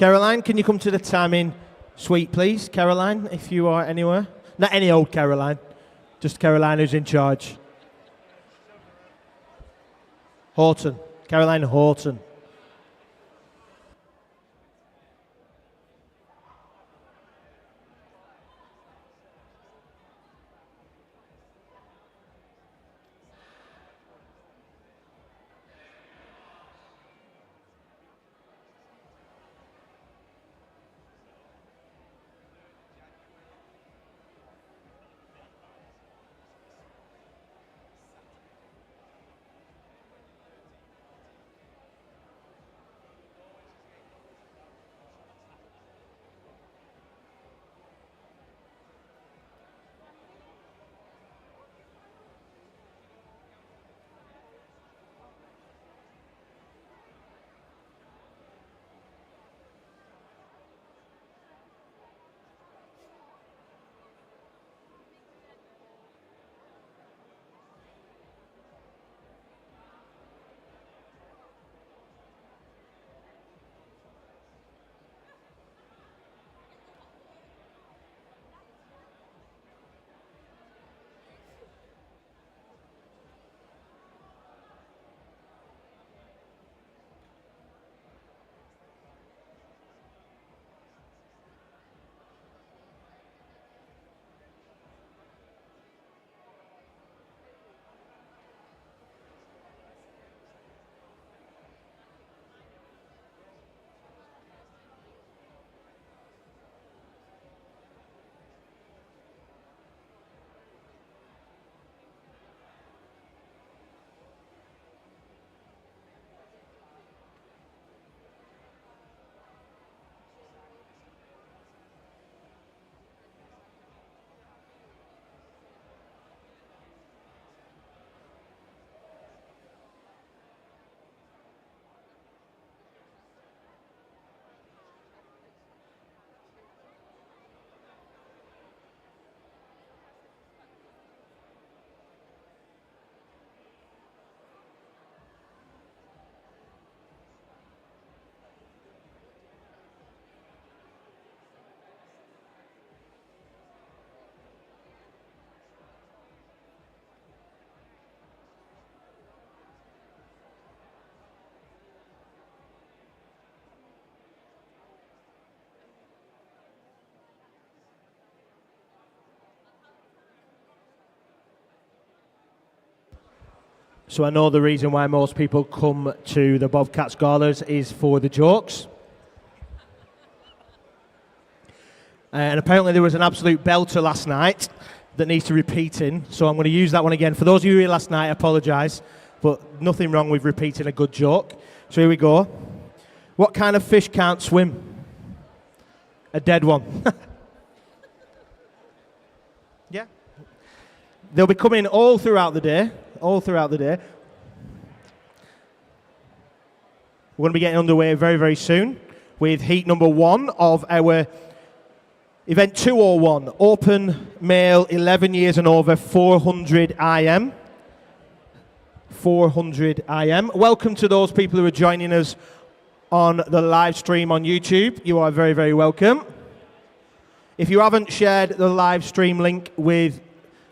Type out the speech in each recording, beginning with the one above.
Caroline, can you come to the timing suite, please? Caroline, if you are anywhere. Not any old Caroline, just Caroline who's in charge. Horton, Caroline Horton. So I know the reason why most people come to the BOBCATS galas is for the jokes. And apparently there was an absolute belter last night that needs to repeating, so I'm going to use that one again. For those of you who were here last night, I apologise, but nothing wrong with repeating a good joke. So here we go. What kind of fish can't swim? A dead one. Yeah. They'll be coming all throughout the day. All throughout the day. We're going to be getting underway very, very soon with heat number 1 of our event 201, open male 11 years and over, 400 IM. 400 IM. Welcome to those people who are joining us on the live stream on YouTube. You are very, very welcome. If you haven't shared the live stream link with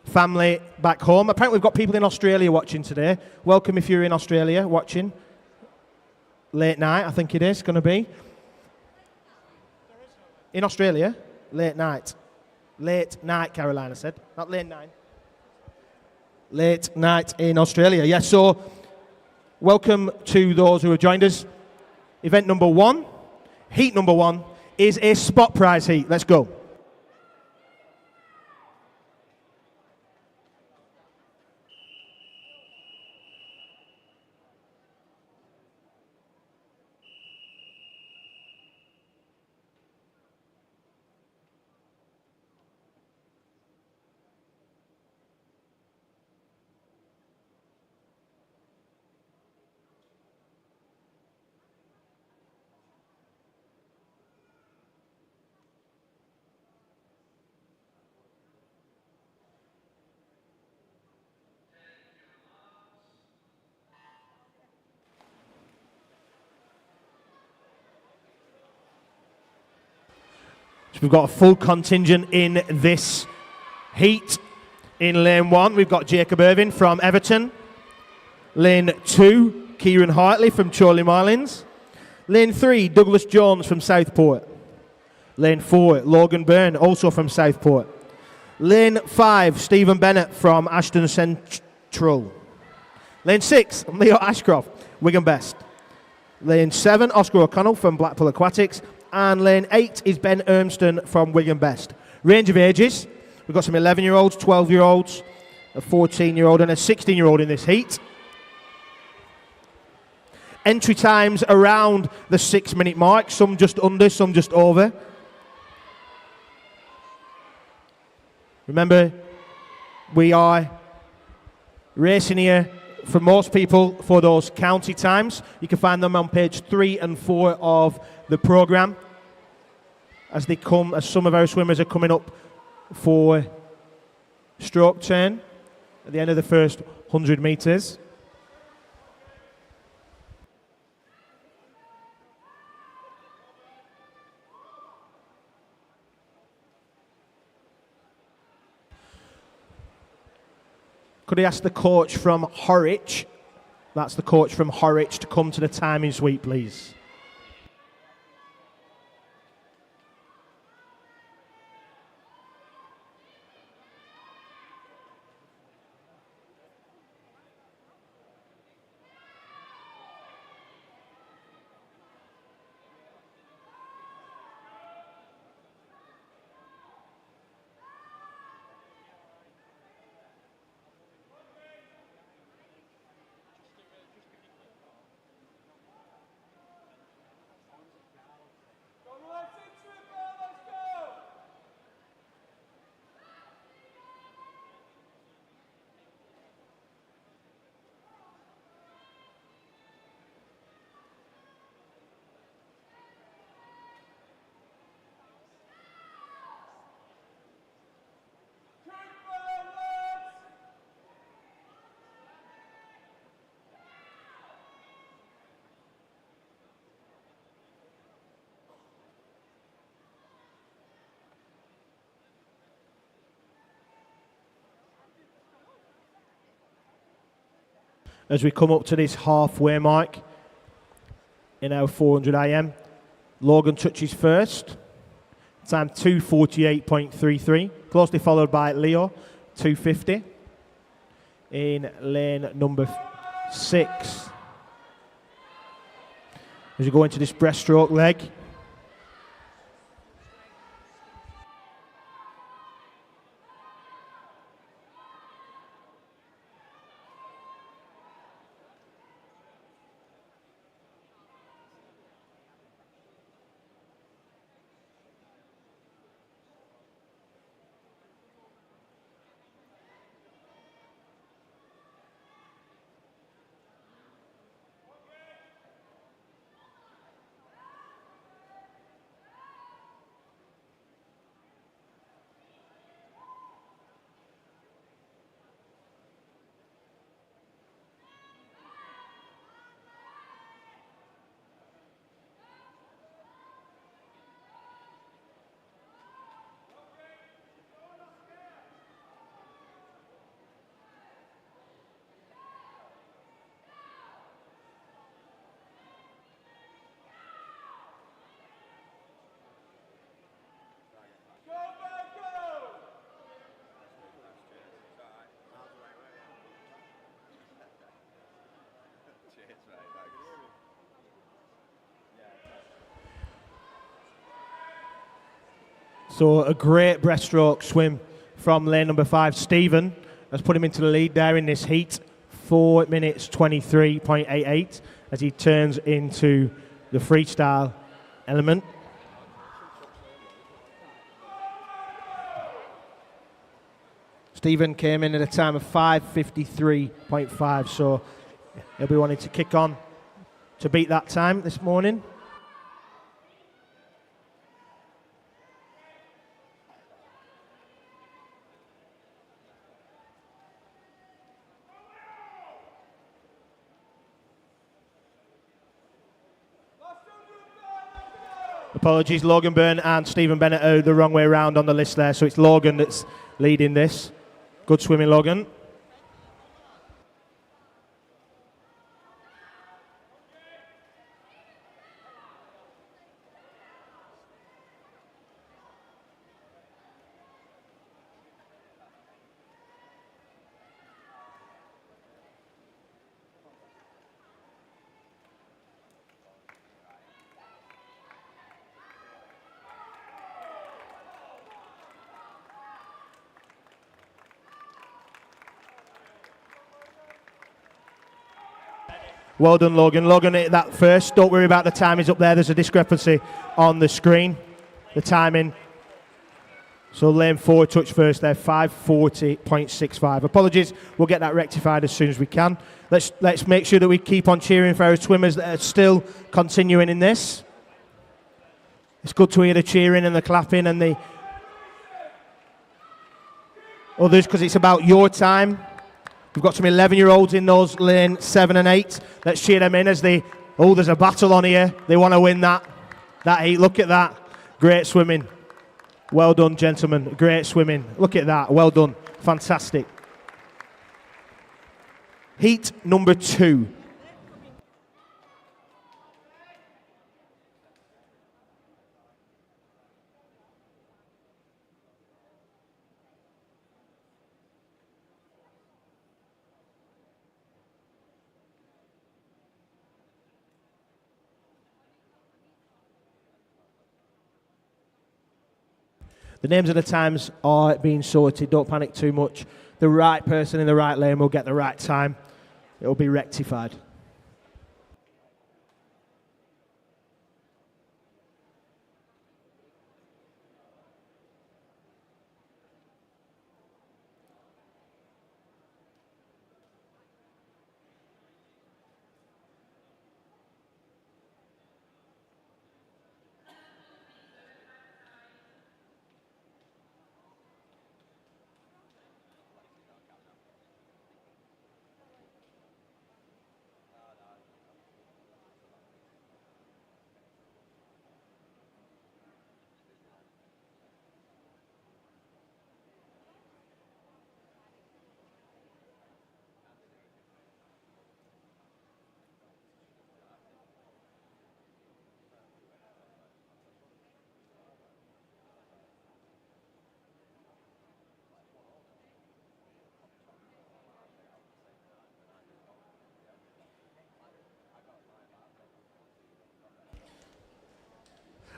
family back home. Apparently we've got people in Australia watching today. Welcome if you're in Australia watching. Late night, I think it is going to be. In Australia, late night. Late night, Carolina said. Not late 9. Late night in Australia. Yes, so welcome to those who have joined us. Event number 1, heat number 1, is a spot prize heat. Let's go. So we've got a full contingent in this heat. In lane 1, we've got Jacob Irving from Everton. Lane 2, Kieran Hartley from Chorley Marlins. Lane 3, Douglas Jones from Southport. Lane 4, Logan Byrne, also from Southport. Lane 5, Stephen Bennett from Ashton Central. Lane 6, Leo Ashcroft, Wigan Best. Lane 7, Oscar O'Connell from Blackpool Aquatics. And lane 8 is Ben Ermston from Wigan Best. Range of ages, we've got some 11-year-olds, 12-year-olds, a 14-year-old and a 16-year-old in this heat. Entry times around the 6-minute mark, some just under, some just over. Remember, we are racing here for most people for those county times. You can find them on page 3 and 4 of the programme as they come, as some of our swimmers are coming up for stroke turn at the end of the first 100 metres. Could I ask the coach from Horwich, that's the coach from Horwich, to come to the timing suite, please? As we come up to this halfway mark in our 400 IM, Logan touches first, time 2:48.33, closely followed by Leo, 2:50 in lane number 6. As you go into this breaststroke leg, so a great breaststroke swim from lane number 5. Stephen has put him into the lead there in this heat, 4 minutes 23.88 as he turns into the freestyle element. Stephen came in at a time of 5:53.5, so he'll be wanting to kick on to beat that time this morning. Apologies, Logan Byrne and Stephen Bennett are the wrong way around on the list there, so it's Logan that's leading this. Good swimming, Logan. Well done, Logan. Logan hit that first. Don't worry about the time. He's up there. There's a discrepancy on the screen. The timing. So lane 4 touch first there, 5:40.65. Apologies. We'll get that rectified as soon as we can. Let's make sure that we keep on cheering for our swimmers that are still continuing in this. It's good to hear the cheering and the clapping and the others because it's about your time. We've got some 11-year-olds in those lane 7 and 8. Let's cheer them in as they... Oh, there's a battle on here. They want to win that heat. Look at that. Great swimming. Well done, gentlemen. Great swimming. Look at that. Well done. Fantastic. Heat number 2. The names of the times are being sorted. Don't panic too much. The right person in the right lane will get the right time. It will be rectified.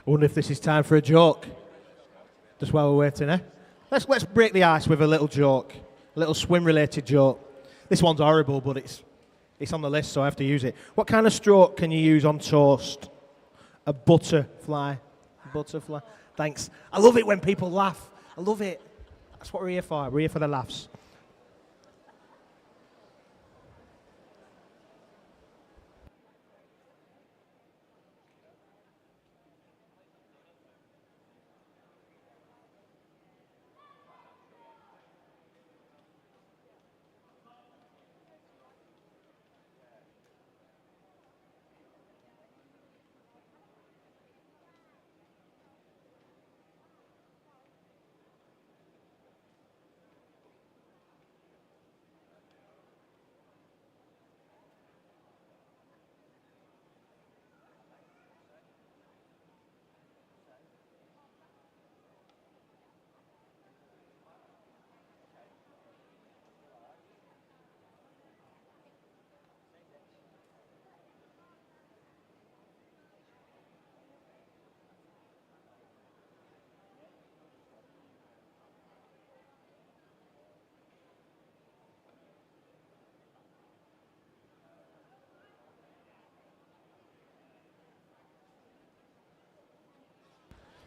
I wonder if this is time for a joke. Just while we're waiting, eh? Let's break the ice with a little joke, a little swim-related joke. This one's horrible, but it's on the list, so I have to use it. What kind of stroke can you use on toast? A butterfly. Butterfly. Thanks. I love it when people laugh. I love it. That's what we're here for. We're here for the laughs.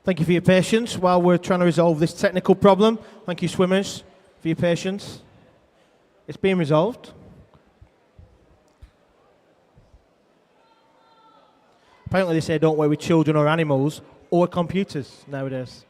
Thank you for your patience while we're trying to resolve this technical problem. Thank you, swimmers, for your patience. It's being resolved. Apparently they say don't work with children or animals or computers nowadays.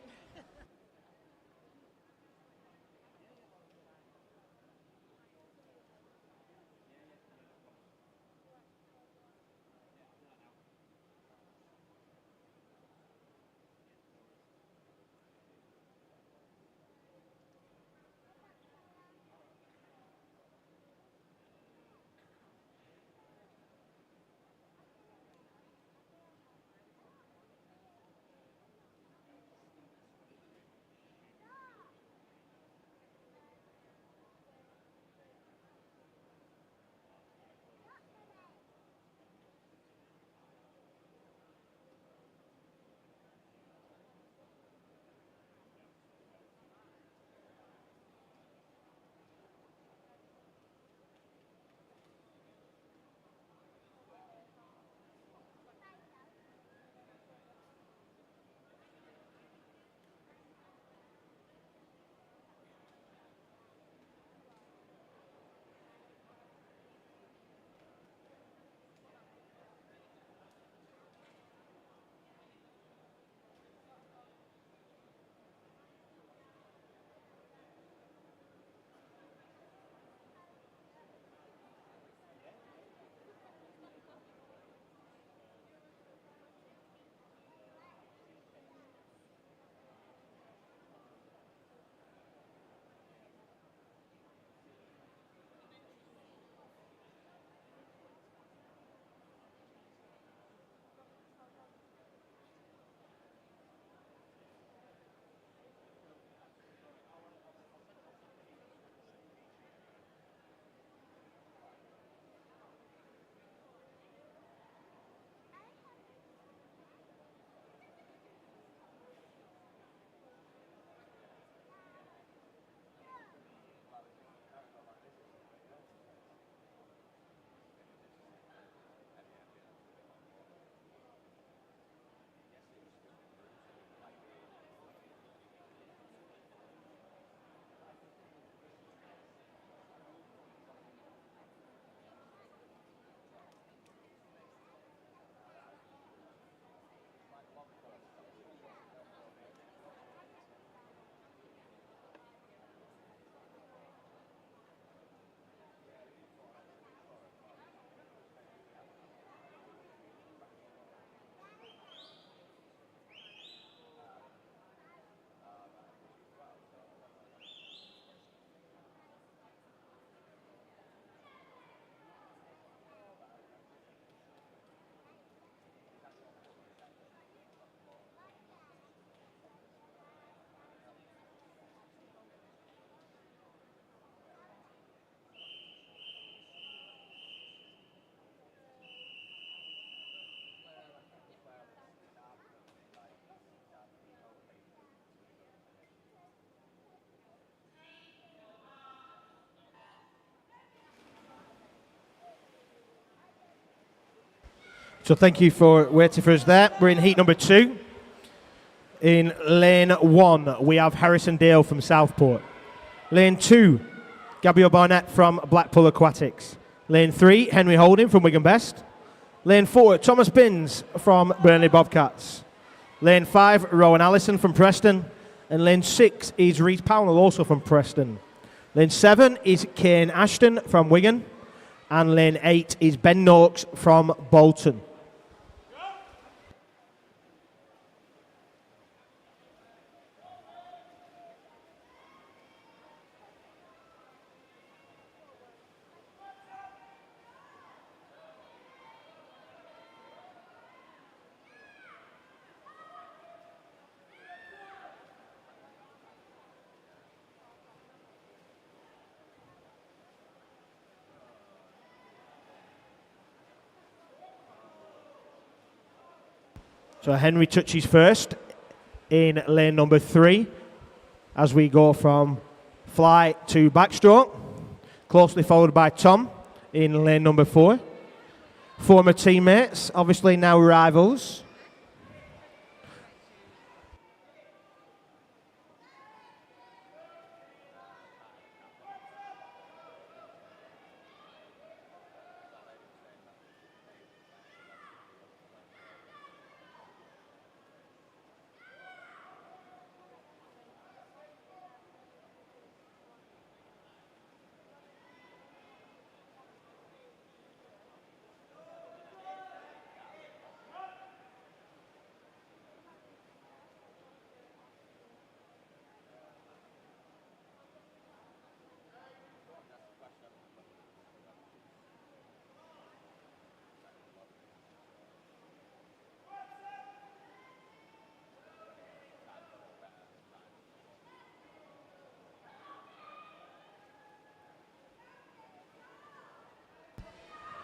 So thank you for waiting for us there. We're in heat number 2. In lane 1, we have Harrison Dale from Southport. Lane 2, Gabriel Barnett from Blackpool Aquatics. Lane 3, Henry Holding from Wigan Best. Lane 4, Thomas Binns from Burnley Bobcats. Lane 5, Rowan Allison from Preston. And lane 6 is Reece Powell, also from Preston. Lane 7 is Kane Ashton from Wigan. And lane 8 is Ben Noakes from Bolton. So Henry touches first in lane number 3 as we go from fly to backstroke, closely followed by Tom in lane number 4. Former teammates, obviously now rivals.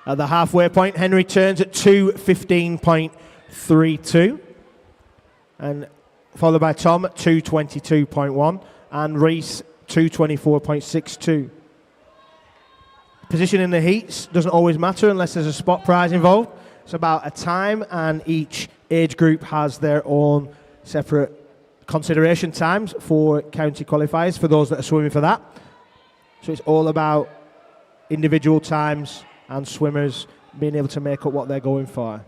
At the halfway point, Henry turns at 2:15.32, and followed by Tom at 2:22.1, and Reece 2:24.62. Position in the heats doesn't always matter unless there's a spot prize involved. It's about a time, and each age group has their own separate consideration times for county qualifiers for those that are swimming for that. So it's all about individual times and swimmers being able to make up what they're going for.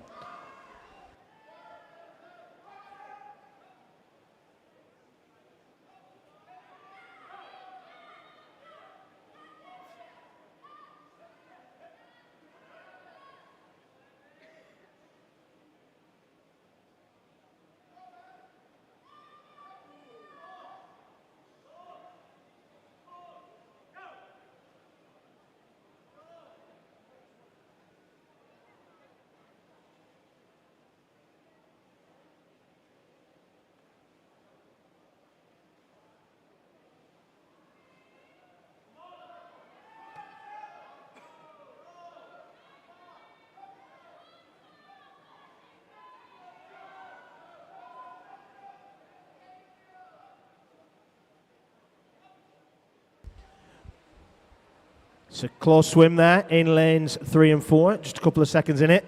It's a close swim there in lanes 3 and 4, just a couple of seconds in it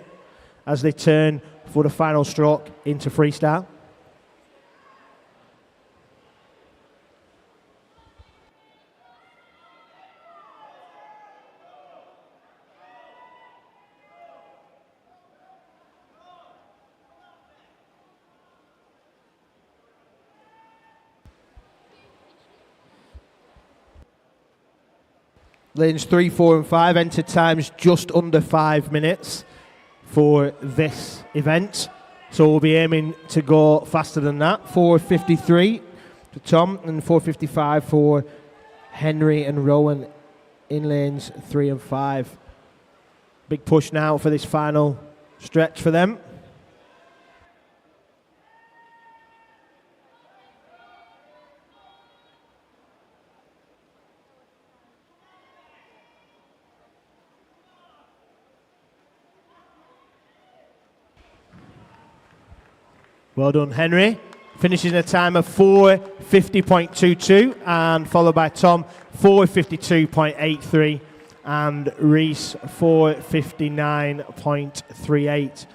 as they turn for the final stroke into freestyle. Lanes 3, 4 and 5 enter times just under 5 minutes for this event. So we'll be aiming to go faster than that. 4:53 for Tom and 4:55 for Henry and Rowan in lanes 3 and 5. Big push now for this final stretch for them. Well done, Henry. Finishes in a time of 4:50.22 and followed by Tom, 4:52.83 and Reece, 4:59.38.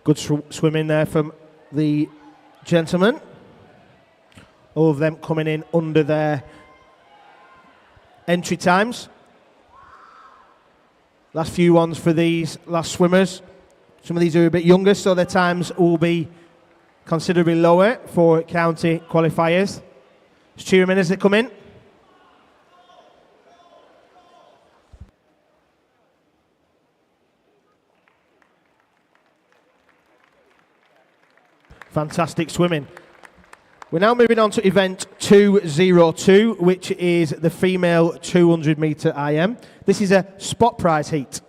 Good swimming there from the gentlemen. All of them coming in under their entry times. Last few ones for these last swimmers. Some of these are a bit younger, so their times will be considerably lower for county qualifiers. Just cheer them in as they come in. Fantastic swimming. We're now moving on to event 202, which is the female 200 metre IM. This is a spot prize heat.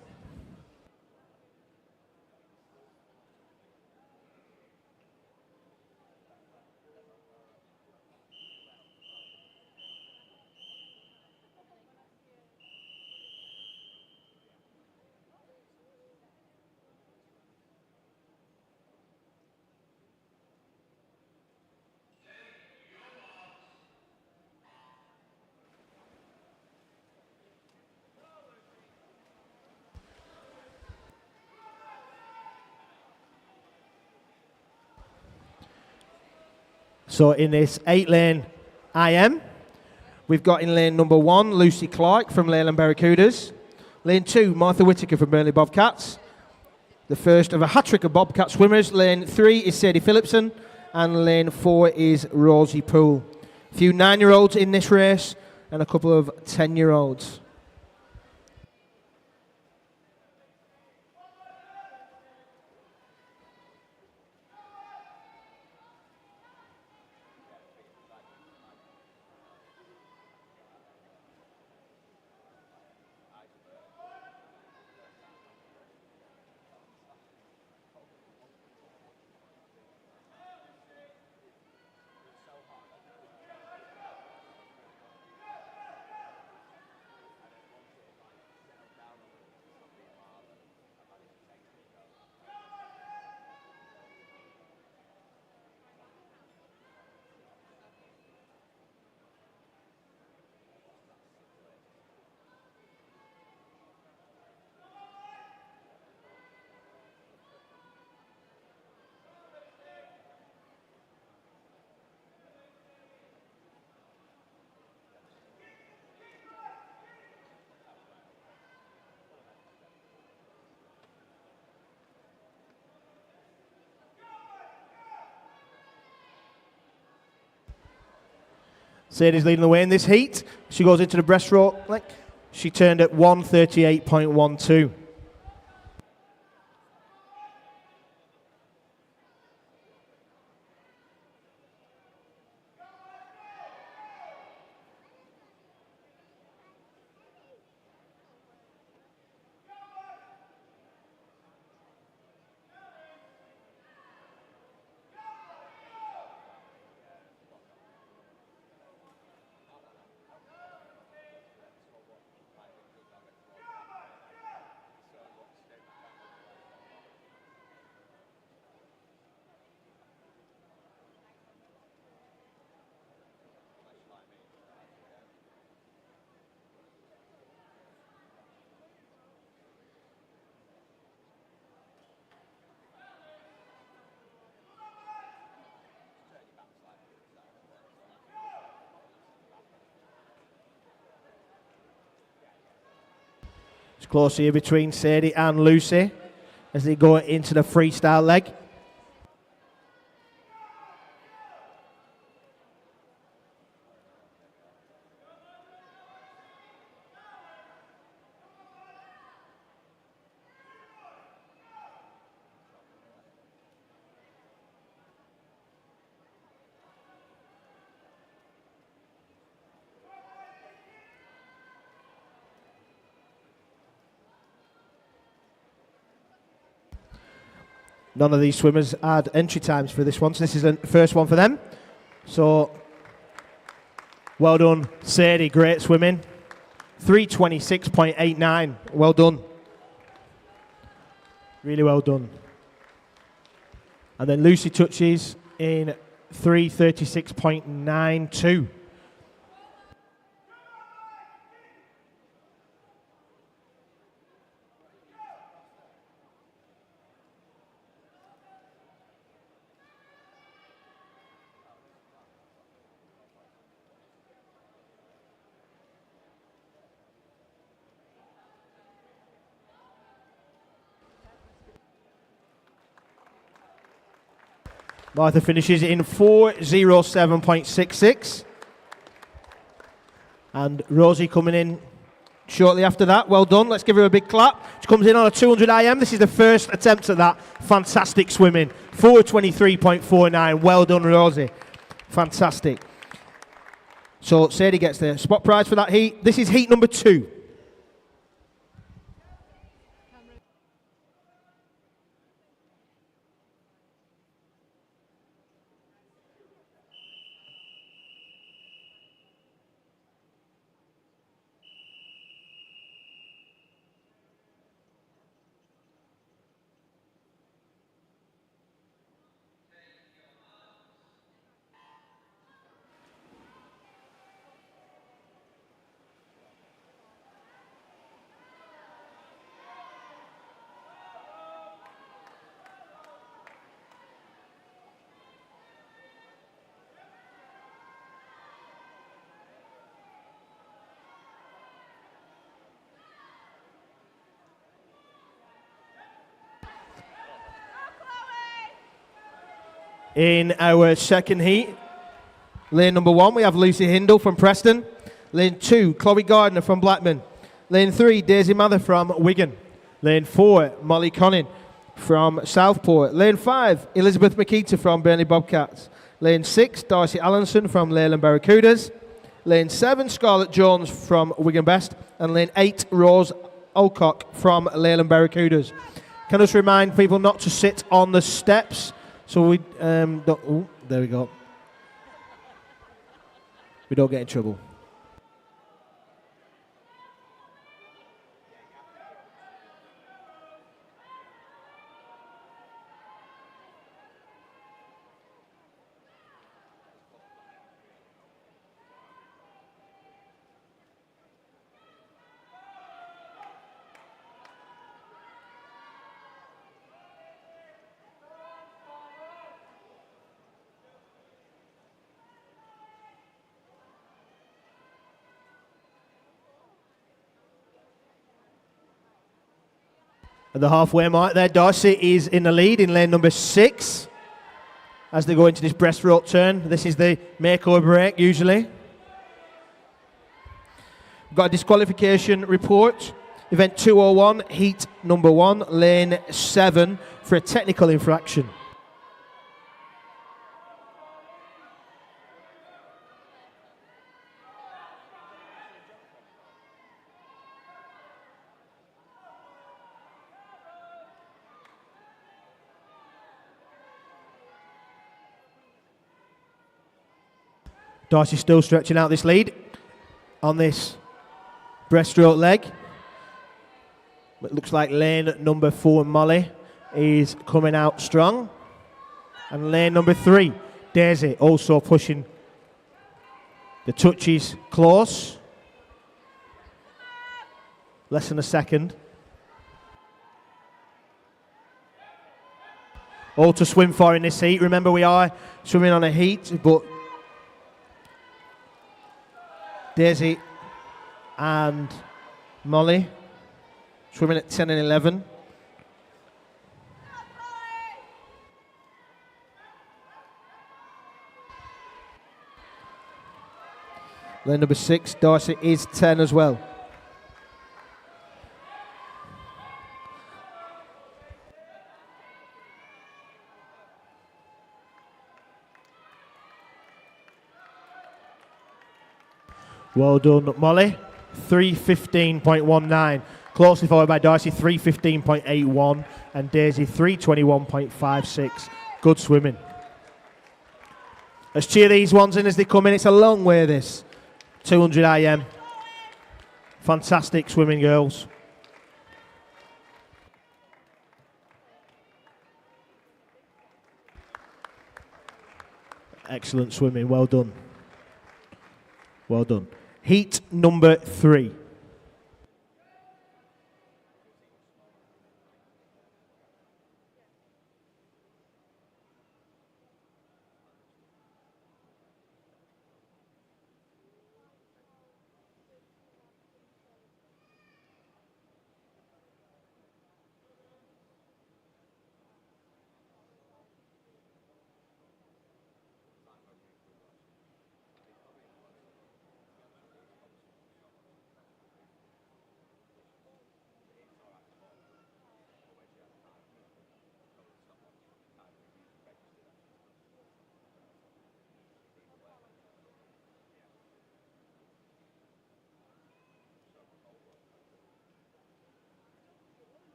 So in this 8-lane IM, we've got in lane number 1, Lucy Clark from Leyland Barracudas. Lane 2, Martha Whittaker from Burnley BOBCATS. The first of a hat-trick of Bobcat swimmers. Lane 3 is Sadie Phillipson, and lane 4 is Rosie Poole. A few 9-year-olds in this race, and a couple of 10-year-olds. Sadie's leading the way in this heat. She goes into the breaststroke. She turned at 1:38.12. It's close here between Sadie and Lucy as they go into the freestyle leg. None of these swimmers had entry times for this one, so this is the first one for them. So, well done, Sadie, great swimming. 3:26.89, well done. Really well done. And then Lucy touches in 3:36.92. Martha finishes in 4:07.66. And Rosie coming in shortly after that. Well done. Let's give her a big clap. She comes in on a 200 IM. This is the first attempt at that. Fantastic swimming. 4:23.49. Well done, Rosie. Fantastic. So Sadie gets the spot prize for that heat. This is heat number 2. In our second heat, lane number 1, we have Lucy Hindle from Preston. Lane 2, Chloe Gardner from Blackburn. Lane 3, Daisy Mather from Wigan. Lane 4, Molly Connin from Southport. Lane 5, Elizabeth Makita from Burnley Bobcats. Lane 6, Darcy Allenson from Leyland Barracudas. Lane 7, Scarlett Jones from Wigan Best. And lane 8, Rose Alcock from Leyland Barracudas. Can I just remind people not to sit on the steps? So we don't, oh, there we go. We don't get in trouble. At the halfway mark there, Darcy is in the lead in lane number 6 as they go into this breaststroke turn. This is the make or break usually. We've got a disqualification report. Event 201, heat number 1, lane 7 for a technical infraction. Darcy still stretching out this lead on this breaststroke leg. It looks like lane number 4, Molly, is coming out strong. And lane number 3, Daisy, also pushing the touches close. Less than a second. All to swim for in this heat. Remember, we are swimming on a heat, but Daisy and Molly swimming at 10 and 11. Lane number 6, Darcy, is 10 as well. Well done, Molly. 3:15.19. Closely followed by Darcy, 3:15.81. And Daisy, 3:21.56. Good swimming. Let's cheer these ones in as they come in. It's a long way, this. 200 IM. Fantastic swimming, girls. Excellent swimming. Well done. Well done. Heat number 3.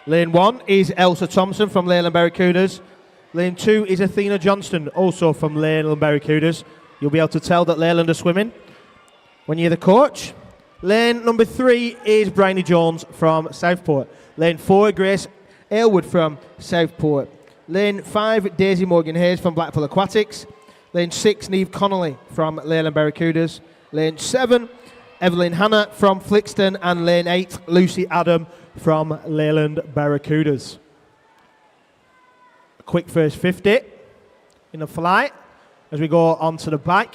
Lane 1 is Elsa Thompson from Leyland Barracudas. Lane 2 is Athena Johnston, also from Leyland Barracudas. You'll be able to tell that Leyland are swimming when you're the coach. Lane number 3 is Bryony Jones from Southport. Lane 4, Grace Aylward from Southport. Lane 5, Daisy Morgan Hayes from Blackpool Aquatics. Lane 6, Niamh Connolly from Leyland Barracudas. Lane 7, Evelyn Hannah from Flixton. And Lane 8, Lucy Adam from Leyland Barracudas. A quick first 50 in the flight as we go on to the back.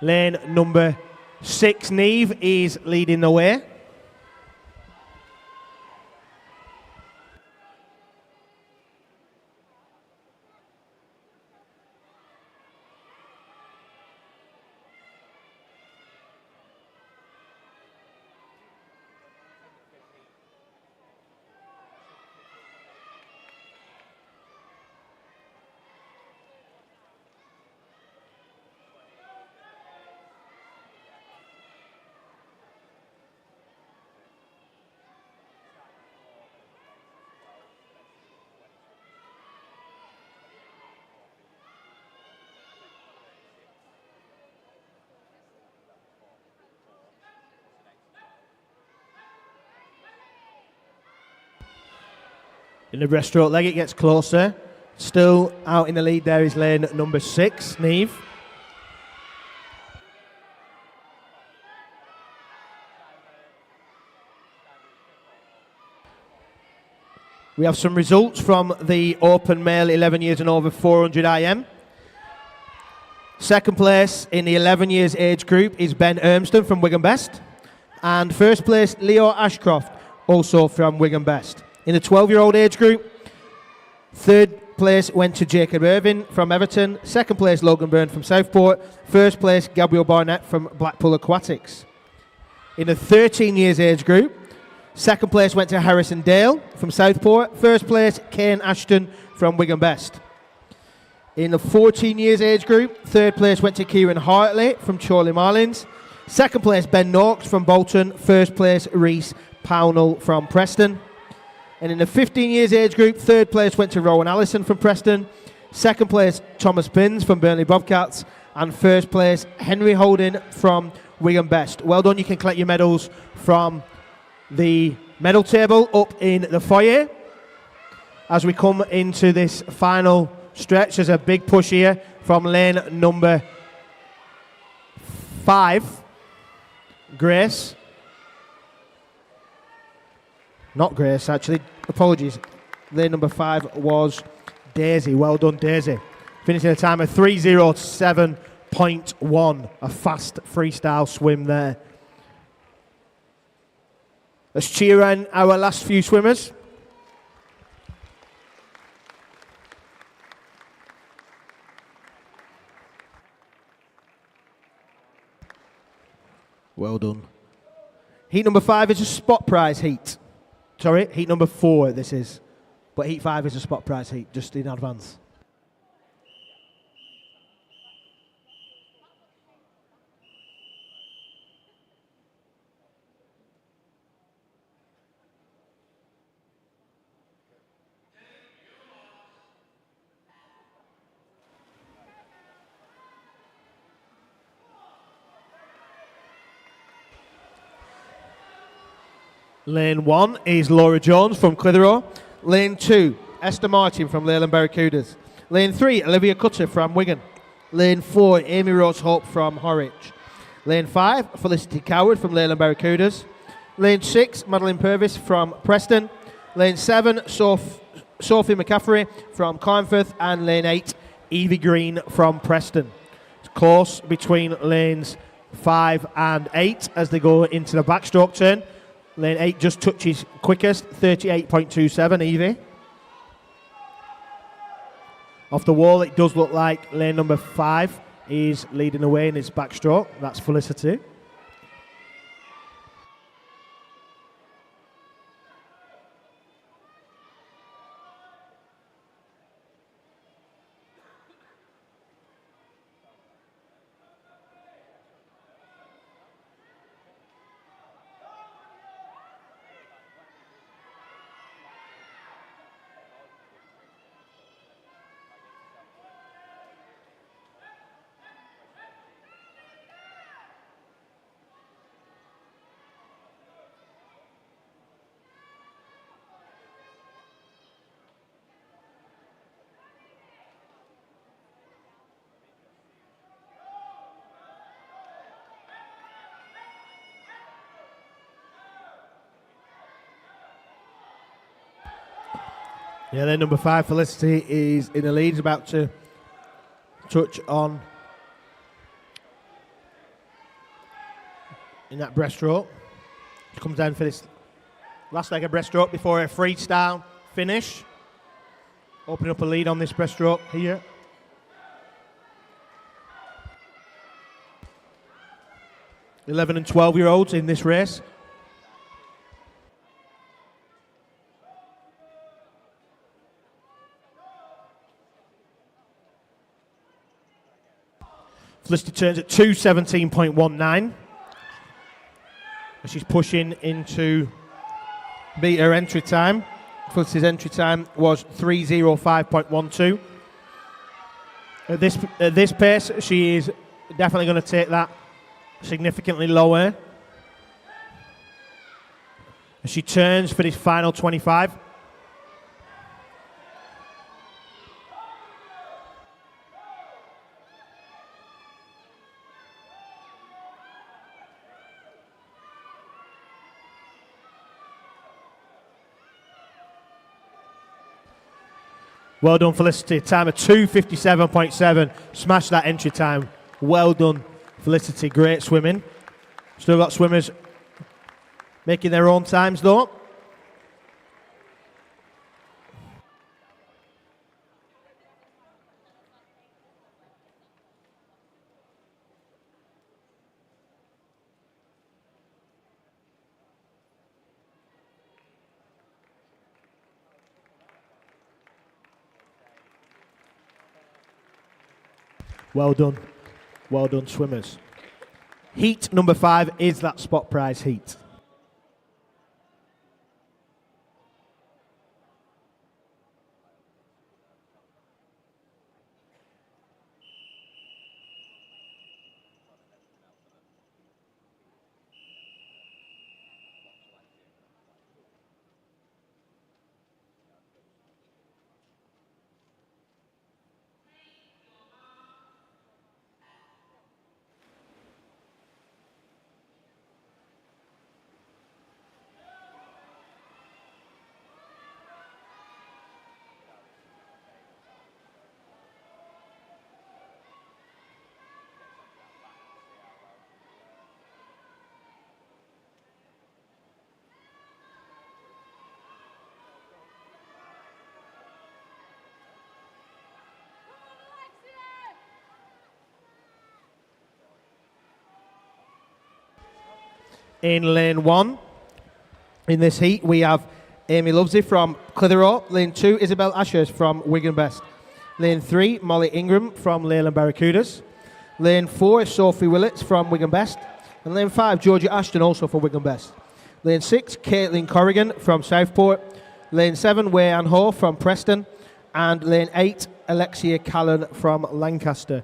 Lane number 6, Niamh, is leading the way. In the breaststroke leg, it gets closer. Still out in the lead there is lane number 6, Niamh. We have some results from the Open Male 11 years and over 400 IM. Second place in the 11 years age group is Ben Ermston from Wigan Best. And first place, Leo Ashcroft, also from Wigan Best. In the 12-year-old age group, third place went to Jacob Irvin from Everton. Second place, Logan Byrne from Southport. First place, Gabriel Barnett from Blackpool Aquatics. In the 13 years age group, second place went to Harrison Dale from Southport. First place, Kane Ashton from Wigan Best. In the 14 years age group, third place went to Kieran Hartley from Chorley Marlins. Second place, Ben Noakes from Bolton. First place, Reese Pownell from Preston. And in the 15 years age group, third place went to Rowan Allison from Preston. Second place, Thomas Binns from Burnley Bobcats. And first place, Henry Holden from Wigan Best. Well done. You can collect your medals from the medal table up in the foyer. As we come into this final stretch, there's a big push here from lane number 5, Grace. Not Grace, actually. Apologies. Lane number 5 was Daisy. Well done, Daisy. Finishing a time of 3:07.1. A fast freestyle swim there. Let's cheer on our last few swimmers. Well done. Heat number 5 is a spot prize heat. Sorry, heat number 4 this is. But heat 5 is a spot prize heat, just in advance. Lane 1 is Laura Jones from Clitheroe. Lane 2, Esther Martin from Leyland Barracudas. Lane 3, Olivia Cutter from Wigan. Lane 4, Amy Rose Hope from Horwich. Lane 5, Felicity Coward from Leyland Barracudas. Lane 6, Madeline Purvis from Preston. Lane 7, Sophie McCaffrey from Carnforth. And Lane 8, Evie Green from Preston. It's close between lanes 5 and 8 as they go into the backstroke turn. Lane 8 just touches quickest, 38.27, Evie. Off the wall, it does look like lane number 5 is leading the way in its backstroke. That's Felicity. Yeah, then number 5, Felicity, is in the lead. Is about to touch on in that breaststroke. She comes down for this last leg of breaststroke before a freestyle finish. Opening up a lead on this breaststroke here. (11 and 12-year-olds in this race. Felicity turns at 2:17.19. She's pushing into beat her entry time. Felicity's entry time was 3:05.12. At this pace, she is definitely going to take that significantly lower. As she turns for this final 25. Well done, Felicity. Time of 2:57.7. Smashed that entry time. Well done, Felicity. Great swimming. Still got swimmers making their own times, though. Well done. Well done, swimmers. Heat number 5 is that spot prize heat. In lane 1, in this heat, we have Amy Lovesey from Clitheroe. Lane 2, Isabel Ashurst from Wigan Best. Lane 3, Molly Ingram from Leyland Barracudas. Lane 4 is Sophie Willits from Wigan Best. And lane 5, Georgia Ashton, also from Wigan Best. Lane 6, Caitlin Corrigan from Southport. Lane 7, Wei-Ann Ho from Preston. And lane 8, Alexia Callan from Lancaster.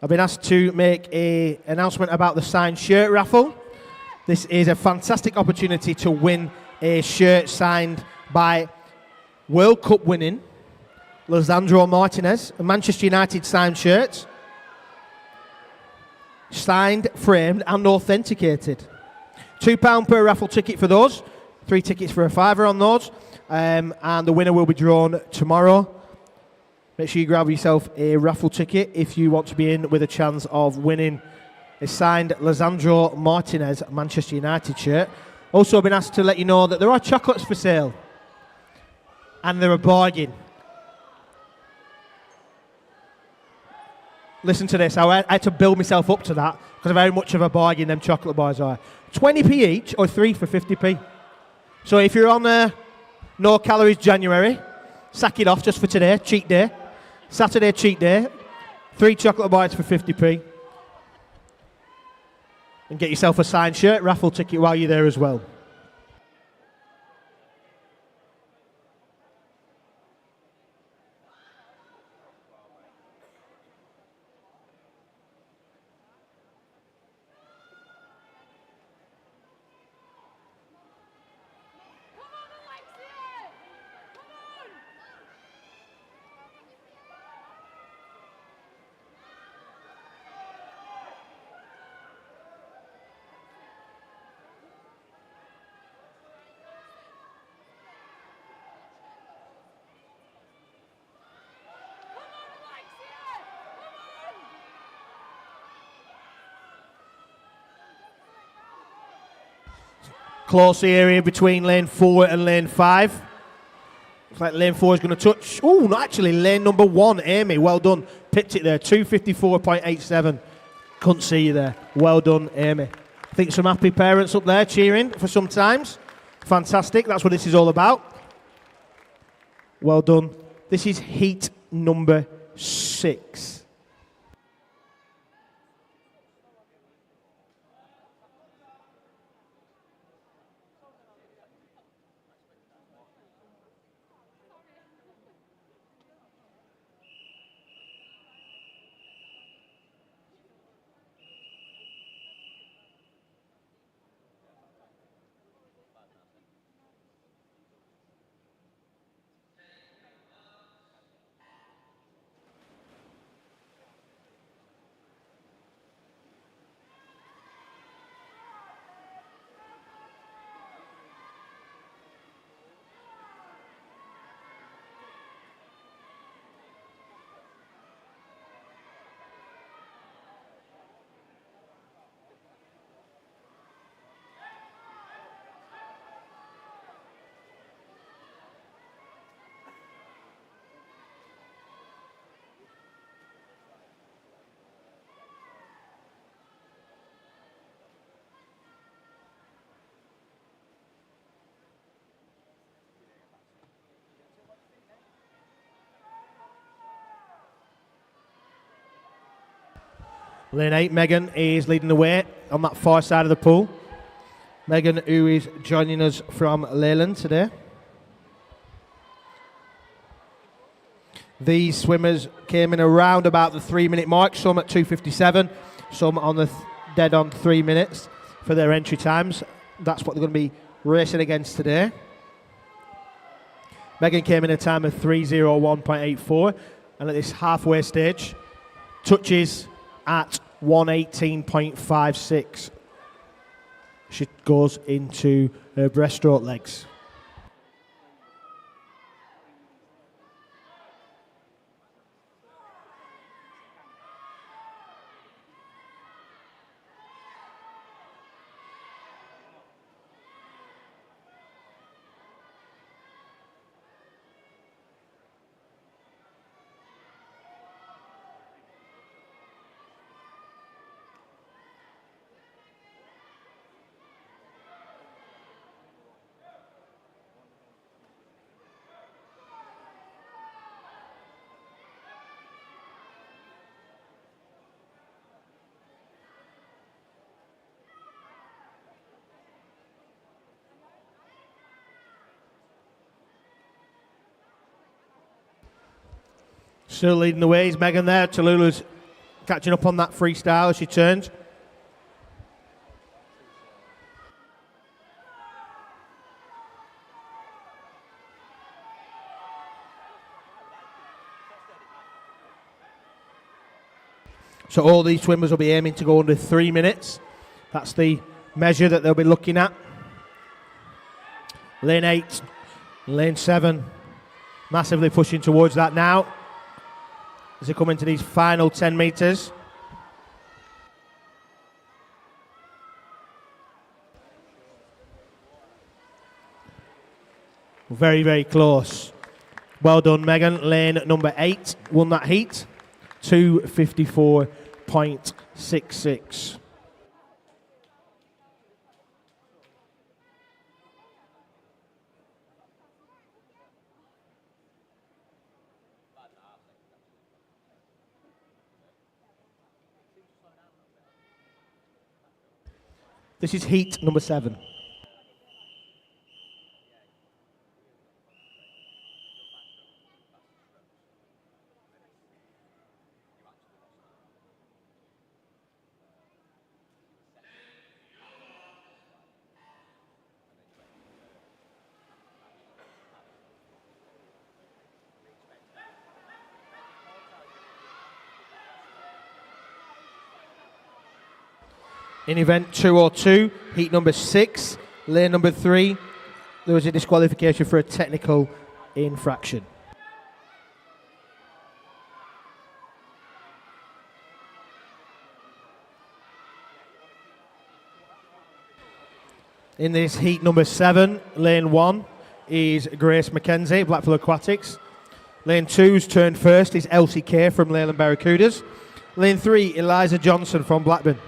I've been asked to make an announcement about the signed shirt raffle. This is a fantastic opportunity to win a shirt signed by World Cup winning Lisandro Martinez, a Manchester United signed shirt. Signed, framed and authenticated. £2 per raffle ticket for those. 3 tickets for a £5 on those. And the winner will be drawn tomorrow. Make sure you grab yourself a raffle ticket if you want to be in with a chance of winning a signed Lisandro Martinez Manchester United shirt. Also been asked to let you know that there are chocolates for sale. And they're a bargain. Listen to this. I had to build myself up to that because of how much of a bargain them chocolate bars are. 20p each or 3 for 50p. So if you're on no calories January, sack it off just for today, cheat day. Saturday cheat day, 3 chocolate bars for 50p. And get yourself a signed shirt raffle ticket while you're there as well. Close area between lane 4 and lane 5. Looks like lane 4 is going to touch. Oh, not actually. Lane number 1, Amy. Well done. Pipped it there. 2:54.87. Couldn't see you there. Well done, Amy. I think some happy parents up there cheering for some times. Fantastic. That's what this is all about. Well done. This is heat number 6. Lane 8, Megan, is leading the way on that far side of the pool. Megan, who is joining us from Leyland today. These swimmers came in around about the 3-minute mark, some at 2:57, some on the dead on 3 minutes for their entry times. That's what they're going to be racing against today. Megan came in a time of 3:01.84, and at this halfway stage, touches at 1:18.56. She goes into her breaststroke legs. Still leading the way is Megan there. Tallulah's catching up on that freestyle as she turns. So all these swimmers will be aiming to go under 3 minutes. That's the measure that they'll be looking at. Lane 8, lane 7, massively pushing towards that now as they come into these final 10 metres. Very, very close. Well done, Megan. Lane number 8 won that heat. 2:54.66. This is heat number 7. In event 202, heat number 6, lane number 3, there was a disqualification for a technical infraction. In this heat number 7, lane 1 is Grace McKenzie, Blackpool Aquatics. Lane 2's turned first is Elsie Kay from Leyland Barracudas. Lane 3, Eliza Johnson from Blackburn.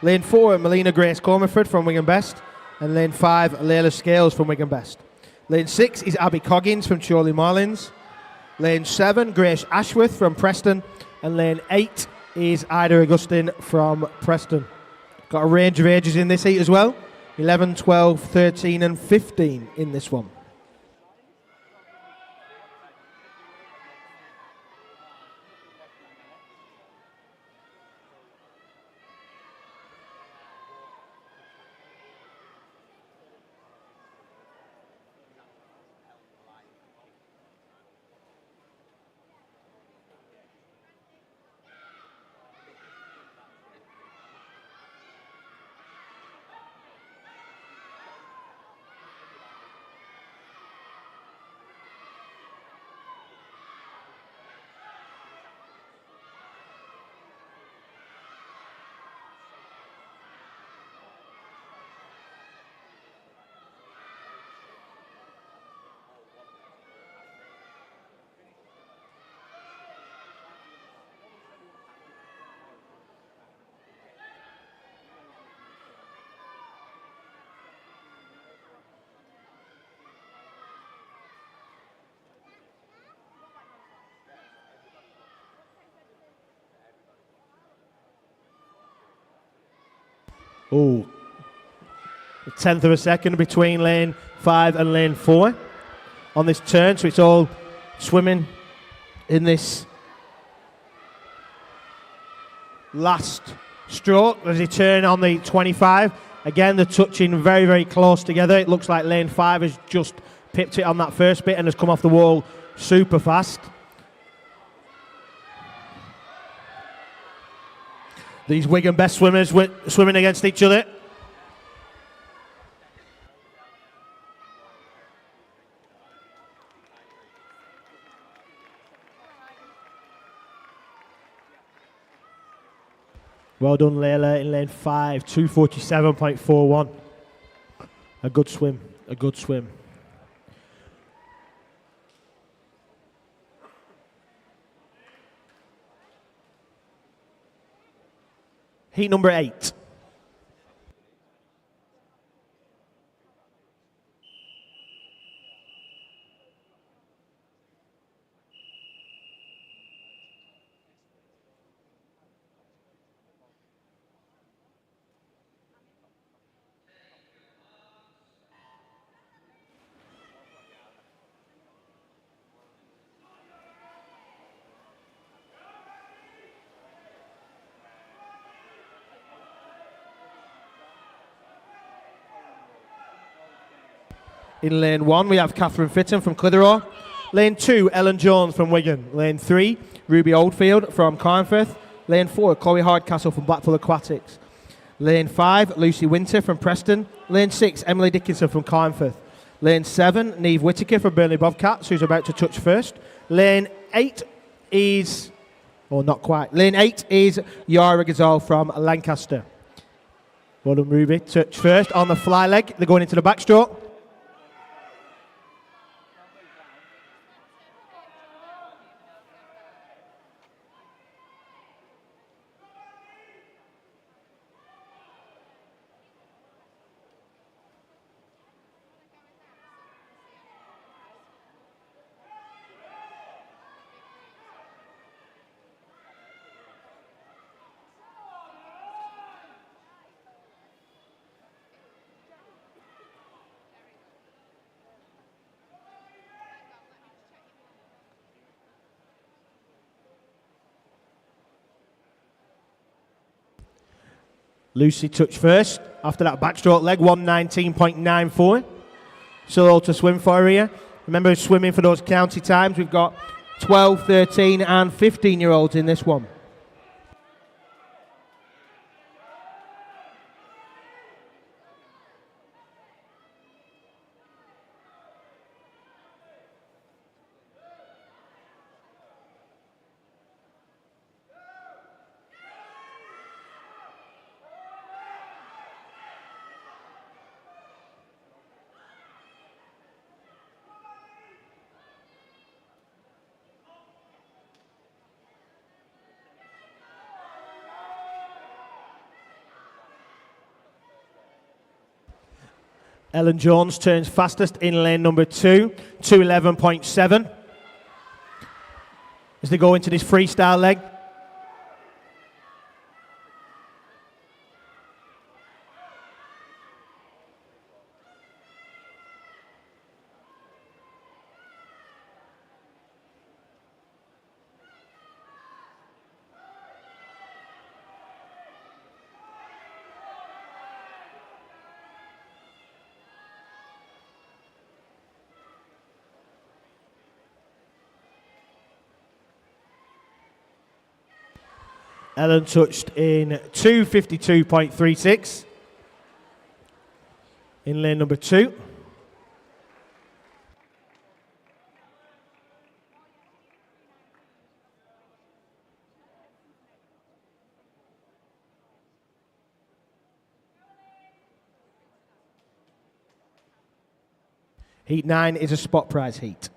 Lane 4, Melina Grace Cormerford from Wigan Best. And lane 5, Layla Scales from Wigan Best. Lane 6 is Abby Coggins from Chorley Marlins. Lane 7, Grace Ashworth from Preston. And lane 8 is Ida Augustine from Preston. Got a range of ages in this heat as well. 11, 12, 13 and 15 in this one. Oh, a tenth of a second between lane 5 and lane 4 on this turn, so it's all swimming in this last stroke as they turn on the 25. Again, they're touching very, very close together. It looks like lane 5 has just pipped it on that first bit and has come off the wall super fast. These Wigan Best swimmers swimming against each other. Well done, Layla, in lane 5, 2:47.41. A good swim, a good swim. Heat number 8. In lane 1, we have Catherine Fitton from Clitheroe. Lane 2, Ellen Jones from Wigan. Lane 3, Ruby Oldfield from Carnforth. Lane 4, Chloe Hardcastle from Blackpool Aquatics. Lane 5, Lucy Winter from Preston. Lane 6, Emily Dickinson from Carnforth. Lane 7, Neve Whittaker from Burnley Bobcats, who's about to touch first. Lane 8 is, or not quite, Lane 8 is Yara Gazal from Lancaster. Well done, Ruby. Touch first on the fly leg. They're going into the backstroke. Lucy touched first. After that backstroke leg, 1:19.94. So all to swim for here. Remember, swimming for those county times. We've got 12, 13 and 15-year-olds in this one. Ellen Jones turns fastest in lane number 2, 2:11.7. As they go into this freestyle leg. Ellen touched in 2:52.36 in lane number 2. Heat 9 is a spot prize heat.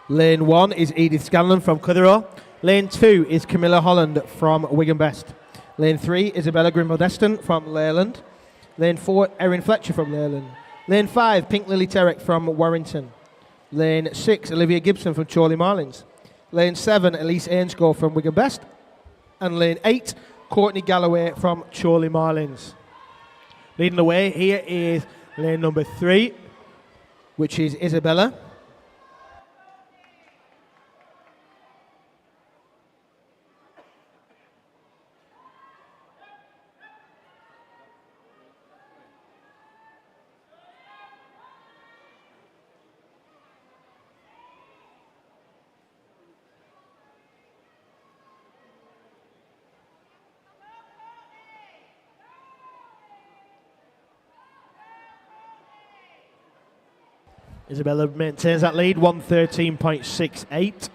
Lane 1 is Edith Scanlon from Clitheroe. Lane 2 is Camilla Holland from Wigan Best. Lane 3, Isabella Grimble-Deston from Leyland. Lane 4, Erin Fletcher from Leyland. Lane 5, Pink Lily Terrick from Warrington. Lane 6, Olivia Gibson from Chorley Marlins. Lane 7, Elise Ainscough from Wigan Best. And lane 8, Courtney Galloway from Chorley Marlins. Leading the way here is lane number 3, which is Isabella. Isabella maintains that lead, 1:13.68.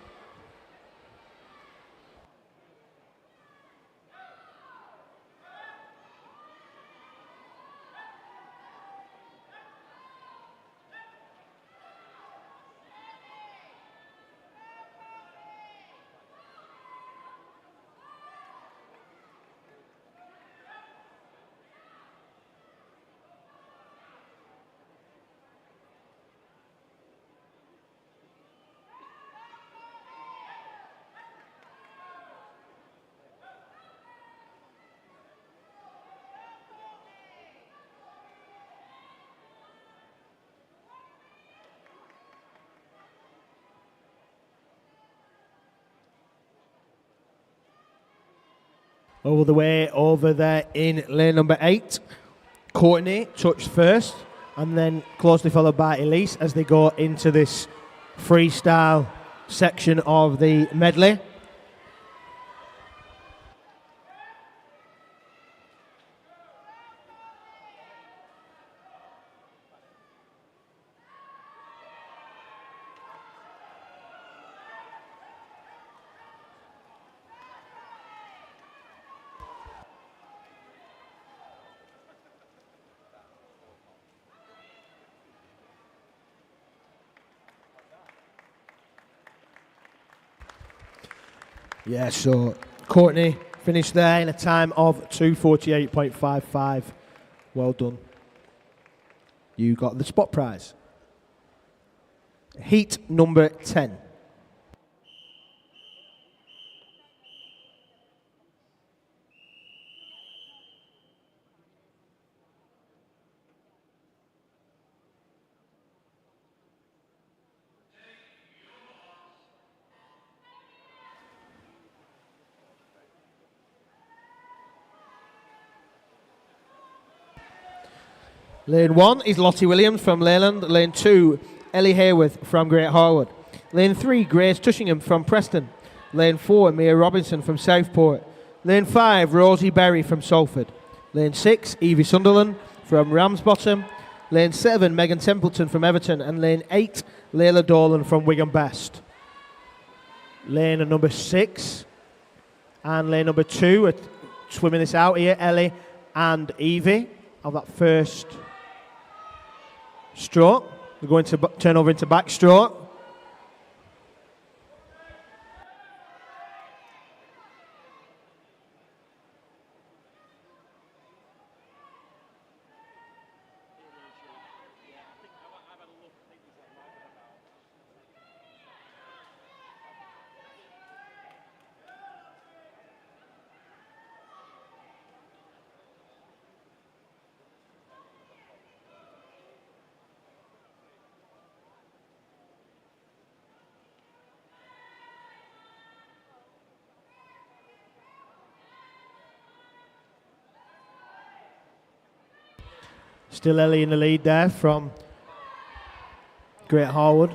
All the way over there in lane number 8. Courtney touched first and then closely followed by Elise as they go into this freestyle section of the medley. Yeah, so Courtney finished there in a time of 2:48.55. Well done. You got the spot prize. Heat number 10. Lane 1 is Lottie Williams from Leyland. Lane 2, Ellie Hayworth from Great Harwood. Lane 3, Grace Tushingham from Preston. Lane 4, Mia Robinson from Southport. Lane 5, Rosie Berry from Salford. Lane 6, Evie Sunderland from Ramsbottom. Lane 7, Megan Templeton from Everton. And lane 8, Layla Dolan from Wigan Best. Lane number 6 and lane number 2 are swimming this out here, Ellie and Evie of that first stroke. They're going to turn over into backstroke. Still Ellie in the lead there from Great Harwood.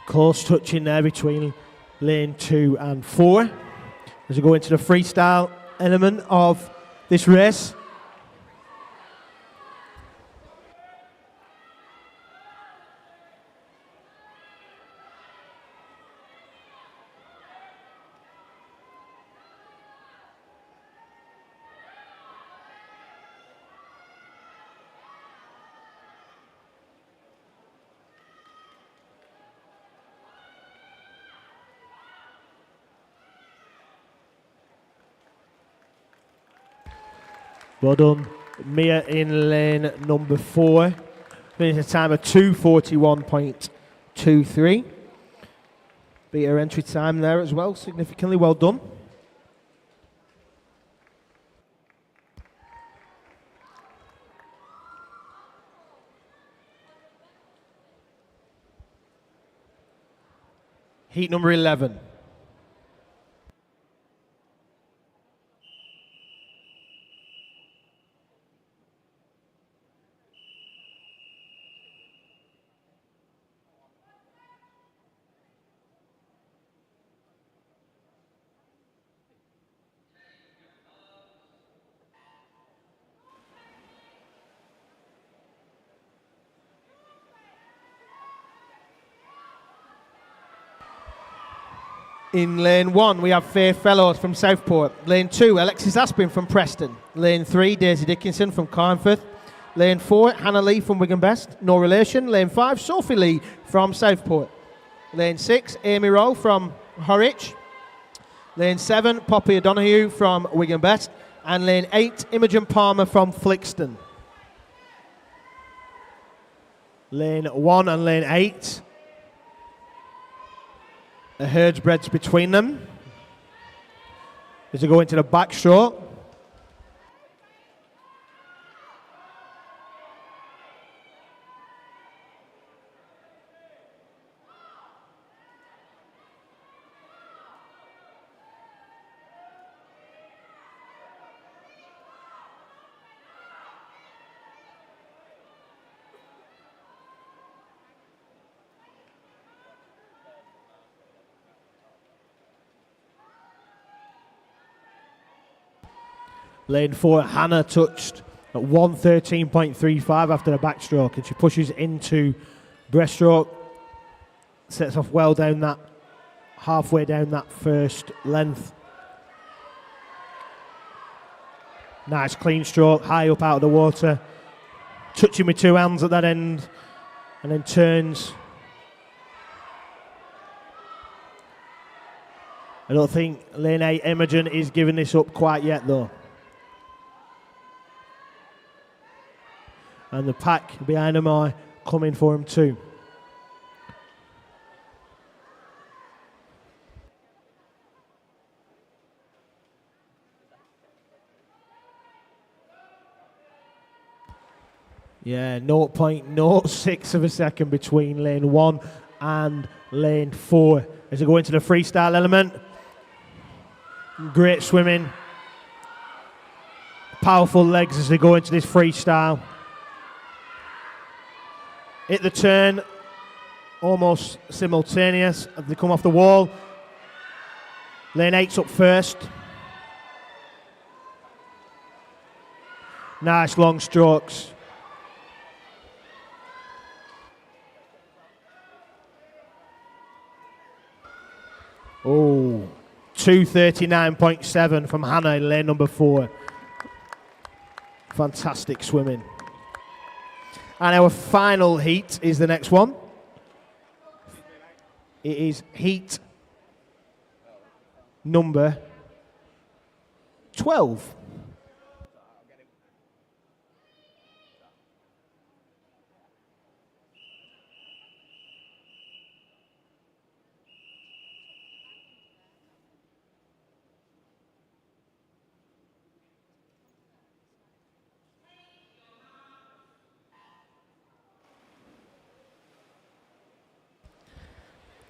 Close touching there between lane 2 and 4 as we go into the freestyle element of this race. Well done, Mia in lane number 4. Finished a time of 2:41.23. Beat her entry time there as well, significantly well done. Heat number 11. In lane 1, we have Faye Fellows from Southport. Lane 2, Alexis Aspin from Preston. Lane 3, Daisy Dickinson from Carnforth. Lane 4, Hannah Lee from Wigan Best, no relation. Lane 5, Sophie Lee from Southport. Lane 6, Amy Rowe from Horwich. Lane 7, Poppy O'Donoghue from Wigan Best. And lane 8, Imogen Palmer from Flixton. Lane 1 and lane 8. The herds breads between them as they go into the backstroke. Lane 4, Hannah touched at 1:13.35 after the backstroke, and she pushes into breaststroke, sets off well down that, halfway down that first length. Nice clean stroke, high up out of the water, touching with 2 hands at that end, and then turns. I don't think lane 8, Imogen, is giving this up quite yet though. And the pack behind him are coming for him too. Yeah, 0.06 of a second between lane 1 and lane 4 as they go into the freestyle element. Great swimming. Powerful legs as they go into this freestyle. Hit the turn, almost simultaneous as they come off the wall. Lane 8's up first. Nice long strokes. Oh, 2:39.7 from Hannah in lane number 4. Fantastic swimming. And our final heat is the next one. It is heat number 12.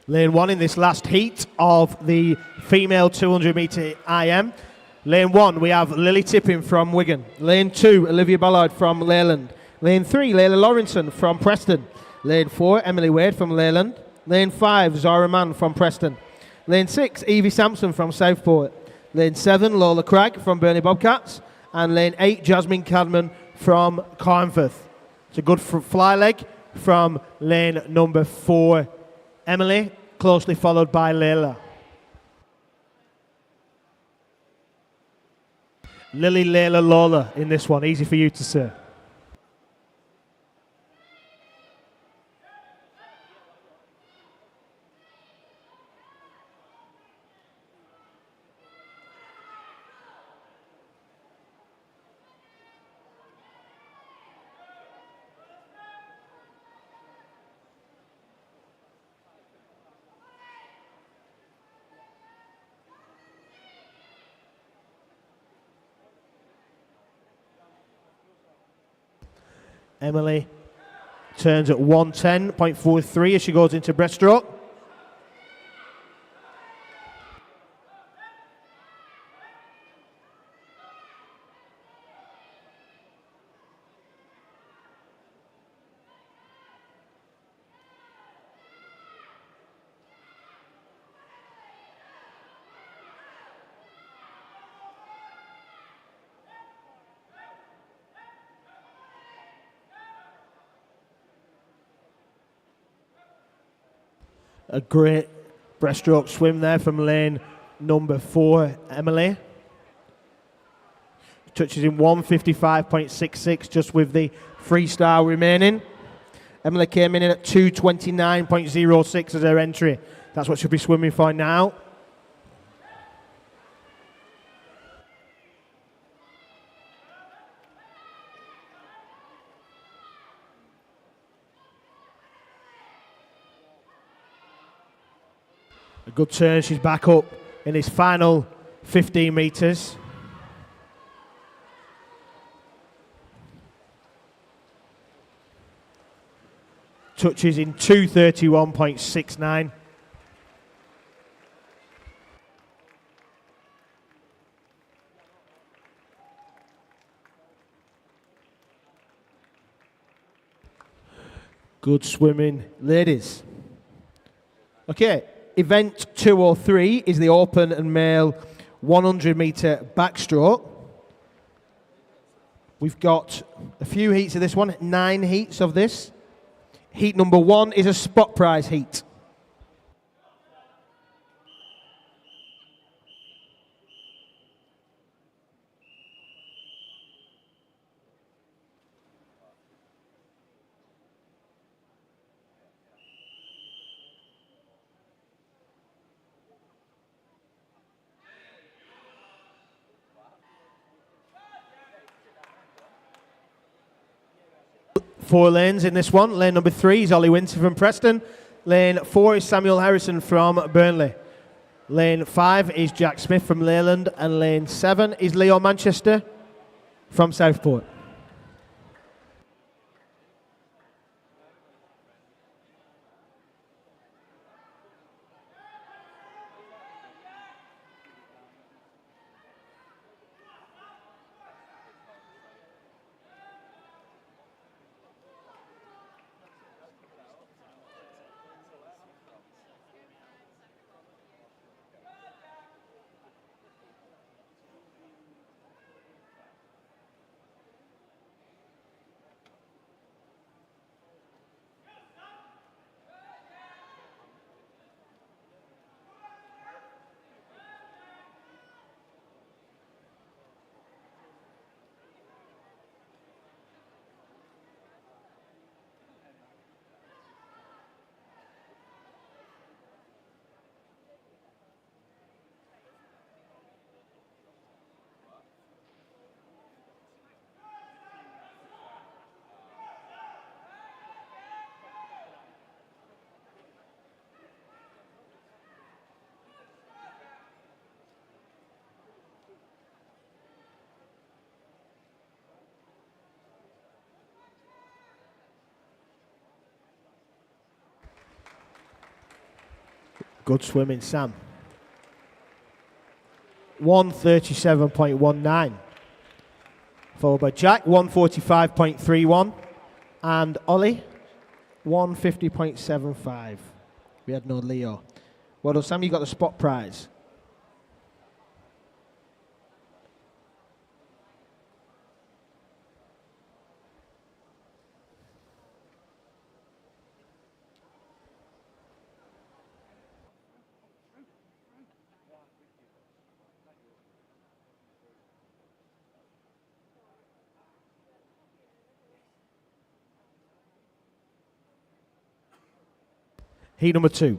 Lane 1 in this last heat of the female 200 metre IM. Lane 1, we have Lily Tipping from Wigan. Lane 2, Olivia Ballard from Leyland. Lane 3, Layla Lawrenson from Preston. Lane 4, Emily Wade from Leyland. Lane 5, Zara Mann from Preston. Lane 6, Evie Sampson from Southport. Lane 7, Lola Cragg from Burnley Bobcats. And lane 8, Jasmine Cadman from Carnforth. It's a good fly leg from lane number 4, Emily, closely followed by Layla. Lily, Layla, Lola in this one. Easy for you to say. Emily turns at 110.43 as she goes into breaststroke. A great breaststroke swim there from lane number 4, Emily. Touches in 155.66 just with the freestyle remaining. Emily came in at 229.06 as her entry. That's what she'll be swimming for now. A good turn, she's back up in his final 15 metres. Touches in 2:31.69. Good swimming, ladies. Okay. Event 203 is the open and male 100 metre backstroke. We've got a few heats of this one, 9 heats of this. Heat number 1 is a spot prize heat. 4 lanes in this one. Lane number 3 is Ollie Winter from Preston. Lane 4 is Samuel Harrison from Burnley. Lane 5 is Jack Smith from Leyland. And lane 7 is Leo Manchester from Southport. Good swimming, Sam. 137.19. Followed by Jack, 145.31. And Ollie, 150.75. We had no Leo. Well done, Sam, you got the spot prize. Heat number 2.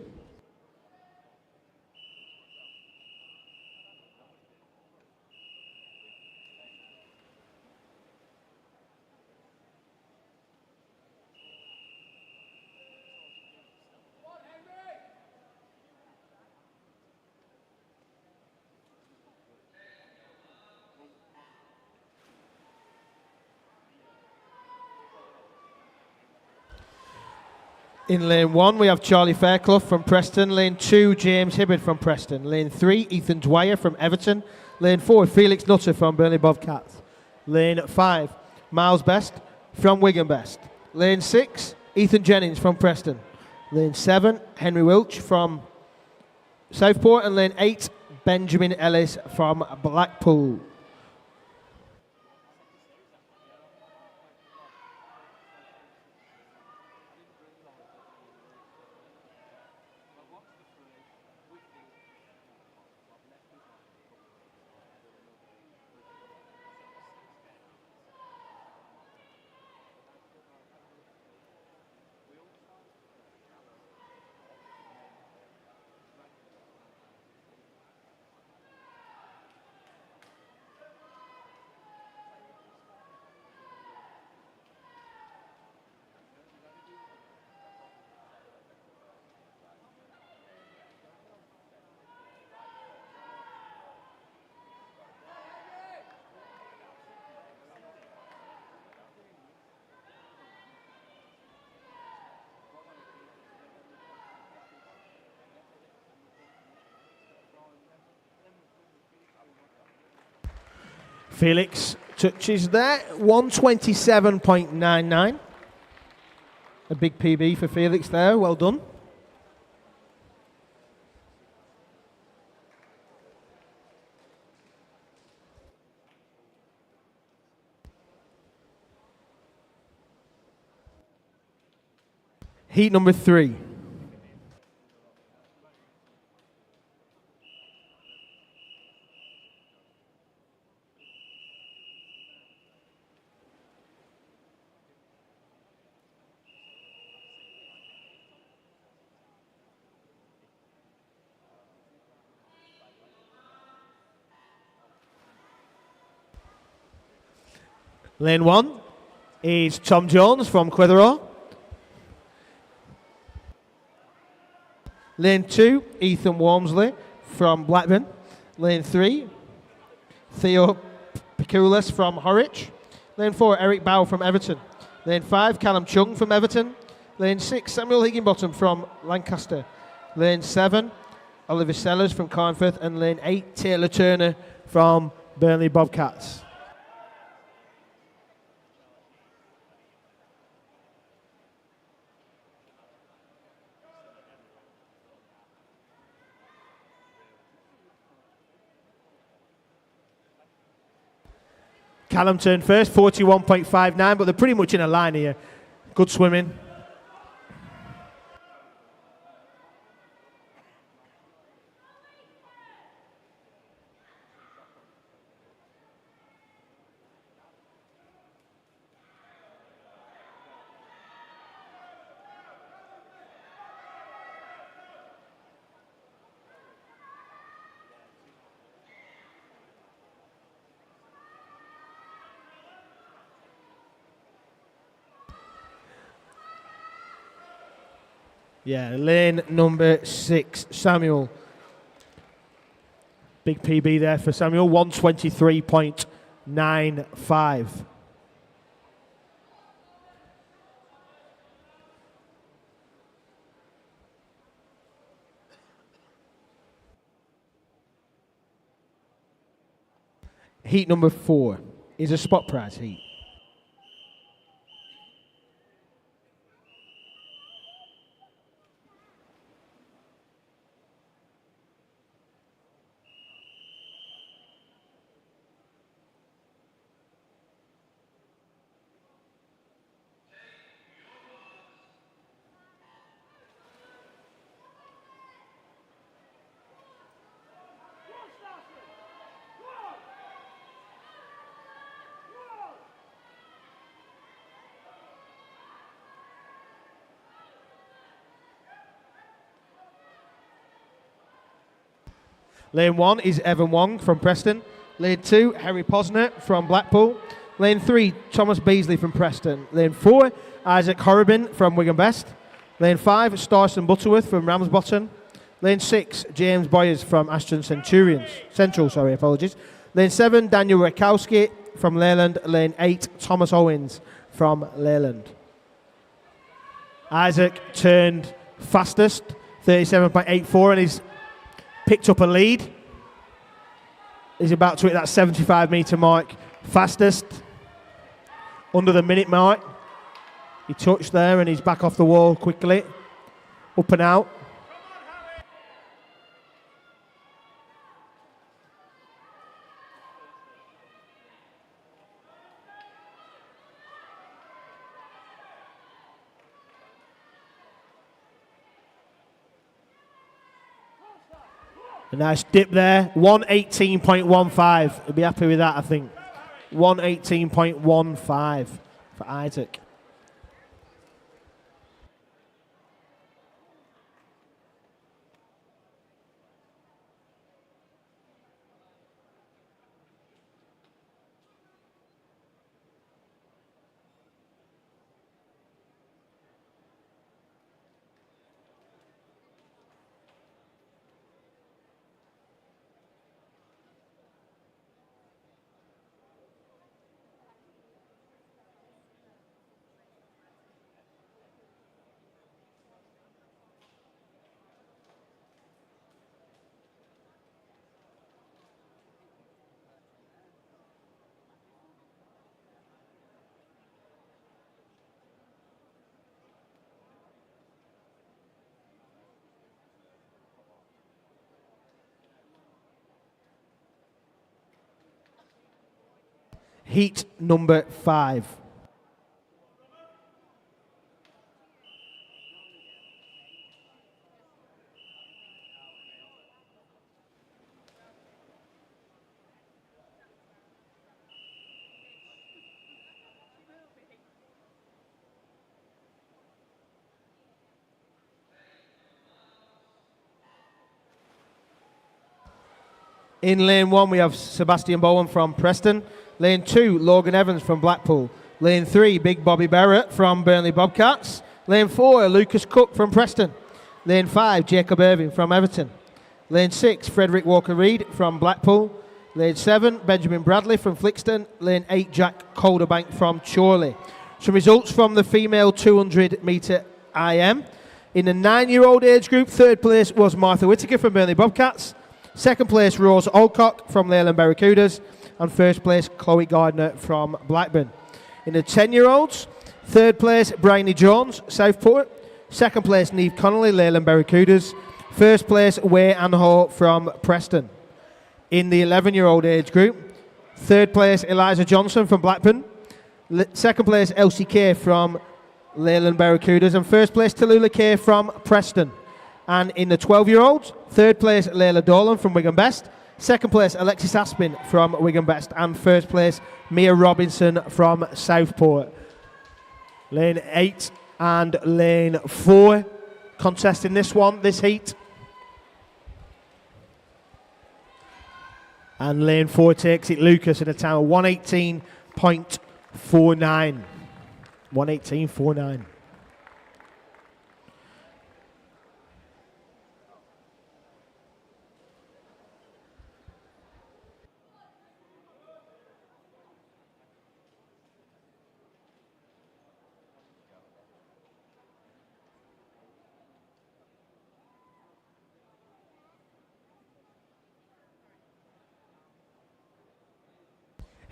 In lane 1, we have Charlie Fairclough from Preston. Lane 2, James Hibbard from Preston. Lane 3, Ethan Dwyer from Everton. Lane 4, Felix Nutter from Burnley BOBCATS. Lane 5, Miles Best from Wigan Best. Lane 6, Ethan Jennings from Preston. Lane 7, Henry Wilch from Southport. And lane 8, Benjamin Ellis from Blackpool. Felix touches there, 127.99. A big PB for Felix there, well done. Heat number 3. Lane 1, is Tom Jones from Clitheroe. Lane 2, Ethan Walmsley from Blackburn. Lane 3, Theo Pikulis from Horwich. Lane 4, Eric Bow from Everton. Lane 5, Callum Chung from Everton. Lane 6, Samuel Higginbottom from Lancaster. Lane 7, Oliver Sellers from Carnforth. And lane 8, Taylor Turner from Burnley Bobcats. Callum turned first, 41.59, but they're pretty much in a line here. Good swimming. Yeah, lane number 6, Samuel. Big PB there for Samuel, 123.95. Heat number 4 is a spot prize heat. Lane 1 is Evan Wong from Preston. Lane 2, Harry Posner from Blackpool. Lane 3, Thomas Beasley from Preston. Lane 4, Isaac Horrobin from Wigan Best. Lane 5, Starson Butterworth from Ramsbottom. Lane 6, James Boyers from Ashton Central. Lane 7, Daniel Rakowski from Leyland. Lane 8, Thomas Owens from Leyland. Isaac turned fastest, 37.84, and he's picked up a lead. He's about to hit that 75-metre mark. Fastest, under the minute mark. He touched there and he's back off the wall quickly. Up and out. A nice dip there, 118.15. He'll be happy with that, I think. 118.15 for Isaac. Heat number 5. In lane 1, we have Sebastian Bowen from Preston. Lane 2, Logan Evans from Blackpool. Lane 3, Big Bobby Barrett from Burnley Bobcats. Lane 4, Lucas Cook from Preston. Lane 5, Jacob Irving from Everton. Lane 6, Frederick Walker-Reed from Blackpool. Lane 7, Benjamin Bradley from Flixton. Lane 8, Jack Calderbank from Chorley. Some results from the female 200 metre IM. In the 9-year-old age group, third place was Martha Whittaker from Burnley Bobcats. Second place, Rose Alcock from Leyland Barracudas. And first place, Chloe Gardner from Blackburn. In the 10-year-olds, third place, Bryony Jones, Southport. Second place, Neve Connolly, Leyland Barracudas. First place, Way Anho from Preston. In the 11-year-old age group, third place, Eliza Johnson from Blackburn. Second place, Elsie Kay from Leyland Barracudas. And first place, Tallulah Kay from Preston. And in the 12-year-olds, third place, Layla Dolan from Wigan Best. Second place, Alexis Aspin from Wigan Best. And first place, Mia Robinson from Southport. Lane 8 and lane 4 contesting this one, this heat. And lane 4 takes it, Lucas, in a time of 118.49. 118.49.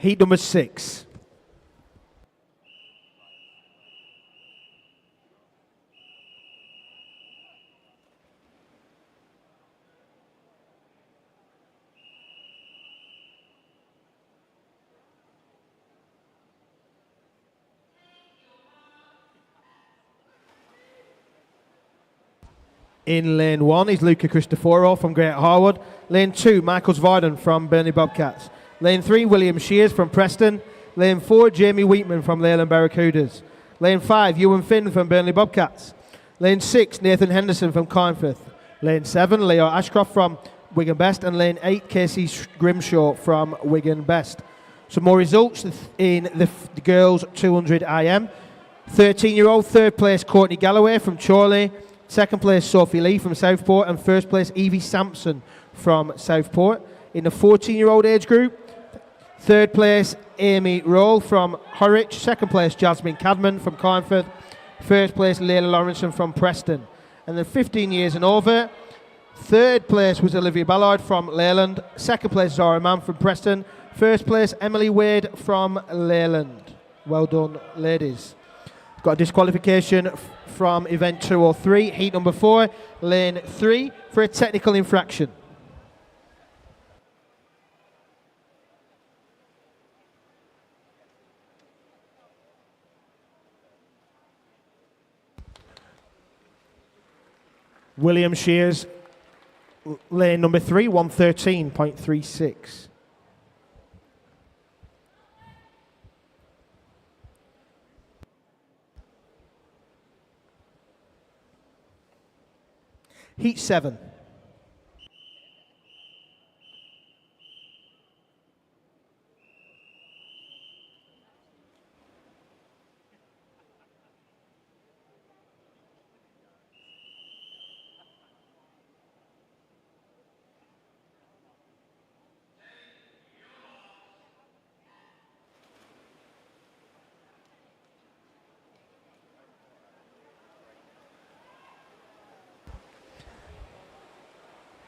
Heat number 6. In lane 1 is Luca Cristoforo from Great Harwood. Lane 2, Michael Varden from Burnley Bobcats. Lane 3, William Shears from Preston. Lane 4, Jamie Wheatman from Leyland Barracudas. Lane 5, Ewan Finn from Burnley Bobcats. Lane 6, Nathan Henderson from Carnforth. Lane 7, Leo Ashcroft from Wigan Best. And Lane 8, Casey Grimshaw from Wigan Best. Some more results in the girls 200 IM. 13-year-old, third place, Courtney Galloway from Chorley. Second place, Sophie Lee from Southport. And first place, Evie Sampson from Southport. In the 14-year-old age group, third place, Amy Roll from Horwich. Second place, Jasmine Cadman from Carnforth. First place, Layla Lawrenson from Preston. And then 15 years and over, third place was Olivia Ballard from Leyland. Second place, Zara Mann from Preston. First place, Emily Wade from Leyland. Well done, ladies. Got a disqualification from event 203, heat number 4, lane 3, for a technical infraction. William Shears, lane number 3, 113.36. Heat 7.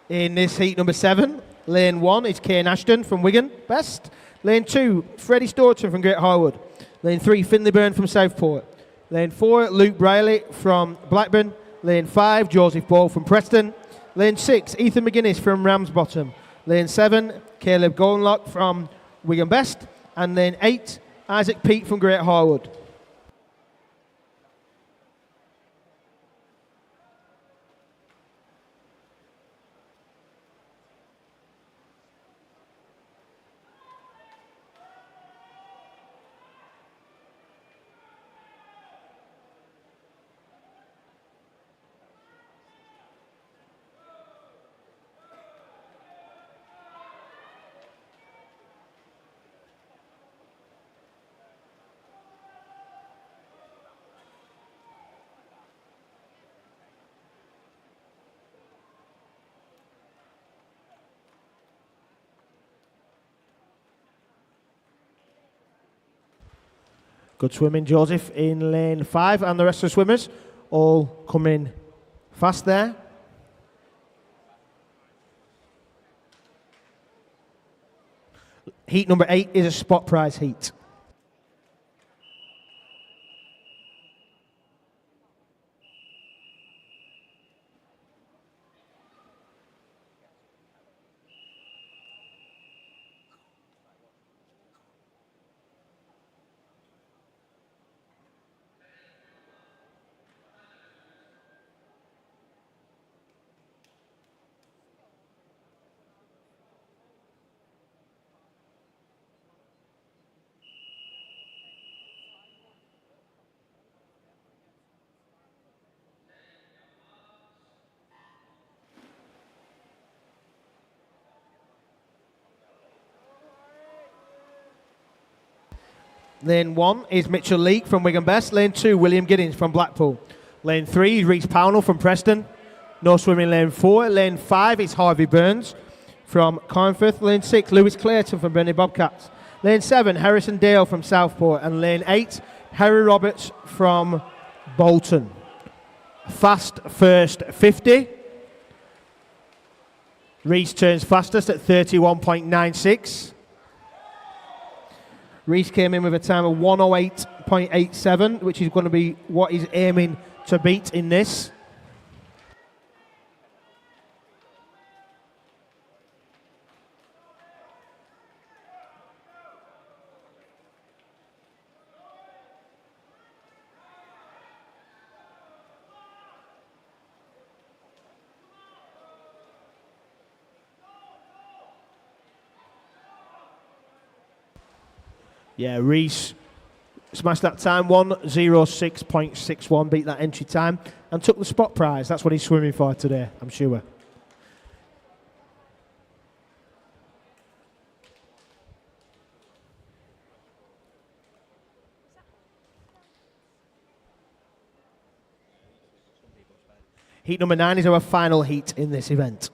In this heat number 7, lane 1 is Kane Ashton from Wigan Best. Lane 2, Freddie Staunton from Great Harwood. Lane 3, Finley Byrne from Southport. Lane 4, Luke Briley from Blackburn. Lane 5, Joseph Ball from Preston. Lane 6, Ethan McGuinness from Ramsbottom. Lane 7, Caleb Golenlock from Wigan Best. And lane 8, Isaac Peake from Great Harwood. Good swimming, Joseph, in lane 5, and the rest of the swimmers all coming fast there. Heat number 8 is a spot prize heat. Lane 1 is Mitchell Leake from Wigan Best. Lane 2, William Giddings from Blackpool. Lane 3 is Reece Pownell from Preston. No swimming lane 4. Lane 5 is Harvey Burns from Carnforth. Lane 6, Lewis Clayton from Burnley Bobcats. Lane 7, Harrison Dale from Southport. And lane 8, Harry Roberts from Bolton. Fast first 50. Reece turns fastest at 31.96. Reece came in with a time of 1:08.87, which is going to be what he's aiming to beat in this. Yeah, Reece smashed that time, 1:06.61, beat that entry time, and took the spot prize. That's what he's swimming for today, I'm sure. Heat number 9 is our final heat in this event.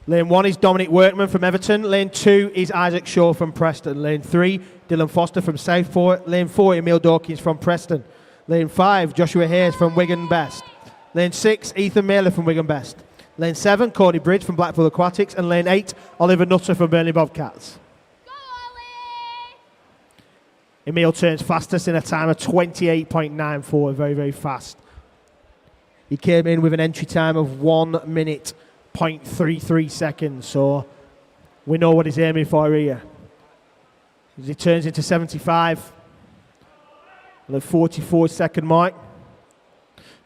Lane 1 is Dominic Workman from Everton. Lane 2 is Isaac Shaw from Preston. Lane 3, Dylan Foster from Southport. Lane 4, Emil Dawkins from Preston. Lane 5, Joshua Hayes from Wigan Best. Lane 6, Ethan Mailer from Wigan Best. Lane 7, Cody Bridge from Blackpool Aquatics. And Lane 8, Oliver Nutter from Burnley Bobcats. Go, Ollie! Emil turns fastest in a time of 28.94, very, very fast. He came in with an entry time of 1 minute 0.33 seconds, so we know what he's aiming for here. As he turns into 75, the 44-second mark.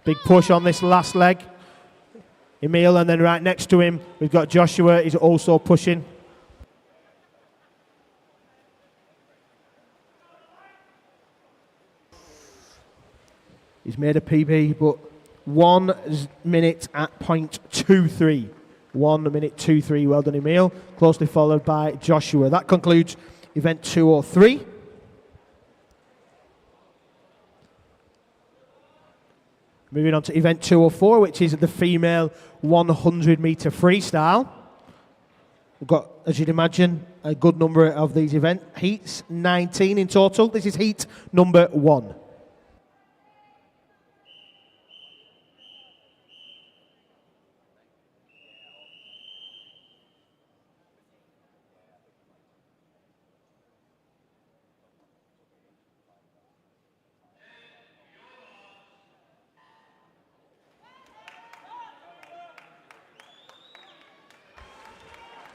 Big push on this last leg. Emil, and then right next to him, we've got Joshua, he's also pushing. He's made a PB, but 1 minute at 0.23. 1 minute 23. Well done, Emil. Closely followed by Joshua. That concludes event 203. Moving on to event 204, which is the female 100-meter freestyle. We've got, as you'd imagine, a good number of these event heats, 19 in total. This is heat number 1.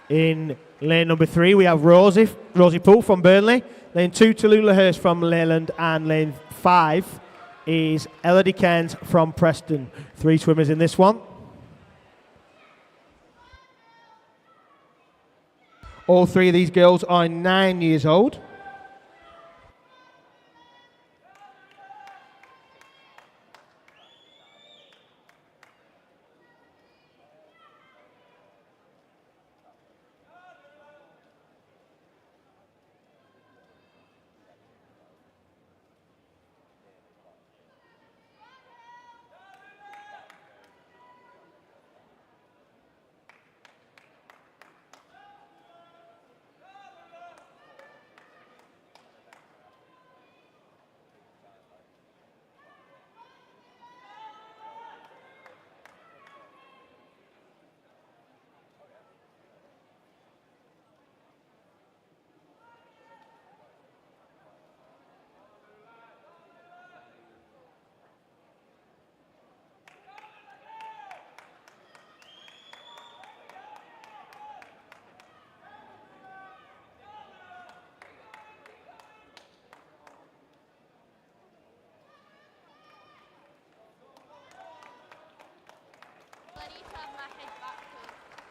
In lane number 3, we have Rosie Poole from Burnley. Lane 2, Tallulah Hurst from Leyland. And lane 5 is Elodie Cairns from Preston. 3 swimmers in this one. All 3 of these girls are 9 years old.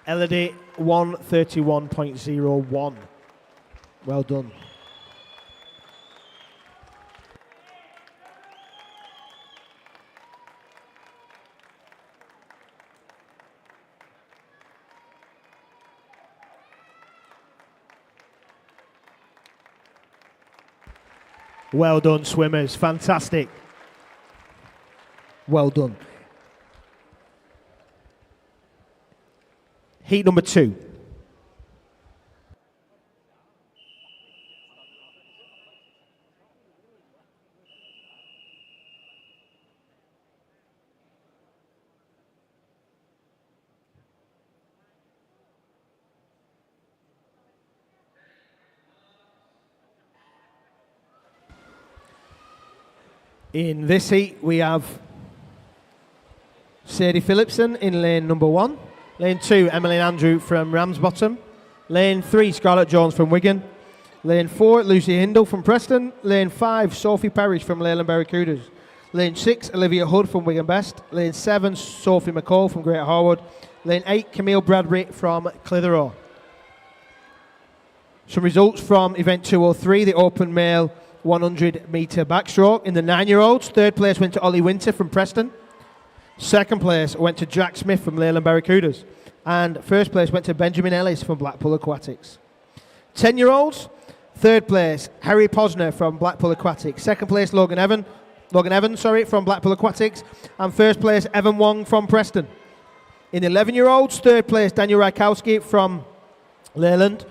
Elodie 131.01. Well done. Well done, swimmers. Fantastic. Well done. Heat number 2. In this heat, we have Sadie Phillipson in lane number 1. Lane 2, Emily Andrew from Ramsbottom. Lane 3, Scarlett Jones from Wigan. Lane 4, Lucy Hindle from Preston. Lane 5, Sophie Parrish from Leyland Barracudas. Lane 6, Olivia Hood from Wigan Best. Lane 7, Sophie McCall from Great Harwood. Lane 8, Camille Bradbury from Clitheroe. Some results from event 203, the open male 100 metre backstroke. In the 9-year-olds, third place went to Ollie Winter from Preston. Second place went to Jack Smith from Leyland Barracudas. And first place went to Benjamin Ellis from Blackpool Aquatics. 10-year-olds, third place, Harry Posner from Blackpool Aquatics. Second place, Logan Evans from Blackpool Aquatics. And first place, Evan Wong from Preston. In the 11-year-olds, third place, Daniel Rykowski from Leyland.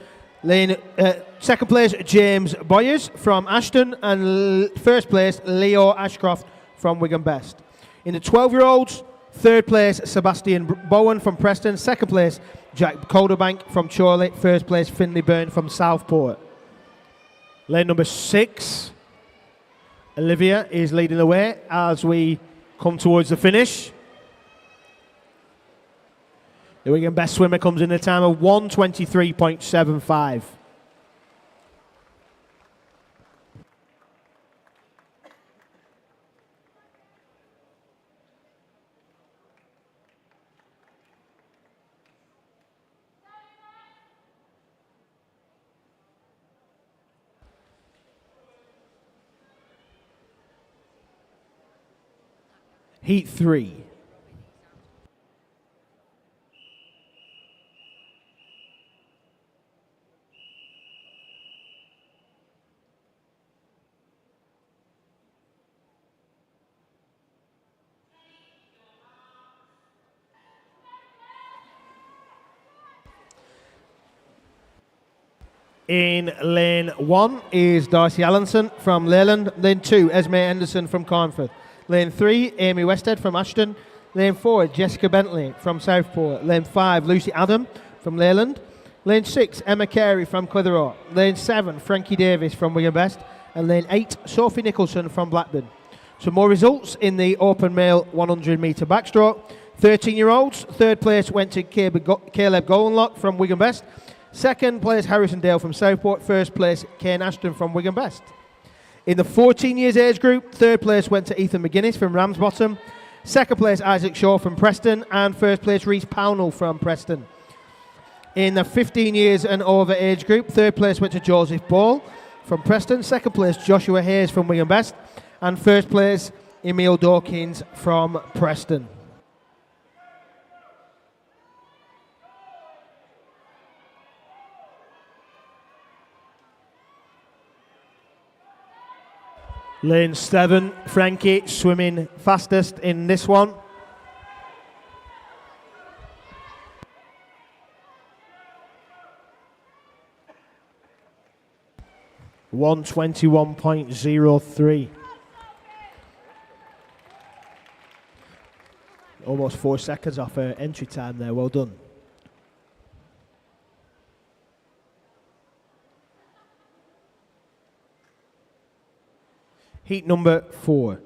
Second place, James Boyers from Ashton. And first place, Leo Ashcroft from Wigan Best. In the 12-year-olds, third place, Sebastian Bowen from Preston. Second place, Jack Calderbank from Chorley. First place, Finley Byrne from Southport. Lane number 6, Olivia is leading the way as we come towards the finish. The Wigan Best swimmer comes in a time of 1:23.75. Heat 3. In lane 1 is Darcy Allenson from Leyland. Lane 2, Esme Henderson from Carnforth. Lane 3, Amy Westhead from Ashton. Lane 4, Jessica Bentley from Southport. Lane 5, Lucy Adam from Leyland. Lane 6, Emma Carey from Clitheroe. Lane 7, Frankie Davis from Wigan Best. And lane 8, Sophie Nicholson from Blackburn. Some more results in the open male 100 metre backstroke. 13-year-olds, third place went to Caleb Golenlock from Wigan Best. Second place, Harrison Dale from Southport. First place, Kane Ashton from Wigan Best. In the 14 years age group, third place went to Ethan McGuinness from Ramsbottom. Second place, Isaac Shaw from Preston. And first place, Reece Pownell from Preston. In the 15 years and over age group, third place went to Joseph Ball from Preston. Second place, Joshua Hayes from Wigan Best. And first place, Emil Dawkins from Preston. Lane 7, Frankie swimming fastest in this one. (1:21.03). Almost 4 seconds off her entry time there. Well done. Heat number 4.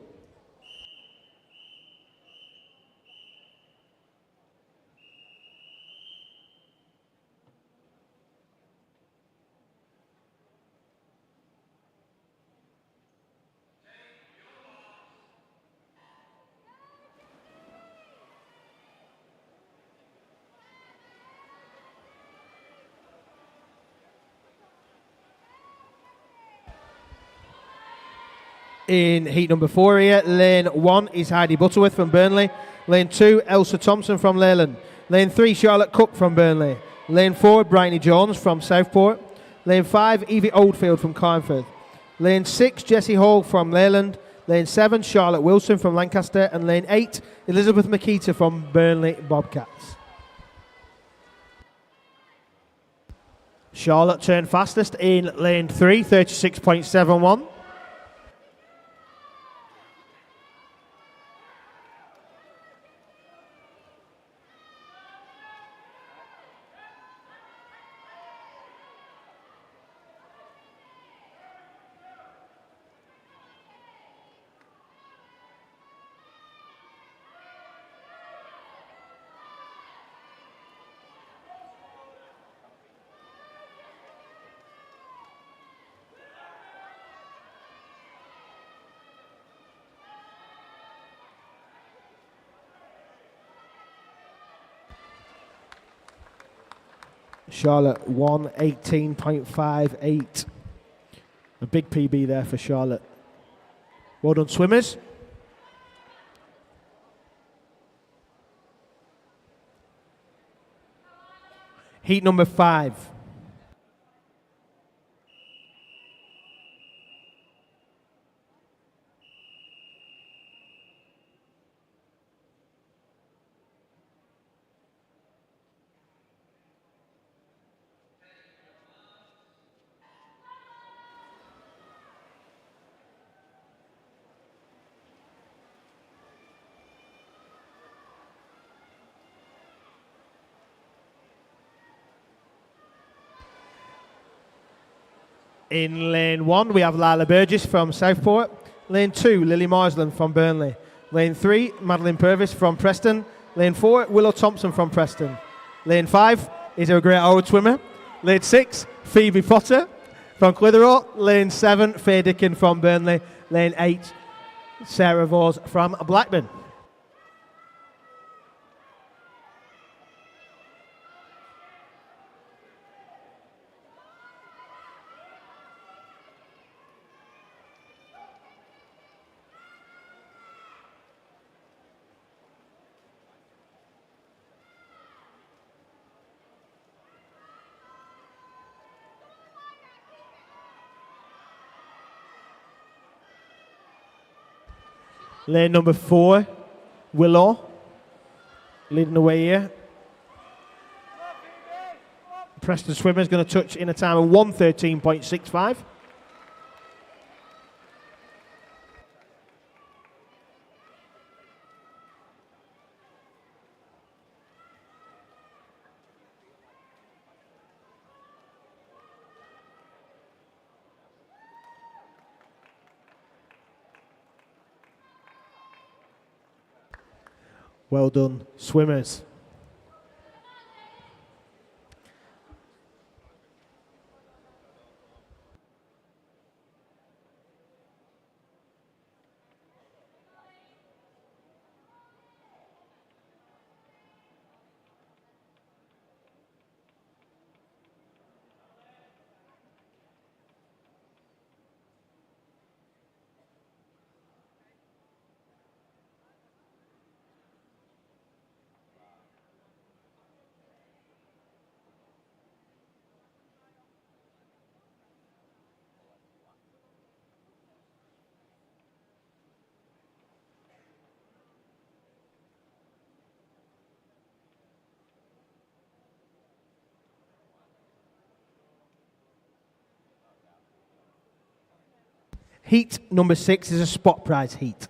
In heat number 4 here, lane 1 is Heidi Butterworth from Burnley. Lane 2, Elsa Thompson from Leyland. Lane 3, Charlotte Cook from Burnley. Lane 4, Bryony Jones from Southport. Lane 5, Evie Oldfield from Carnforth. Lane 6, Jessie Hall from Leyland. Lane 7, Charlotte Wilson from Lancaster. And lane 8, Elizabeth Makita from Burnley Bobcats. Charlotte turned fastest in lane 3, 36.71. Charlotte 1:18.58. A big PB there for Charlotte. Well done, swimmers. Heat number 5. In lane 1, we have Lila Burgess from Southport. Lane 2, Lily Marsland from Burnley. Lane 3, Madeline Purvis from Preston. Lane 4, Willow Thompson from Preston. Lane 5 is a great old swimmer. Lane 6, Phoebe Potter from Clitheroe. Lane 7, Faye Dickin from Burnley. Lane 8, Sarah Vos from Blackburn. Lane number 4, Willow, leading the way here. Preston swimmer is going to touch in a time of 1:13.65. Well done, swimmers. Heat number 6 is a spot prize heat.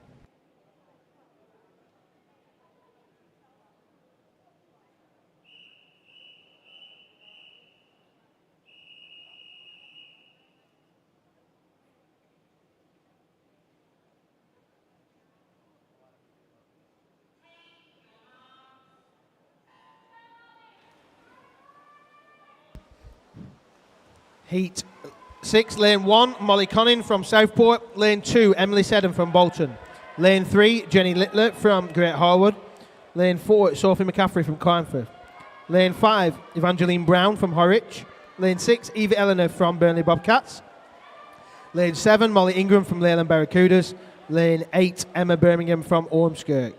Heat 6, lane 1, Molly Conning from Southport. Lane 2, Emily Seddon from Bolton. Lane 3, Jenny Littler from Great Harwood. Lane 4, Sophie McCaffrey from Carnforth. Lane 5, Evangeline Brown from Horwich. Lane 6, Eva Eleanor from Burnley Bobcats. Lane 7, Molly Ingram from Leyland Barracudas. Lane 8, Emma Birmingham from Ormskirk.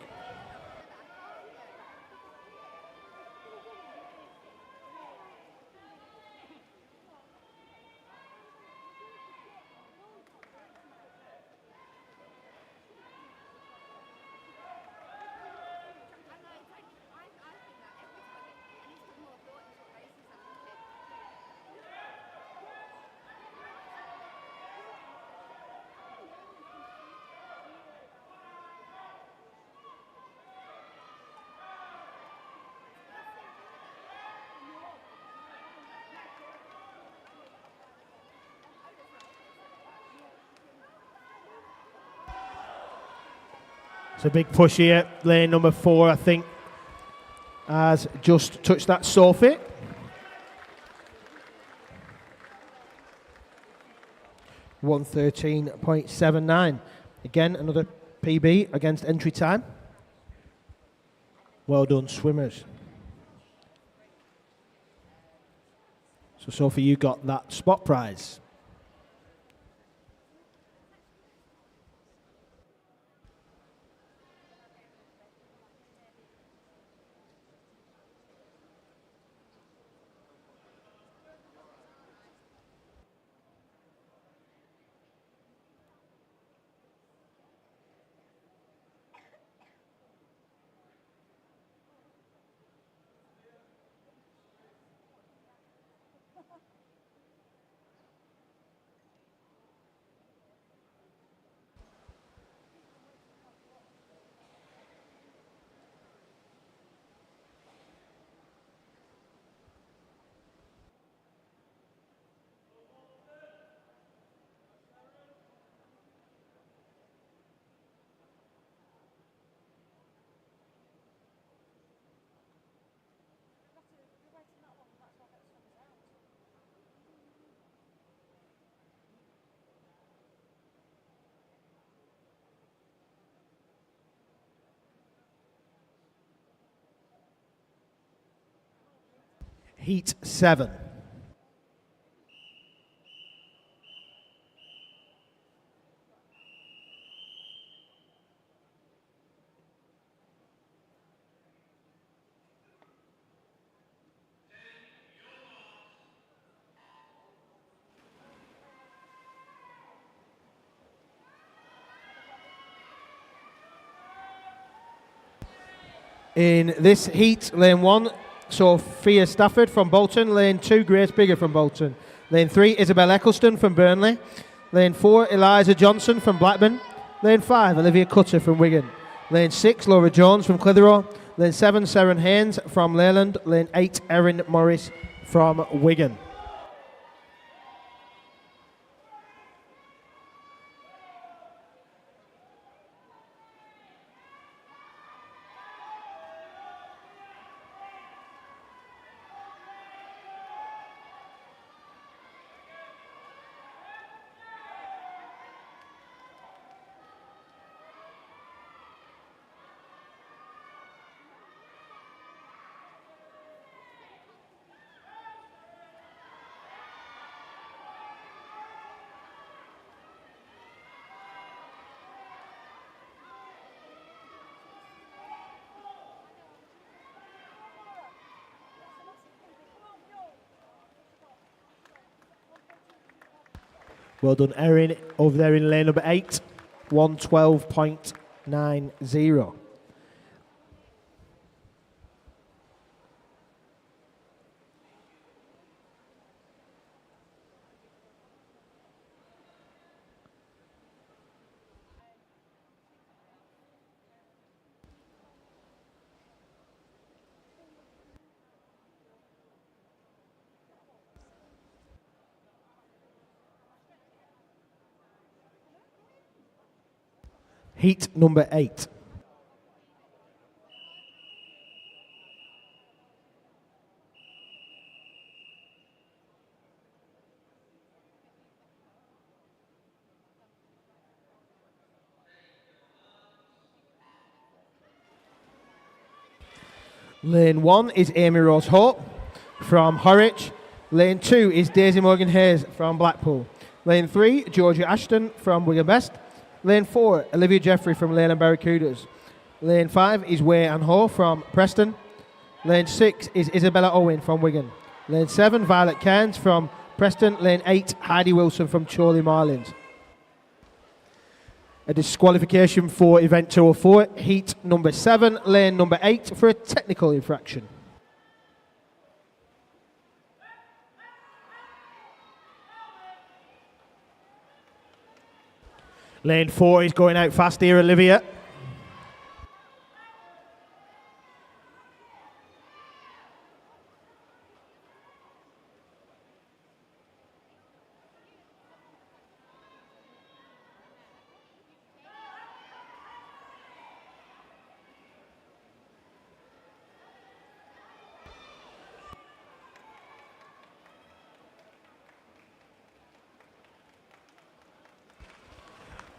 It's a big push here. Lane number 4, I think, has just touched that soffit. (1:13.79). Again, another PB against entry time. Well done, swimmers. So, Sophie, you got that spot prize. Heat 7. In this heat, lane 1, Sophia Stafford from Bolton. Lane 2, Grace Bigger from Bolton. Lane 3, Isabel Eccleston from Burnley. Lane 4, Eliza Johnson from Blackburn. Lane 5, Olivia Cutter from Wigan. Lane 6, Laura Jones from Clitheroe. Lane 7, Seren Haynes from Leyland. Lane 8, Erin Morris from Wigan. Well done, Erin, over there in lane number 8, 1:12.90. Heat number 8. Lane 1 is Amy Rose Hope from Horwich. Lane 2 is Daisy Morgan Hayes from Blackpool. Lane 3, Georgia Ashton from Wigan Best. Lane 4, Olivia Jeffrey from Leyland Barracudas. Lane 5 is Way and Ho from Preston. Lane 6 is Isabella Owen from Wigan. Lane 7, Violet Cairns from Preston. Lane 8, Heidi Wilson from Chorley Marlins. A disqualification for event 204, heat number 7, lane number 8 for a technical infraction. Lane 4 is going out fast here, Olivia.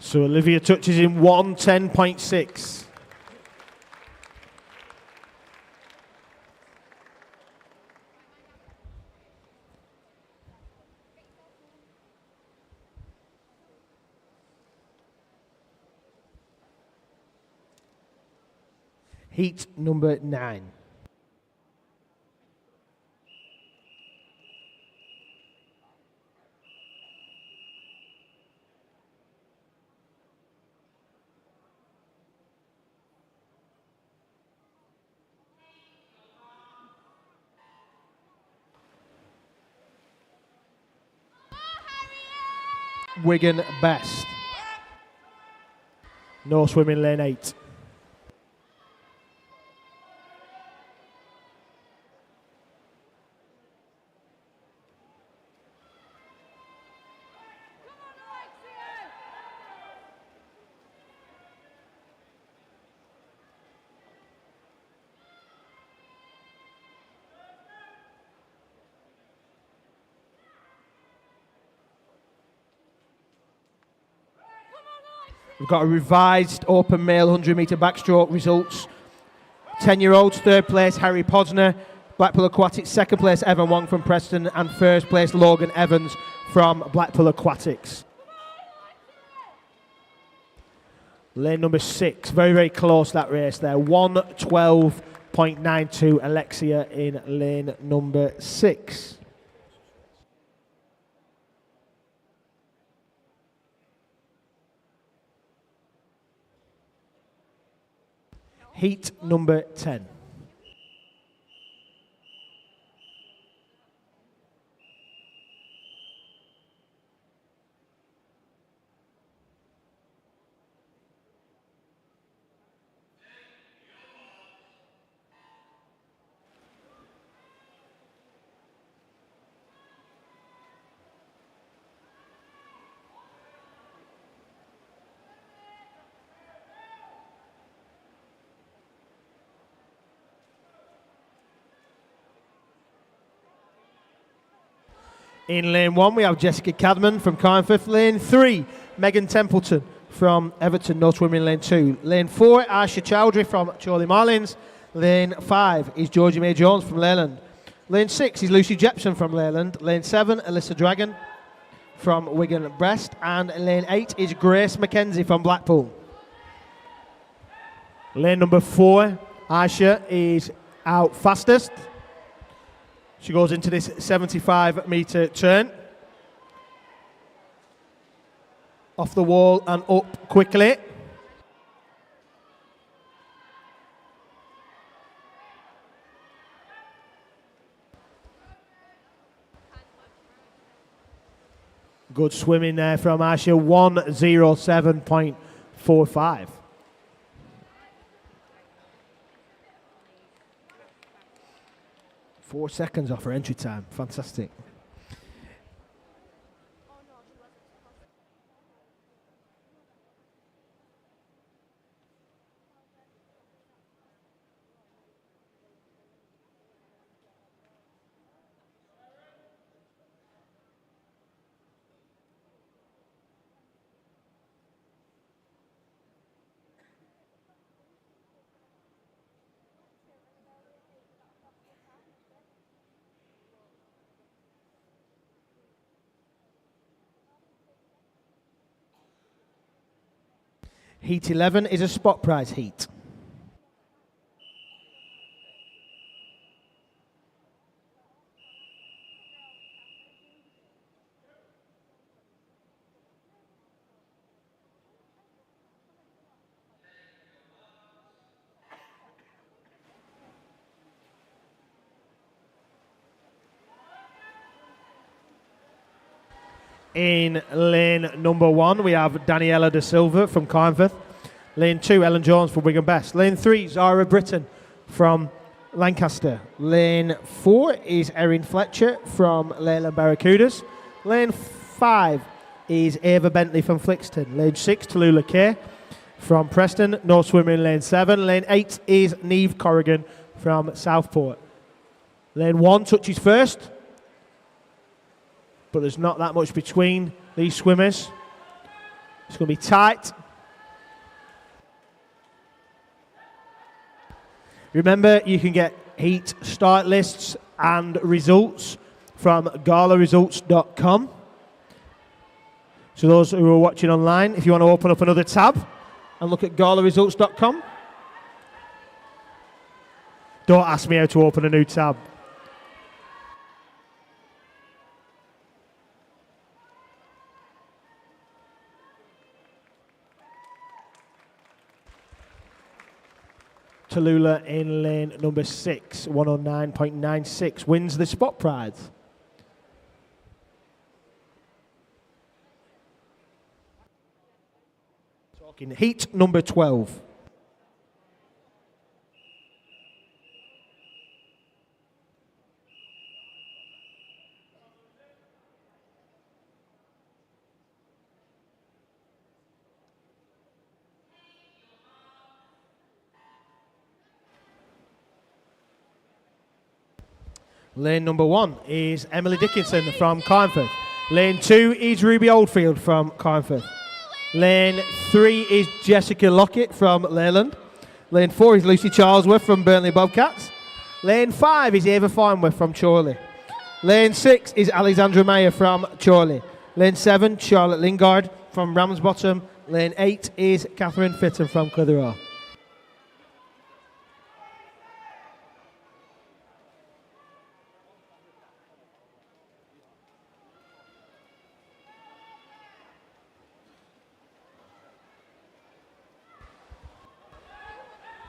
So Olivia touches in 1:10.6. Heat number 9. Wigan Best. No swimming, lane 8. We've got a revised open male 100 metre backstroke results. 10-year-olds, third place Harry Posner, Blackpool Aquatics, second place Evan Wong from Preston, and first place Logan Evans from Blackpool Aquatics. Lane number 6, very, very close that race there. 1:12.92, Alexia in lane number 6. Heat number 10. In lane 1, we have Jessica Cadman from Carnforth. Lane 3, Megan Templeton from Everton, no swimming, lane 2. Lane 4, Aisha Chowdhury from Chorley Marlins. Lane 5 is Georgie May Jones from Leyland. Lane 6 is Lucy Jepson from Leyland. Lane 7, Alyssa Dragon from Wigan Brest. And lane 8 is Grace McKenzie from Blackpool. Lane number 4, Aisha is out fastest. She goes into this 75-metre turn. Off the wall and up quickly. Good swimming there from Asha, 1:07.45. Four seconds off her entry time. Fantastic. Heat 11 is a spot prize heat. In lane number 1, we have Daniela De Silva from Carnforth. Lane 2, Ellen Jones from Wigan Best. Lane 3, Zara Britton from Lancaster. Lane 4 is Erin Fletcher from Leyland Barracudas. Lane 5 is Ava Bentley from Flixton. Lane 6, Tallulah Kay from Preston. No swimmer in lane 7. Lane 8 is Neve Corrigan from Southport. Lane 1 touches first, but there's not that much between these swimmers. It's going to be tight. Remember, you can get heat start lists and results from galaresults.com. So those who are watching online, if you want to open up another tab and look at galaresults.com. Don't ask me how to open a new tab. Tallulah in lane number 6, 109.96, wins the spot prize. Talking heat number 12. Lane number 1 is Emily Dickinson from Carnforth. Lane 2 is Ruby Oldfield from Carnforth. Lane 3 is Jessica Lockett from Leyland. Lane 4 is Lucy Charlesworth from Burnley Bobcats. Lane 5 is Ava Farnworth from Chorley. Lane 6 is Alexandra Mayer from Chorley. Lane 7, Charlotte Lingard from Ramsbottom. Lane 8 is Catherine Fitton from Clitheroe.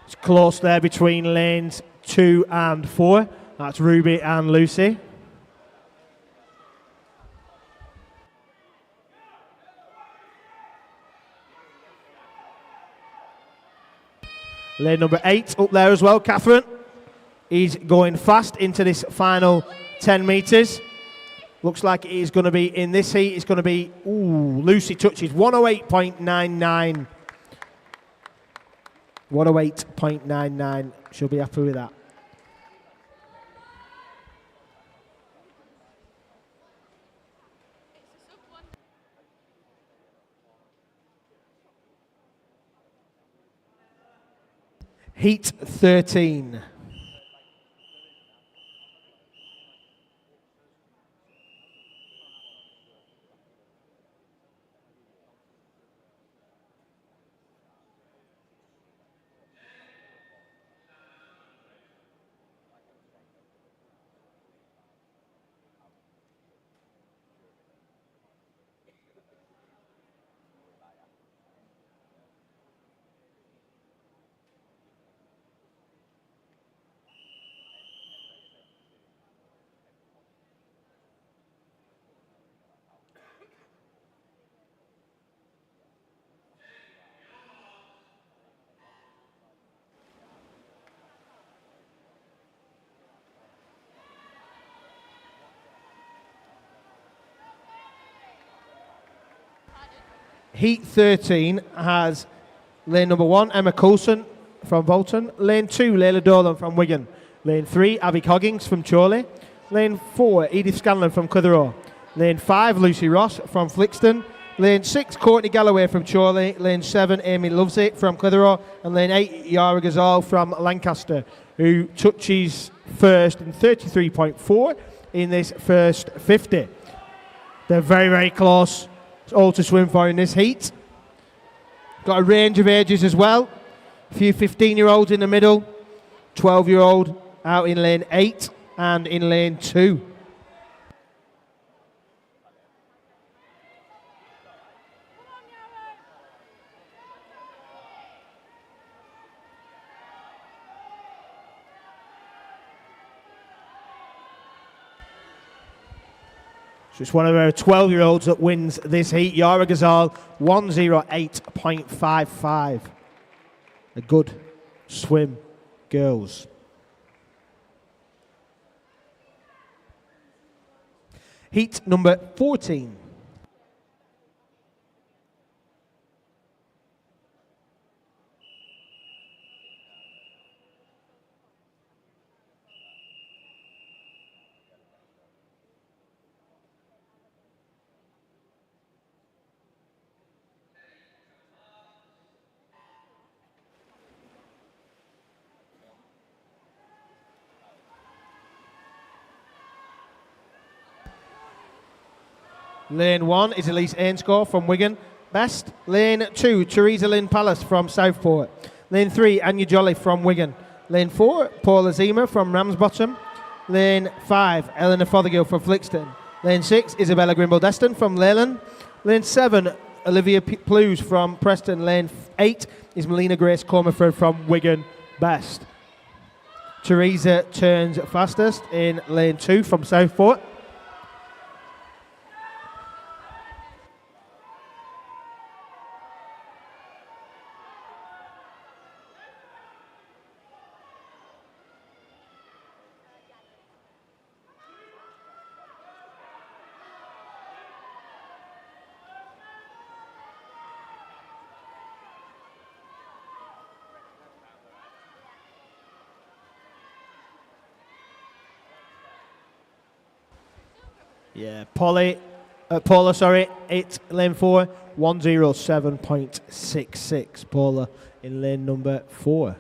It's close there between lanes 2 and 4. That's Ruby and Lucy. Lane number 8 up there as well, Catherine. He's going fast into this final 10 metres. Looks like it is going to be in this heat. It's going to be, Lucy touches 108.99. 108.99. She'll be happy with that. Heat 13. Heat 13 has lane number 1, Emma Coulson from Bolton. Lane 2, Layla Dolan from Wigan. Lane 3, Abby Coggins from Chorley. Lane 4, Edith Scanlon from Clitheroe. Lane 5, Lucy Ross from Flixton. Lane 6, Courtney Galloway from Chorley. Lane 7, Amy Lovesey from Clitheroe. And lane 8, Yara Gazal from Lancaster, who touches first in 33.4 in this first 50. They're very, very close. It's all to swim for in this heat. Got got a range of ages as well. A few 15-year-olds in the middle, 12-year-old out in lane 8 and in lane 2. So it's one of our 12-year-olds that wins this heat. Yara Ghazal, 108.55. A good swim, girls. Heat number 14. Lane 1 is Elise Ainscore from Wigan, best. Lane 2, Teresa Lynn Palace from Southport. Lane 3, Anya Jolly from Wigan. Lane 4, Paula Zima from Ramsbottom. Lane 5, Eleanor Fothergill from Flixton. Lane 6, Isabella Grimble-Deston from Leyland. Lane 7, Olivia Plews from Preston. Lane 8 is Melina Grace Cormerford from Wigan, best. Teresa turns fastest in lane 2 from Southport. Yeah, Paula, 8, lane 4, 107.66. Paula in lane number 4.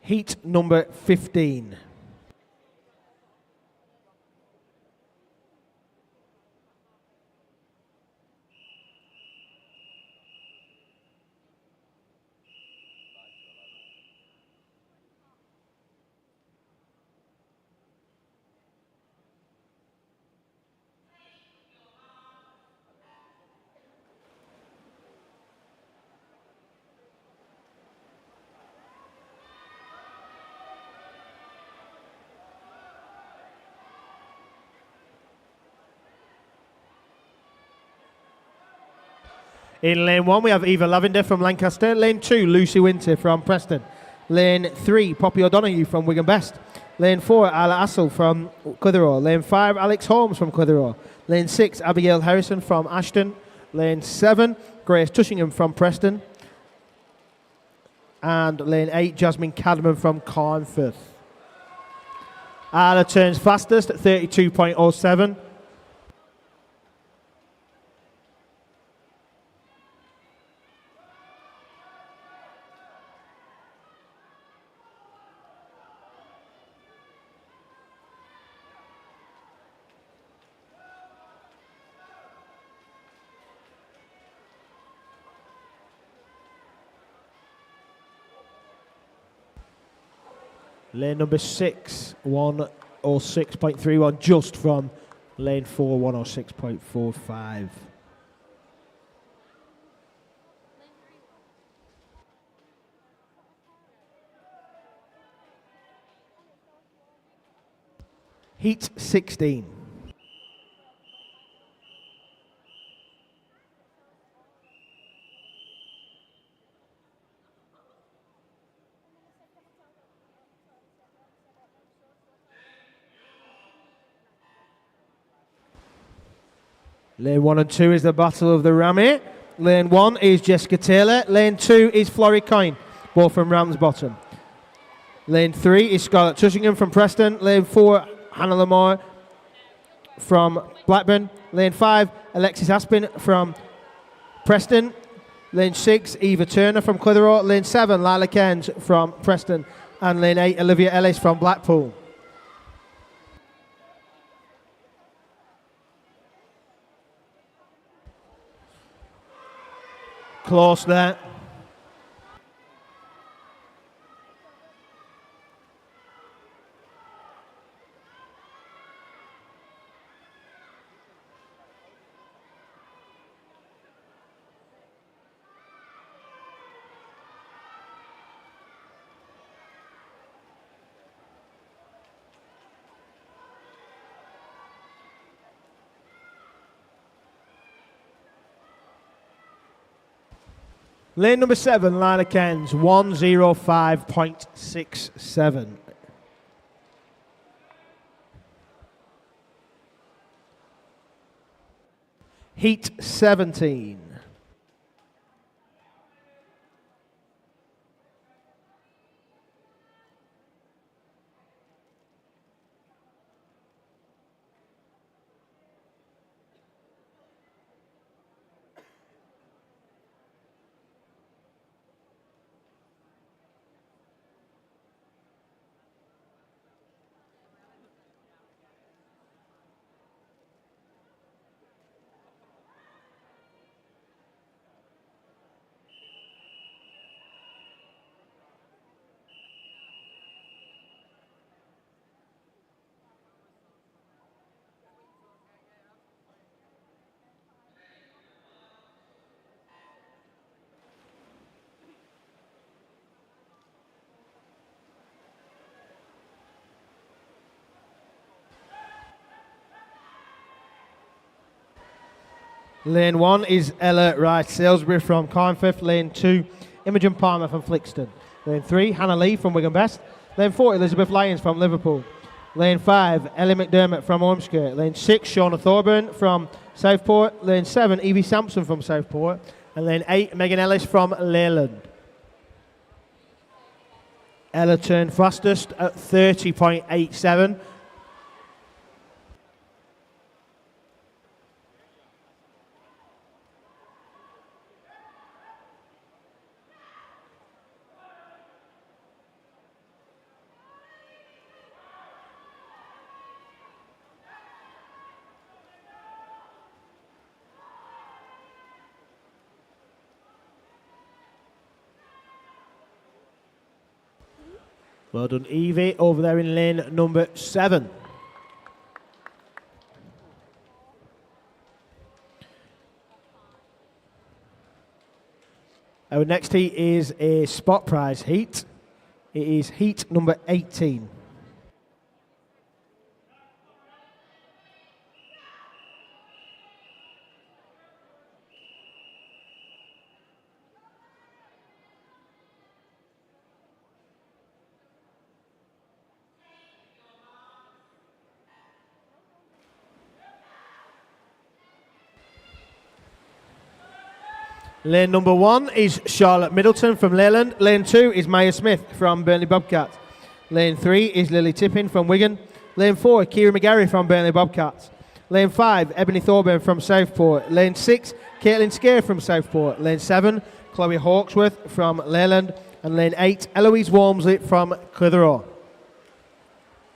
Heat number 15. In lane 1, we have Eva Lavender from Lancaster. Lane 2, Lucy Winter from Preston. Lane 3, Poppy O'Donoghue from Wigan Best. Lane 4, Isla Assel from Clitheroe. Lane 5, Alex Holmes from Clitheroe. Lane 6, Abigail Harrison from Ashton. Lane 7, Grace Tushingham from Preston. And lane 8, Jasmine Cadman from Carnforth. Isla turns fastest at 32.07. Lane number 6, 106.31, just from lane 4, 106.45. Heat 16. Lane 1 and 2 is the Battle of the Rammy. Lane 1 is Jessica Taylor. Lane 2 is Florrie Coyne, both from Ramsbottom. Lane 3 is Scarlett Tushingham from Preston. Lane 4, Hannah Lamar from Blackburn. Lane 5, Alexis Aspin from Preston. Lane 6, Eva Turner from Clitheroe. Lane 7, Lila Cairns from Preston. And lane 8, Olivia Ellis from Blackpool. Close there. Lane number 7, line of Kens, 105.67. Heat 17. Lane 1 is Ella Rice Salisbury from Carnforth. Lane 2, Imogen Palmer from Flixton. Lane 3, Hannah Lee from Wigan Best. Lane 4, Elizabeth Lyons from Liverpool. Lane 5, Ellie McDermott from Ormskirk. Lane 6, Shauna Thorburn from Southport. Lane 7, Evie Sampson from Southport. And lane 8, Megan Ellis from Leyland. Ella turned fastest at 30.87. Well done, Evie, over there in lane number 7. Our next heat is a spot prize heat. It is heat number 18. Lane number 1 is Charlotte Middleton from Leyland. Lane 2 is Maya Smith from Burnley Bobcats. Lane 3 is Lily Tippin from Wigan. Lane 4, Kira McGarry from Burnley Bobcats. Lane 5, Ebony Thorburn from Southport. Lane 6, Caitlin Scare from Southport. Lane 7, Chloe Hawksworth from Leyland. And lane 8, Eloise Walmsley from Clitheroe.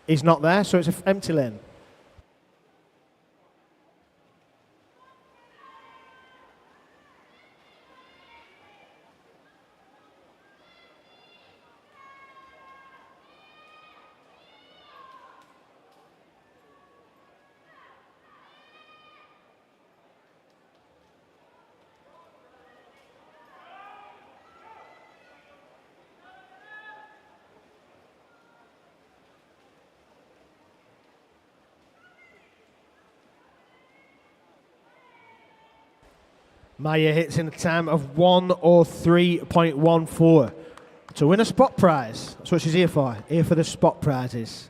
He's not there, so it's an empty lane. Maya hits in a time of 1:03.14 to win a spot prize. That's what she's here for the spot prizes.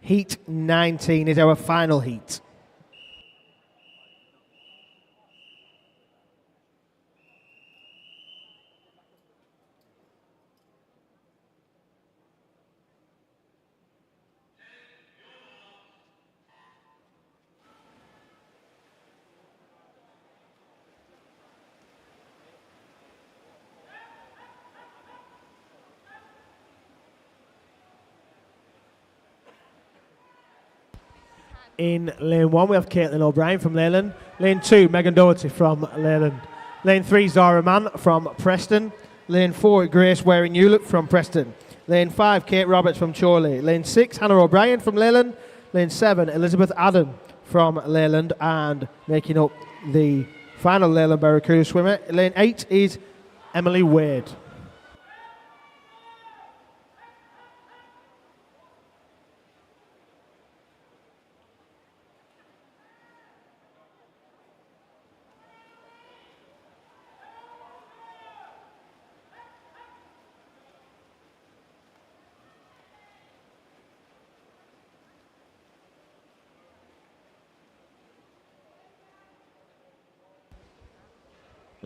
Heat 19 is our final heat. In lane 1, we have Caitlin O'Brien from Leyland. Lane 2, Megan Doherty from Leyland. Lane 3, Zara Mann from Preston. Lane 4, Grace Waring-Hewlett from Preston. Lane 5, Kate Roberts from Chorley. Lane 6, Hannah O'Brien from Leyland. Lane 7, Elizabeth Adam from Leyland. And making up the final Leyland Barracuda swimmer, lane 8 is Emily Wade.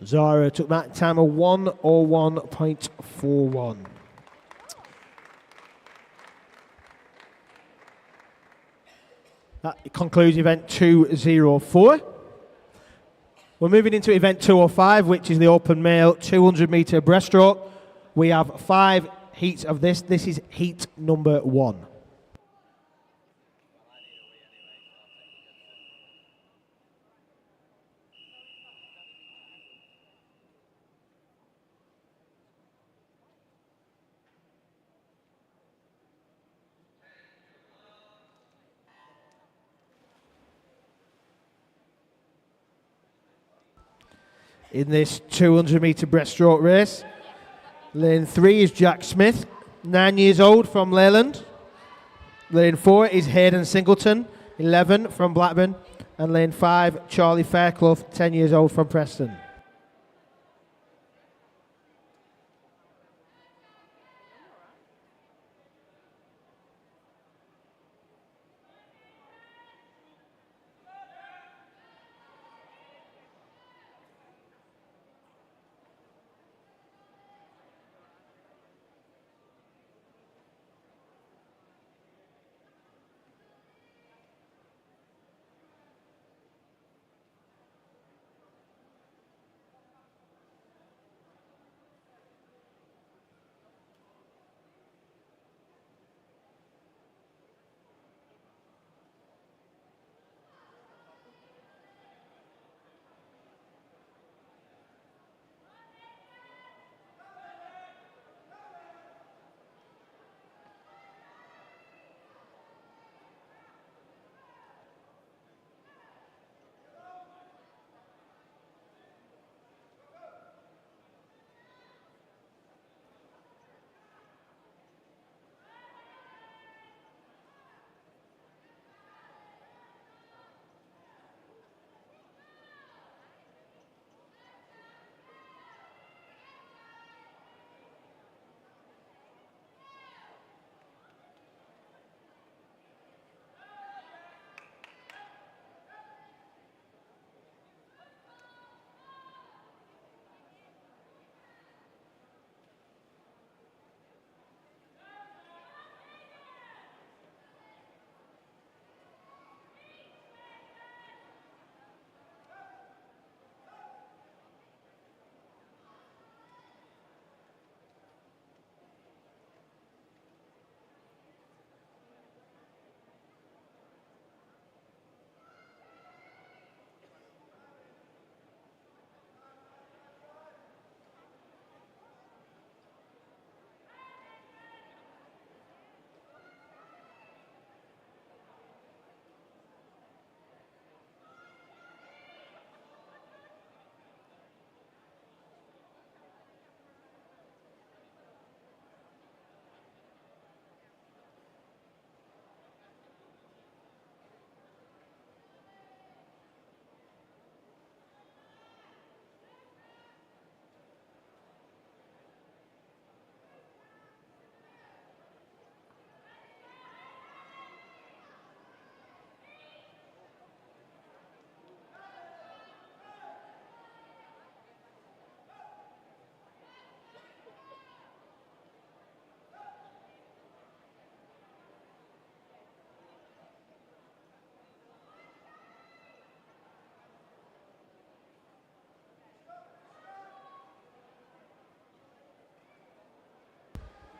Zara took that time of 1:01.41. That concludes event 204. We're moving into event 205, which is the open male 200 metre breaststroke. We have 5 heats of this. This is heat number 1. In this 200 metre breaststroke race, lane 3 is Jack Smith, 9 years old from Leyland. Lane 4 is Hayden Singleton, 11 from Blackburn. And lane 5, Charlie Fairclough, 10 years old from Preston.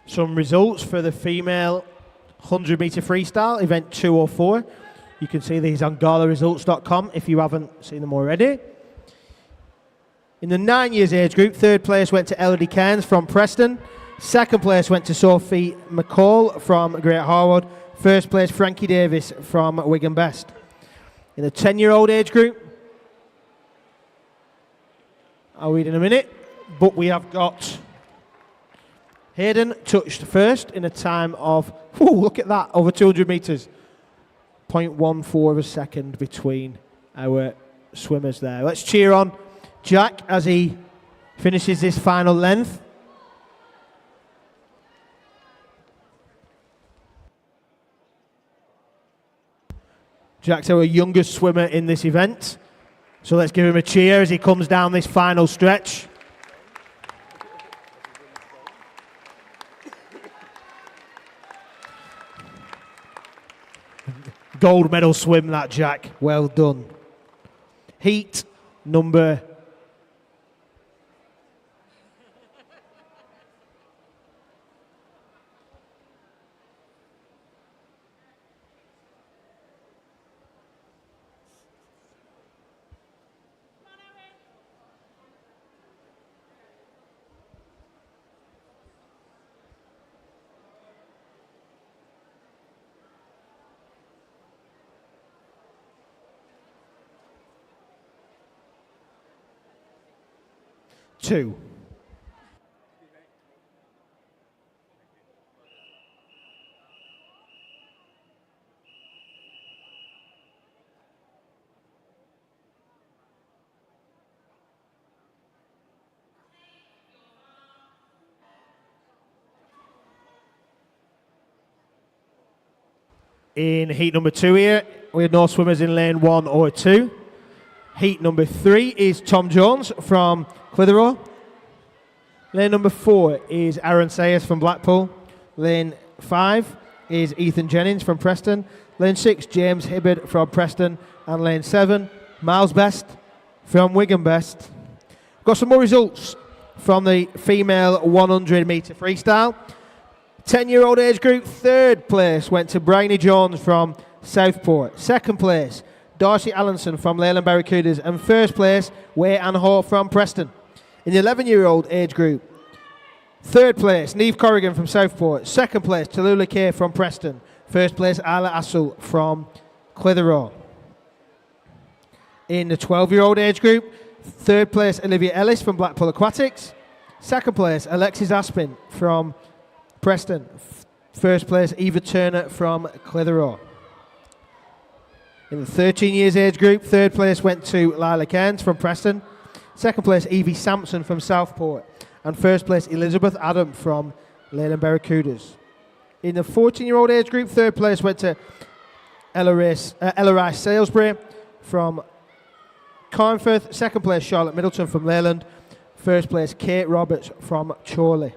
Some results for the female 100 metre freestyle, event 204. You can see these on galaresults.com if you haven't seen them already. In the 9 years age group, third place went to Elodie Cairns from Preston. Second place went to Sophie McCall from Great Harwood. First place, Frankie Davis from Wigan Best. In the 10-year-old age group, I'll read in a minute, but we have got Hayden touched first in a time of, look at that, over 200 metres. 0.14 of a second between our swimmers there. Let's cheer on Jack as he finishes this final length. Jack's our youngest swimmer in this event, so let's give him a cheer as he comes down this final stretch. Gold medal swim, that, Jack. Well done. Heat number 2. In heat number 2 here, we had no swimmers in lane 1 or 2. Heat number 3 is Tom Jones from Clitheroe. Lane number 4 is Aaron Sayers from Blackpool. Lane 5 is Ethan Jennings from Preston. Lane 6, James Hibbard from Preston. And lane 7, Miles Best from Wigan Best. Got some more results from the female 100 metre freestyle. 10-year-old age group, third place went to Bryony Jones from Southport. Second place, Darcy Allenson from Leyland Barracudas. And first place, Way Ann Hall from Preston. In the 11-year-old age group, third place, Neve Corrigan from Southport. Second place, Tallulah Kay from Preston. First place, Isla Assel from Clitheroe. In the 12-year-old age group, third place, Olivia Ellis from Blackpool Aquatics. Second place, Alexis Aspin from Preston. First place, Eva Turner from Clitheroe. In the 13 years age group, third place went to Lila Cairns from Preston. Second place, Evie Sampson from Southport. And first place, Elizabeth Adam from Leyland Barracudas. In the 14-year-old age group, third place went to Ella Rice Salisbury from Carnforth. Second place, Charlotte Middleton from Leyland. First place, Kate Roberts from Chorley.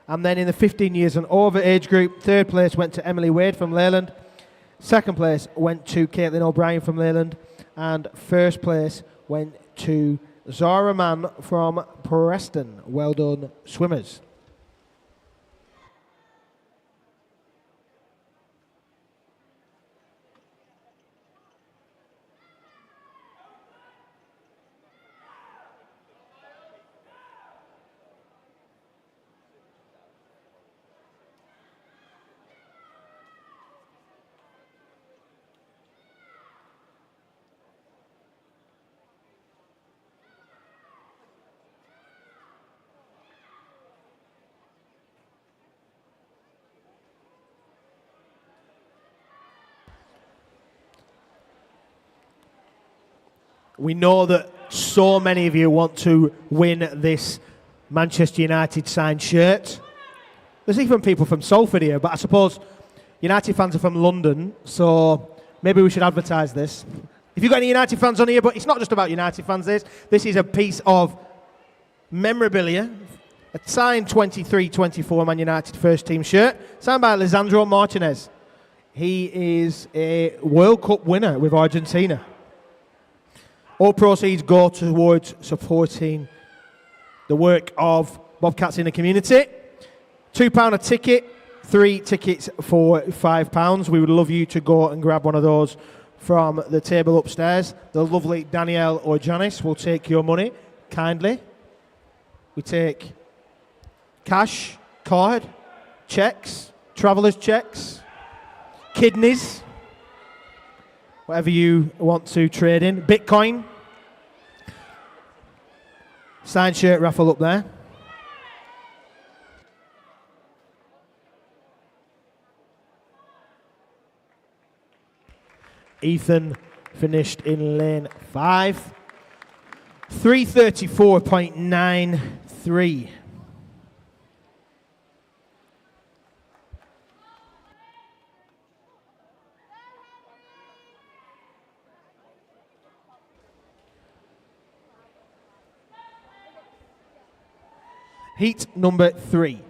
And then in the 15 years and over age group, third place went to Emily Wade from Leyland. Second place went to Caitlin O'Brien from Leyland. And first place went to Zara Mann from Preston. Well done, swimmers. We know that so many of you want to win this Manchester United signed shirt. There's even people from Salford here, but I suppose United fans are from London, so maybe we should advertise this. If you've got any United fans on here, but it's not just about United fans, this is a piece of memorabilia, a signed 23-24 Man United first team shirt, signed by Lisandro Martinez. He is a World Cup winner with Argentina. All proceeds go towards supporting the work of Bobcats in the community. £2 a ticket, 3 tickets for £5. We would love you to go and grab one of those from the table upstairs. The lovely Danielle or Janice will take your money kindly. We take cash, card, checks, traveller's checks, kidneys, whatever you want to trade in. Bitcoin. Signed shirt raffle up there. Ethan finished in lane 5. 3:34.93. Heat number 3.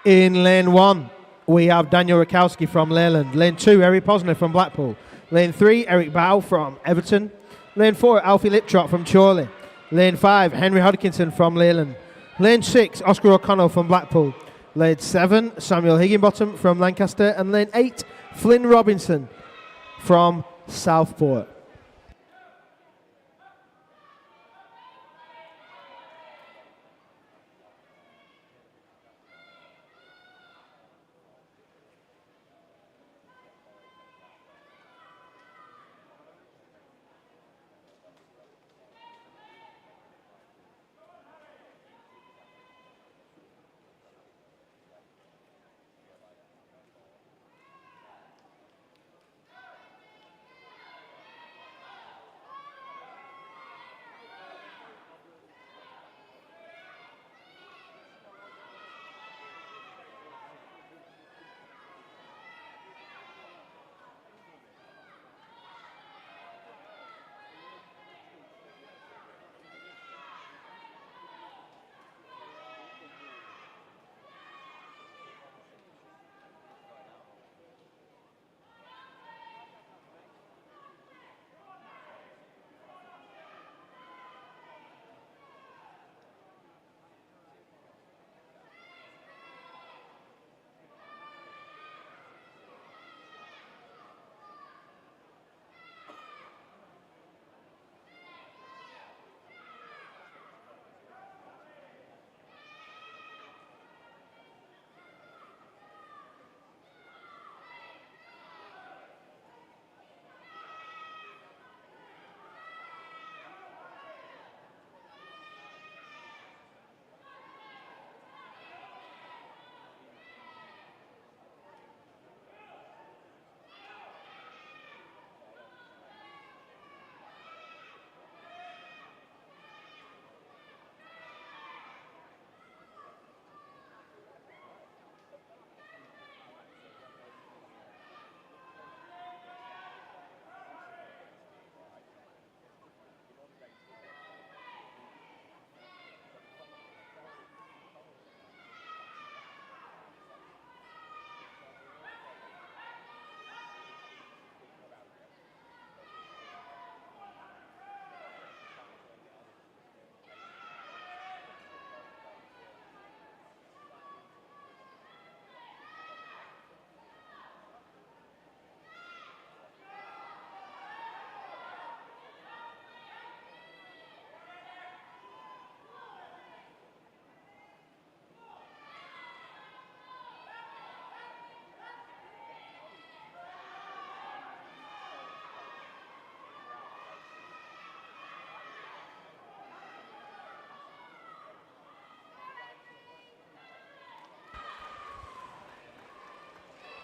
In lane 1, we have Daniel Rakowski from Leyland. Lane 2, Eric Posner from Blackpool. Lane 3, Eric Bow from Everton. Lane 4, Alfie Liptrot from Chorley. Lane 5, Henry Hodkinson from Leyland. Lane 6, Oscar O'Connell from Blackpool. Lane 7, Samuel Higginbottom from Lancaster. And lane 8, Flynn Robinson from Southport.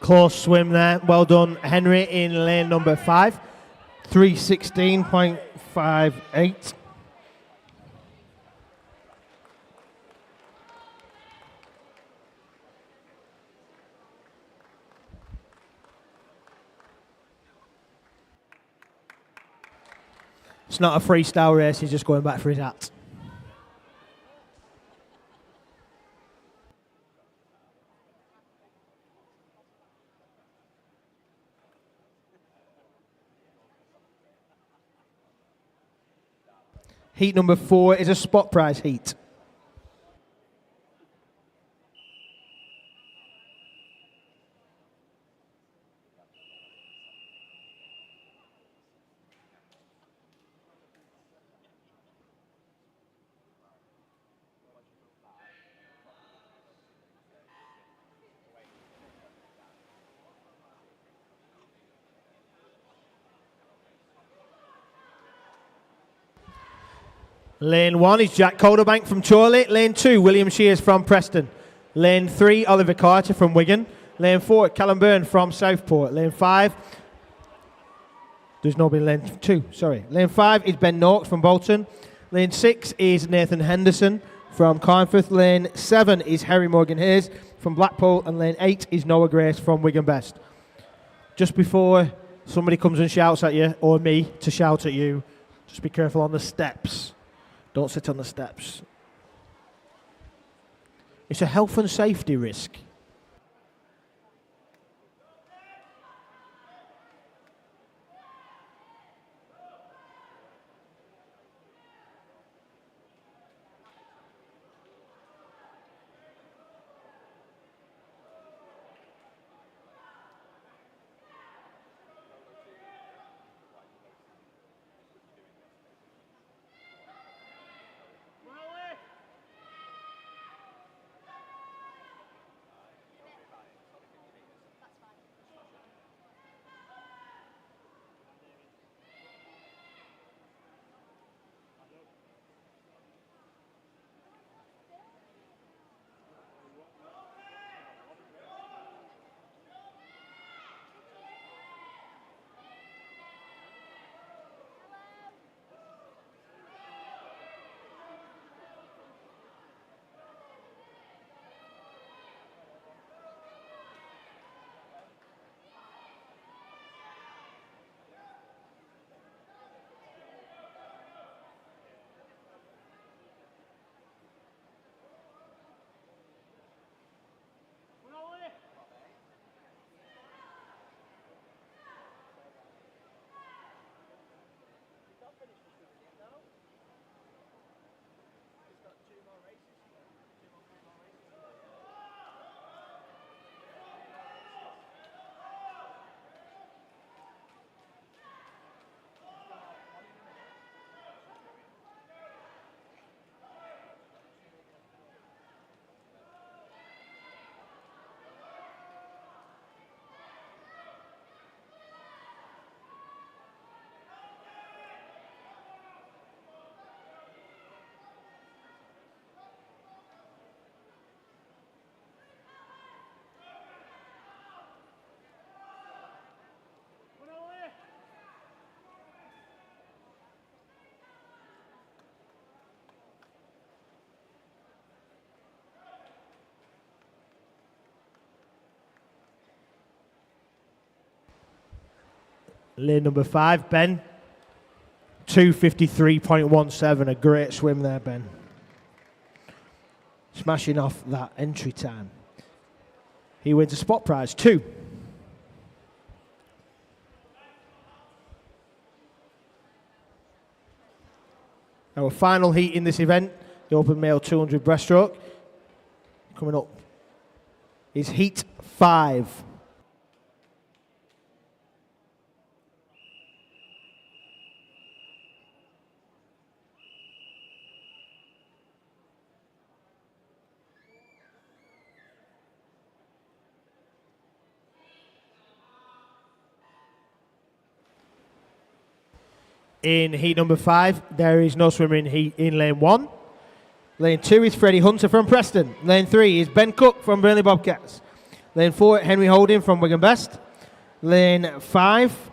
Close swim there. Well done, Henry, in lane number 5. 3:16.58. It's not a freestyle race, he's just going back for his hat. Heat number 4 is a spot prize heat. Lane 1 is Jack Calderbank from Chorley. Lane 2, William Shears from Preston. Lane 3, Oliver Carter from Wigan. Lane 4, Callum Byrne from Southport. Lane 5, there's nobody in lane 2, sorry. Lane 5 is Ben Noakes from Bolton. Lane 6 is Nathan Henderson from Carnforth. Lane 7 is Harry Morgan Hayes from Blackpool. And lane 8 is Noah Grace from Wigan Best. Just before somebody comes and shouts at you, or me to shout at you, just be careful on the steps. Don't sit on the steps. It's a health and safety risk. Lane number 5, Ben. 2:53.17, a great swim there, Ben. Smashing off that entry time. He wins a spot prize, 2. Our final heat in this event, the Open Male 200 breaststroke. Coming up is heat 5. In heat number 5, there is no swimmer in heat in lane 1. Lane 2 is Freddie Hunter from Preston. Lane 3 is Ben Cook from Burnley Bobcats. Lane 4, Henry Holding from Wigan Best. Lane 5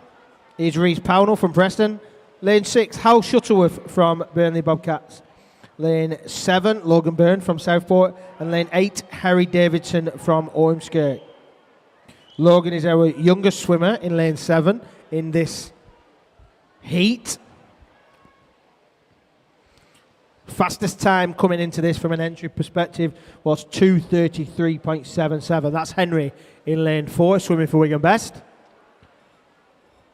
is Reece Pownell from Preston. Lane 6, Hal Shuttleworth from Burnley Bobcats. Lane 7, Logan Byrne from Southport. And lane 8, Harry Davidson from Ormskirk. Logan is our youngest swimmer in lane 7 in this heat. Fastest time coming into this from an entry perspective was 2:33.77. That's Henry in lane 4, swimming for Wigan Best.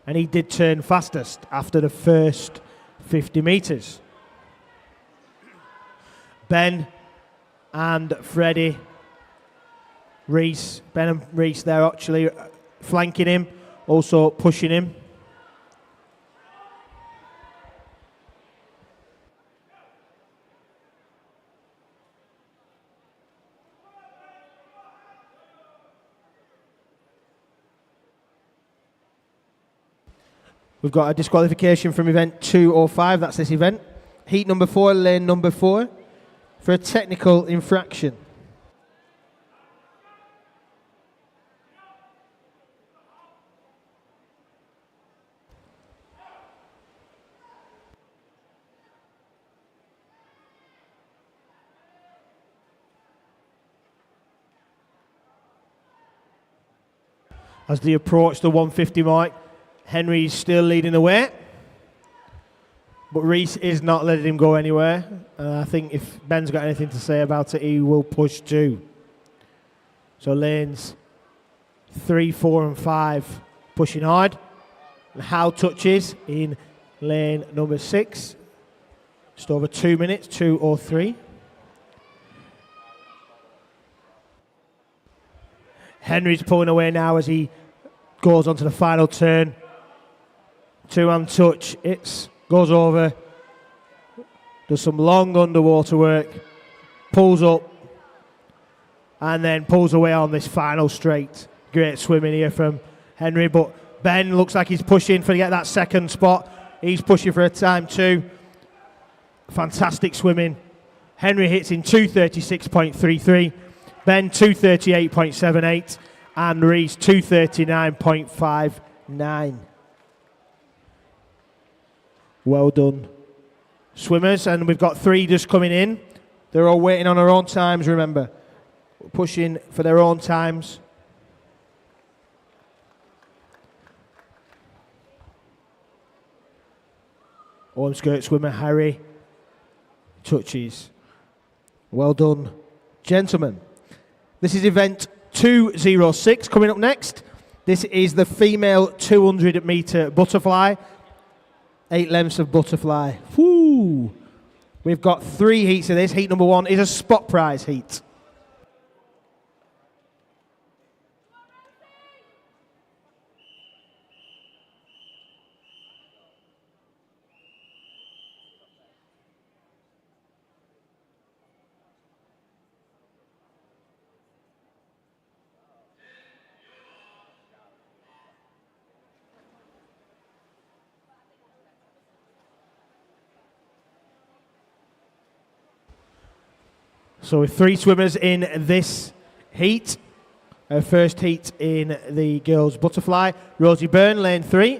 And he did turn fastest after the first 50 metres. Ben and Freddie. Reese, Ben and Reese there actually flanking him, also pushing him. We've got a disqualification from event 205, that's this event. Heat number 4, lane number 4, for a technical infraction. As they approach the 150 mark, Henry's still leading the way. But Reese is not letting him go anywhere. I think if Ben's got anything to say about it, he will push too. So lanes 3, 4 and 5 pushing hard. And Howe touches in lane number 6. Just over 2 minutes, 2 or 3. Henry's pulling away now as he goes onto the final turn. 2-hand touch, goes over, does some long underwater work, pulls up, and then pulls away on this final straight. Great swimming here from Henry, but Ben looks like he's pushing to get that second spot. He's pushing for a time too. Fantastic swimming. Henry hits in 2:36.33, Ben 2:38.78, and Reese 2:39.59. Well done, swimmers. And we've got 3 just coming in. They're all waiting on their own times, remember. Pushing for their own times. Home skirt swimmer Harry touches. Well done, gentlemen. This is event 206 coming up next. This is the female 200 metre butterfly. 8 lengths of butterfly. Woo! We've got 3 heats of this. Heat number 1 is a spot prize heat. So with 3 swimmers in this heat. First heat in the girls' butterfly. Rosie Byrne, lane 3.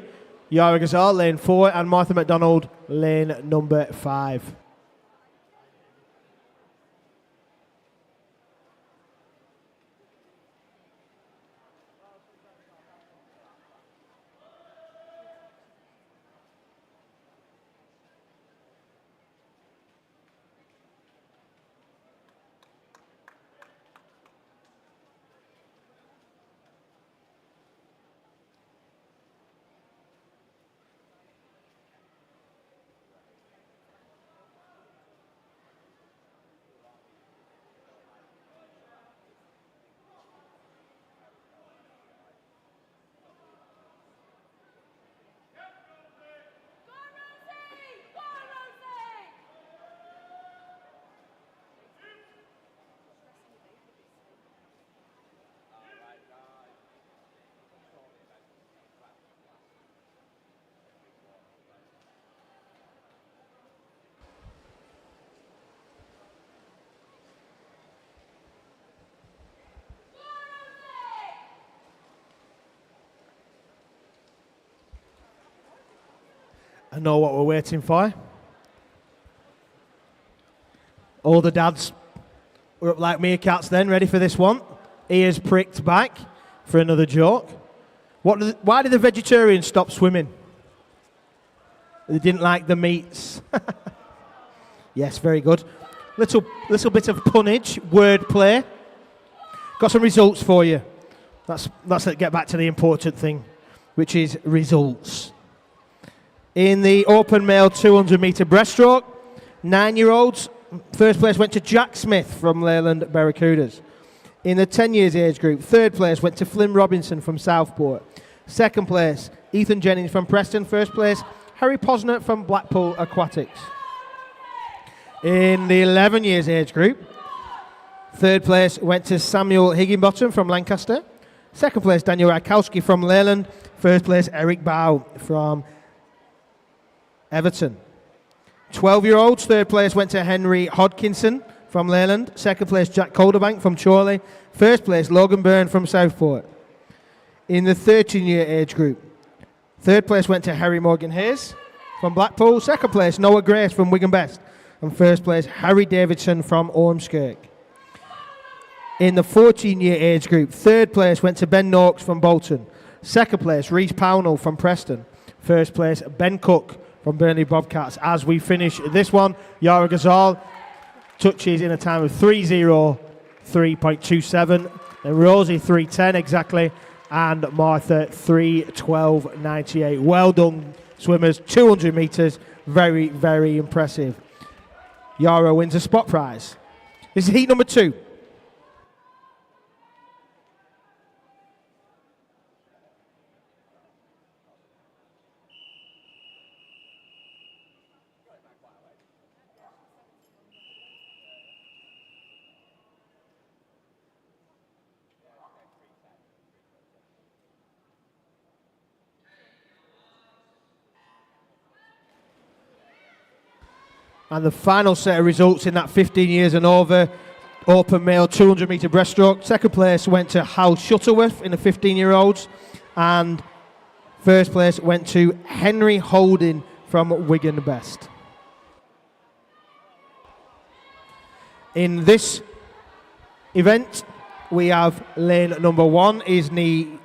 Yara Gazal, lane 4. And Martha McDonald, lane number 5. I know what we're waiting for. All the dads were up like meerkats then, ready for this one. Ears pricked back for another joke. Why did the vegetarians stop swimming? They didn't like the meats. Yes, very good. Little bit of punnage, wordplay. Got some results for you. Let's get back to the important thing, which is results. In the open male 200 metre breaststroke, 9-year-olds, First place went to Jack Smith from Leyland Barracudas. In the 10 years age group, third place went to Flynn Robinson from Southport. Second place, Ethan Jennings from Preston. First place, Harry Posner from Blackpool Aquatics. In the 11 years age group, third place went to Samuel Higginbottom from Lancaster. Second place, Daniel Rakowski from Leyland. First place, Eric Bow from Everton. 12-year-olds, third place went to Henry Hodkinson from Leyland. Second place, Jack Calderbank from Chorley. First place, Logan Byrne from Southport. In the 13-year age group, third place went to Harry Morgan Hayes from Blackpool. Second place, Noah Grace from Wigan Best. And first place, Harry Davidson from Ormskirk. In the 14-year age group, third place went to Ben Noakes from Bolton. Second place, Reece Pownell from Preston. First place, Ben Cook from Burnley Bobcats. As we finish this one, Yara Ghazal touches in a time of 3:03.27, and Rosie 3:10 exactly, and Martha 3:12.98. Well done, swimmers. 200 metres, very, very impressive. Yara wins a spot prize. This is heat number 2. And the final set of results in that 15 years and over open male 200 metre breaststroke. Second place went to Hal Shuttleworth in the 15-year-olds. And first place went to Henry Holding from Wigan Best. In this event, we have lane number one is Niamh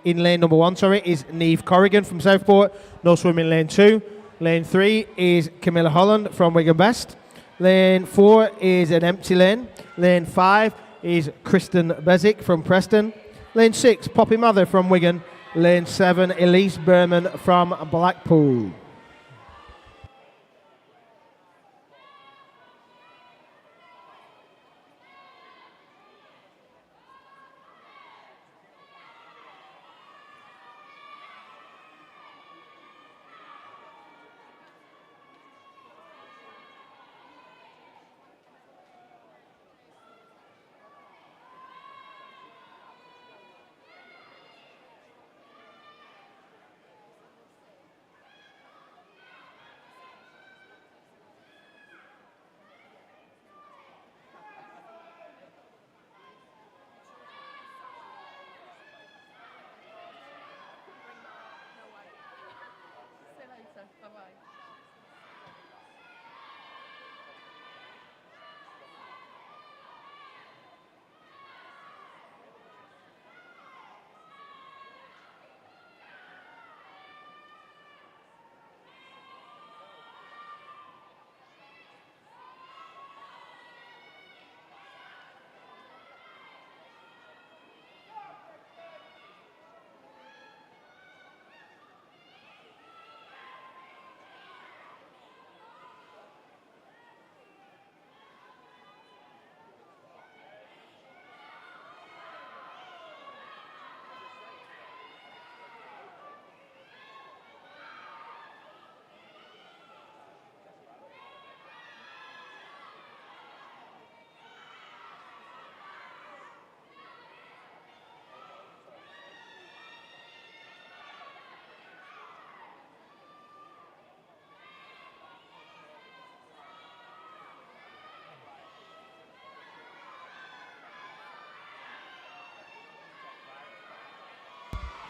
Corrigan from Southport. No swim in lane 2. Lane 3 is Camilla Holland from Wigan Best. Lane 4 is an empty lane. Lane 5 is Kristen Bezic from Preston. Lane 6, Poppy Mather from Wigan. Lane 7, Elise Berman from Blackpool. Bye-bye.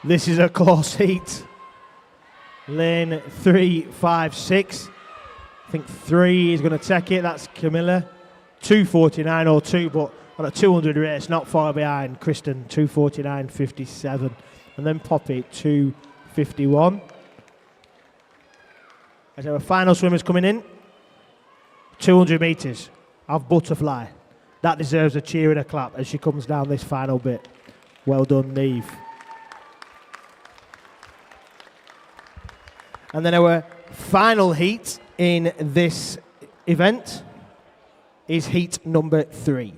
This is a close heat. Lane 3, 5, 6. I think 3 is going to take it. That's Camilla. 2:49.02, but on a 200 race, not far behind. Kristen, 2:49.57. And then Poppy, 2:51. As our final swimmers coming in, 200 metres of Butterfly. That deserves a cheer and a clap as she comes down this final bit. Well done, Niamh. And then our final heat in this event is heat number 3.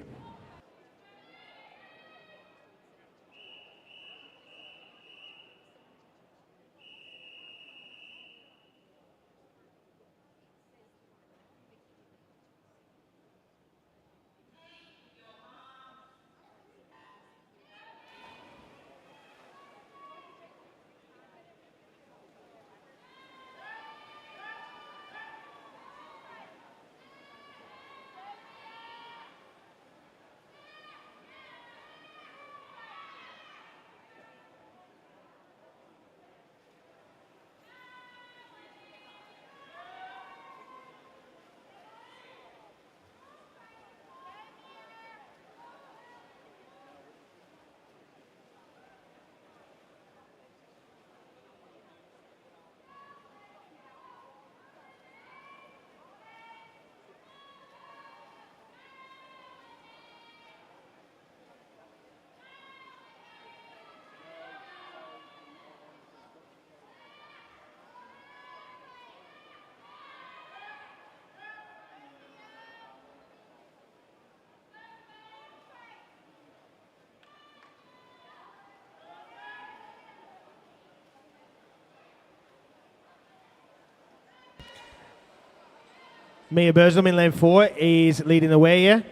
Mia Burslem in lane 4 is leading the way here.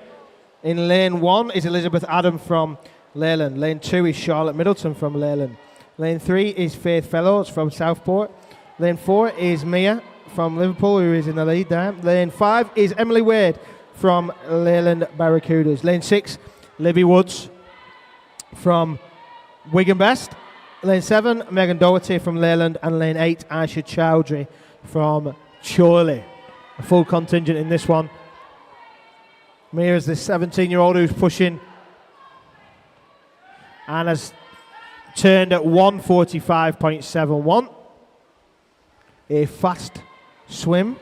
In lane 1 is Elizabeth Adam from Leyland. Lane 2 is Charlotte Middleton from Leyland. Lane 3 is Faith Fellows from Southport. Lane 4 is Mia from Liverpool, who is in the lead there. Lane 5 is Emily Wade from Leyland Barracudas. Lane 6, Libby Woods from Wigan Best. Lane 7, Megan Doherty from Leyland. And lane 8, Aisha Chowdhury from Chorley. A full contingent in this one. Mia is the 17-year-old who's pushing and has turned at 1:45.71. A fast swim.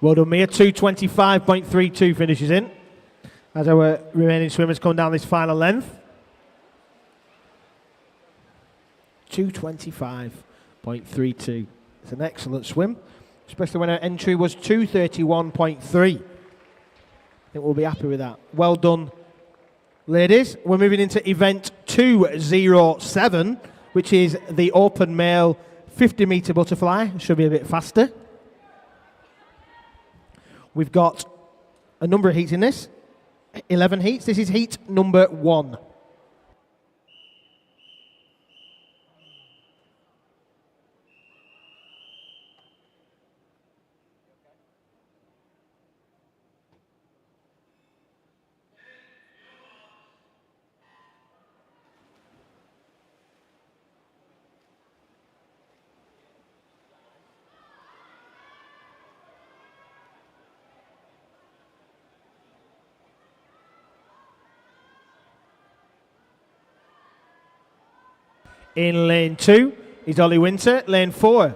Well done, Mia. 2:25.32 finishes in as our remaining swimmers come down this final length. 2:25.32. It's an excellent swim, especially when our entry was 2:31.3. I think we'll be happy with that. Well done, ladies. We're moving into event 207, which is the open male 50-metre butterfly. Should be a bit faster. We've got a number of heats in this, 11 heats. This is heat number 1. In lane 2 is Ollie Winter. Lane 4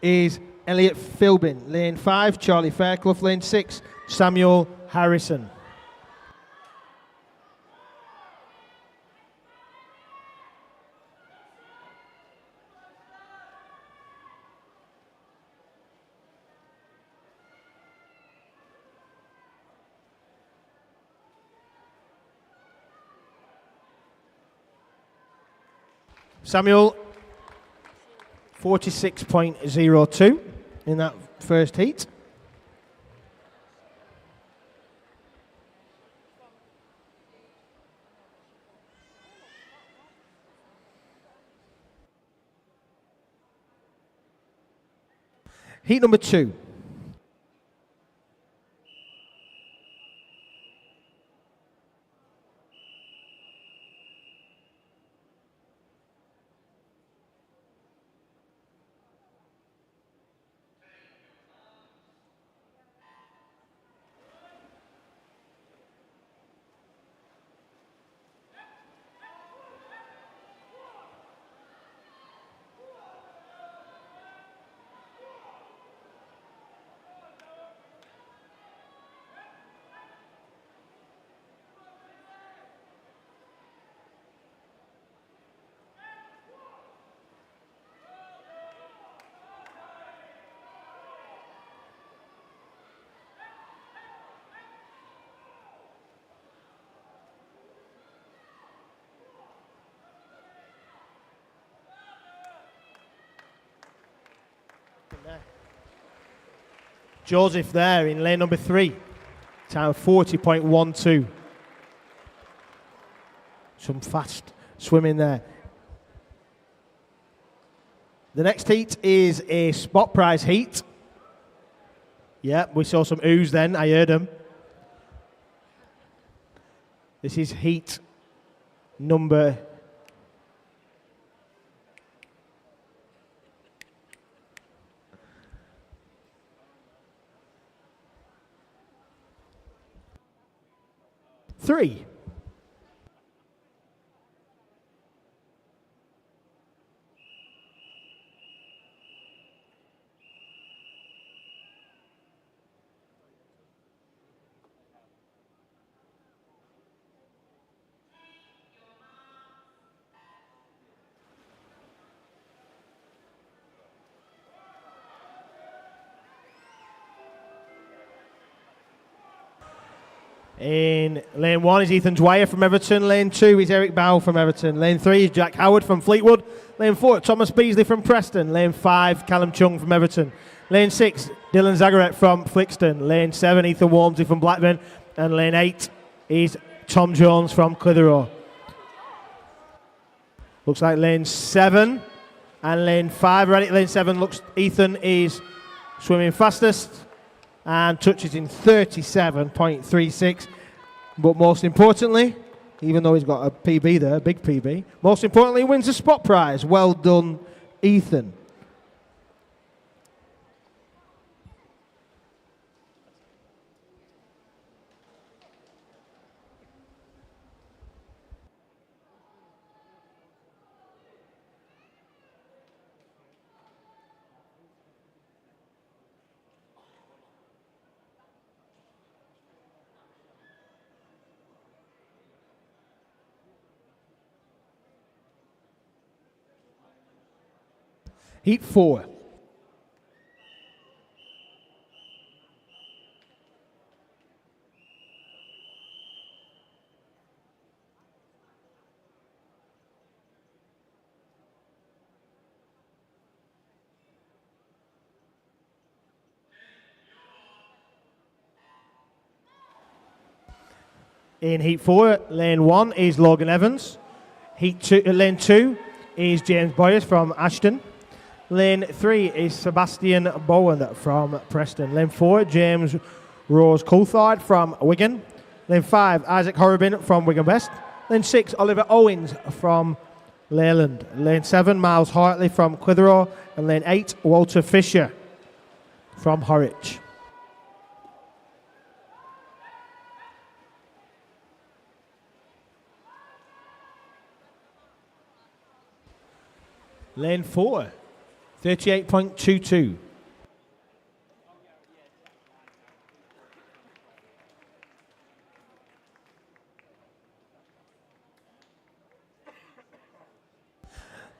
is Elliot Philbin. Lane 5, Charlie Fairclough. Lane 6, Samuel Harrison. Samuel, 46.02 in that first heat. Heat number 2. there. Joseph there in lane number 3. Time 40.12. Some fast swimming there. The next heat is a spot prize heat. Yeah, we saw some oohs then, I heard them. This is heat number 3. In lane 1 is Ethan Dwyer from Everton. Lane 2 is Eric Bow from Everton. Lane 3 is Jack Howard from Fleetwood. Lane 4, Thomas Beasley from Preston. Lane 5, Callum Chung from Everton. Lane 6, Dylan Zagaret from Flixton. Lane 7, Ethan Walmsley from Blackburn. And lane 8 is Tom Jones from Clitheroe. Looks like lane 7 and lane 5 are at it. Lane 7 looks Ethan is swimming fastest and touches in 37.36. But most importantly, even though he's got a PB there, a big PB, most importantly, he wins the spot prize. Well done, Ethan. Heat 4. In Heat 4, lane 1 is Logan Evans. Lane 2 is James Boyers from Ashton. Lane 3 is Sebastian Bowen from Preston. Lane 4, James Rose Coulthard from Wigan. Lane 5, Isaac Horrobin from Wigan West. Lane 6, Oliver Owens from Leyland. Lane 7, Miles Hartley from Clitheroe. And lane 8, Walter Fisher from Horwich. Lane 4. 38.22.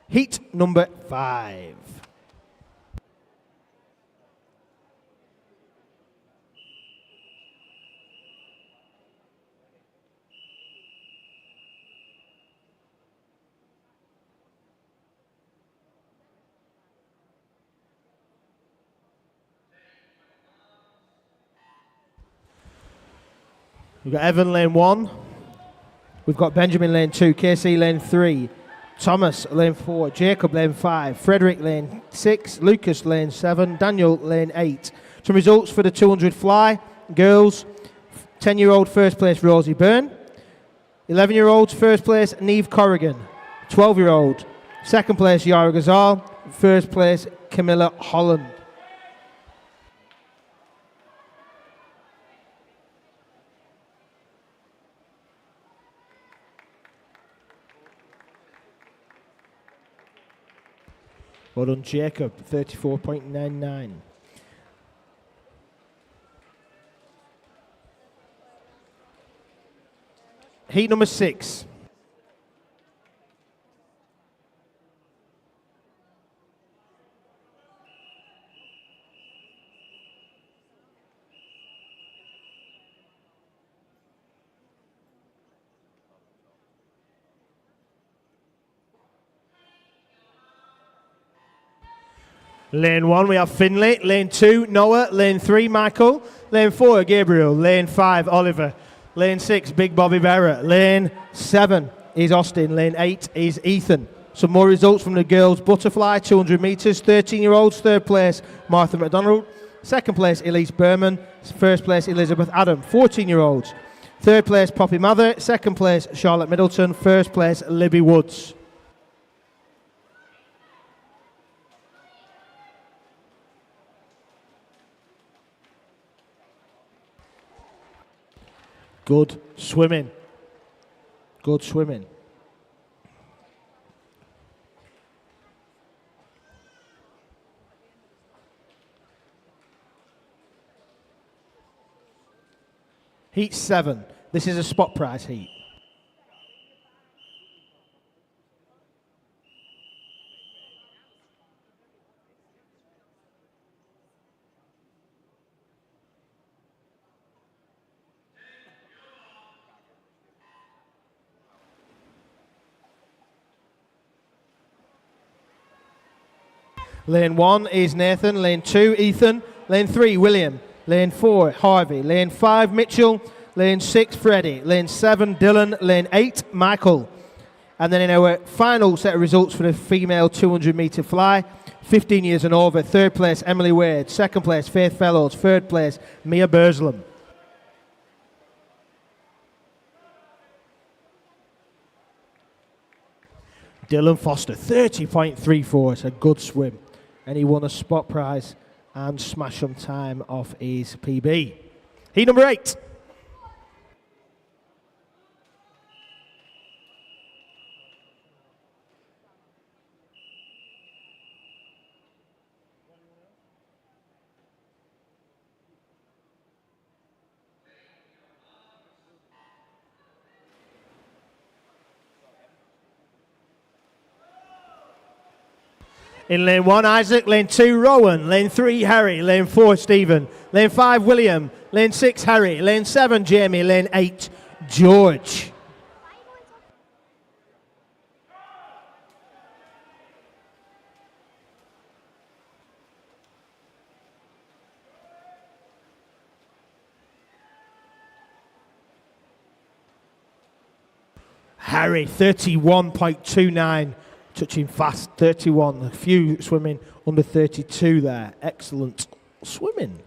Heat number 5. We've got Evan lane 1. We've got Benjamin lane 2, KC lane 3, Thomas lane 4, Jacob lane 5, Frederick lane 6, Lucas lane 7, Daniel lane 8. Some results for the 200 fly. Girls, 10-year-old first place Rosie Byrne. 11-year-olds first place Neve Corrigan. 12-year-old second place Yara Ghazal. First place Camilla Holland. Well done, Jacob, 34.99. Heat number 6. Lane 1, we have Finlay. Lane 2, Noah. Lane 3, Michael. Lane 4, Gabriel. Lane 5, Oliver. Lane 6, Big Bobby Barrett. Lane 7 is Austin. Lane 8 is Ethan. Some more results from the girls' butterfly, 200 metres. 13-year-olds, third place, Martha McDonald. Second place, Elise Berman. First place, Elizabeth Adam. 14-year-olds. Third place, Poppy Mather. Second place, Charlotte Middleton. First place, Libby Woods. Good swimming. Good swimming. Heat 7. This is a spot prize heat. Lane 1 is Nathan. Lane 2, Ethan. Lane 3, William. Lane 4, Harvey. Lane 5, Mitchell. Lane 6, Freddie. Lane 7, Dylan. Lane 8, Michael. And then in our final set of results for the female 200 metre fly, 15 years and over, third place, Emily Wade. Second place, Faith Fellows. Third place, Mia Burslam. Dylan Foster, 30.34. It's a good swim. And he won a spot prize and smashed some time off his PB. Heat number 8. In lane 1, Isaac. Lane 2, Rowan. Lane 3, Harry. Lane 4, Stephen. Lane 5, William. Lane 6, Harry. Lane 7, Jamie. Lane 8, George. Harry, 31.29. Touching fast, 31. A few swimming under 32 there. Excellent swimming.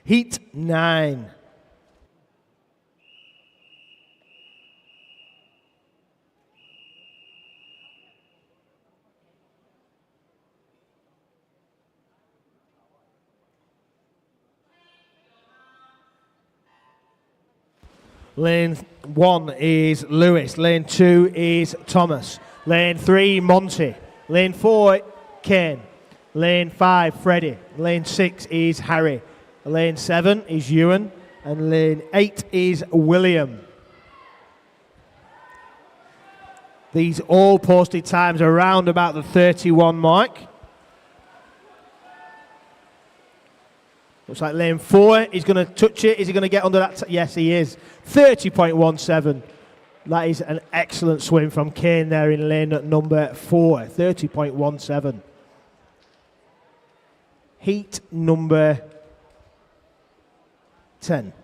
Heat 9. Lane 1 is Lewis. Lane 2 is Thomas. Lane 3, Monty. Lane 4, Kane. Lane 5, Freddie. Lane 6 is Harry. Lane 7 is Ewan. And lane 8 is William. These all posted times around about the 31 mark. Looks like lane 4 is going to touch it. Is he going to get under that? Yes, he is. 30.17. That is an excellent swim from Kane there in lane number 4. 30.17. Heat number 10.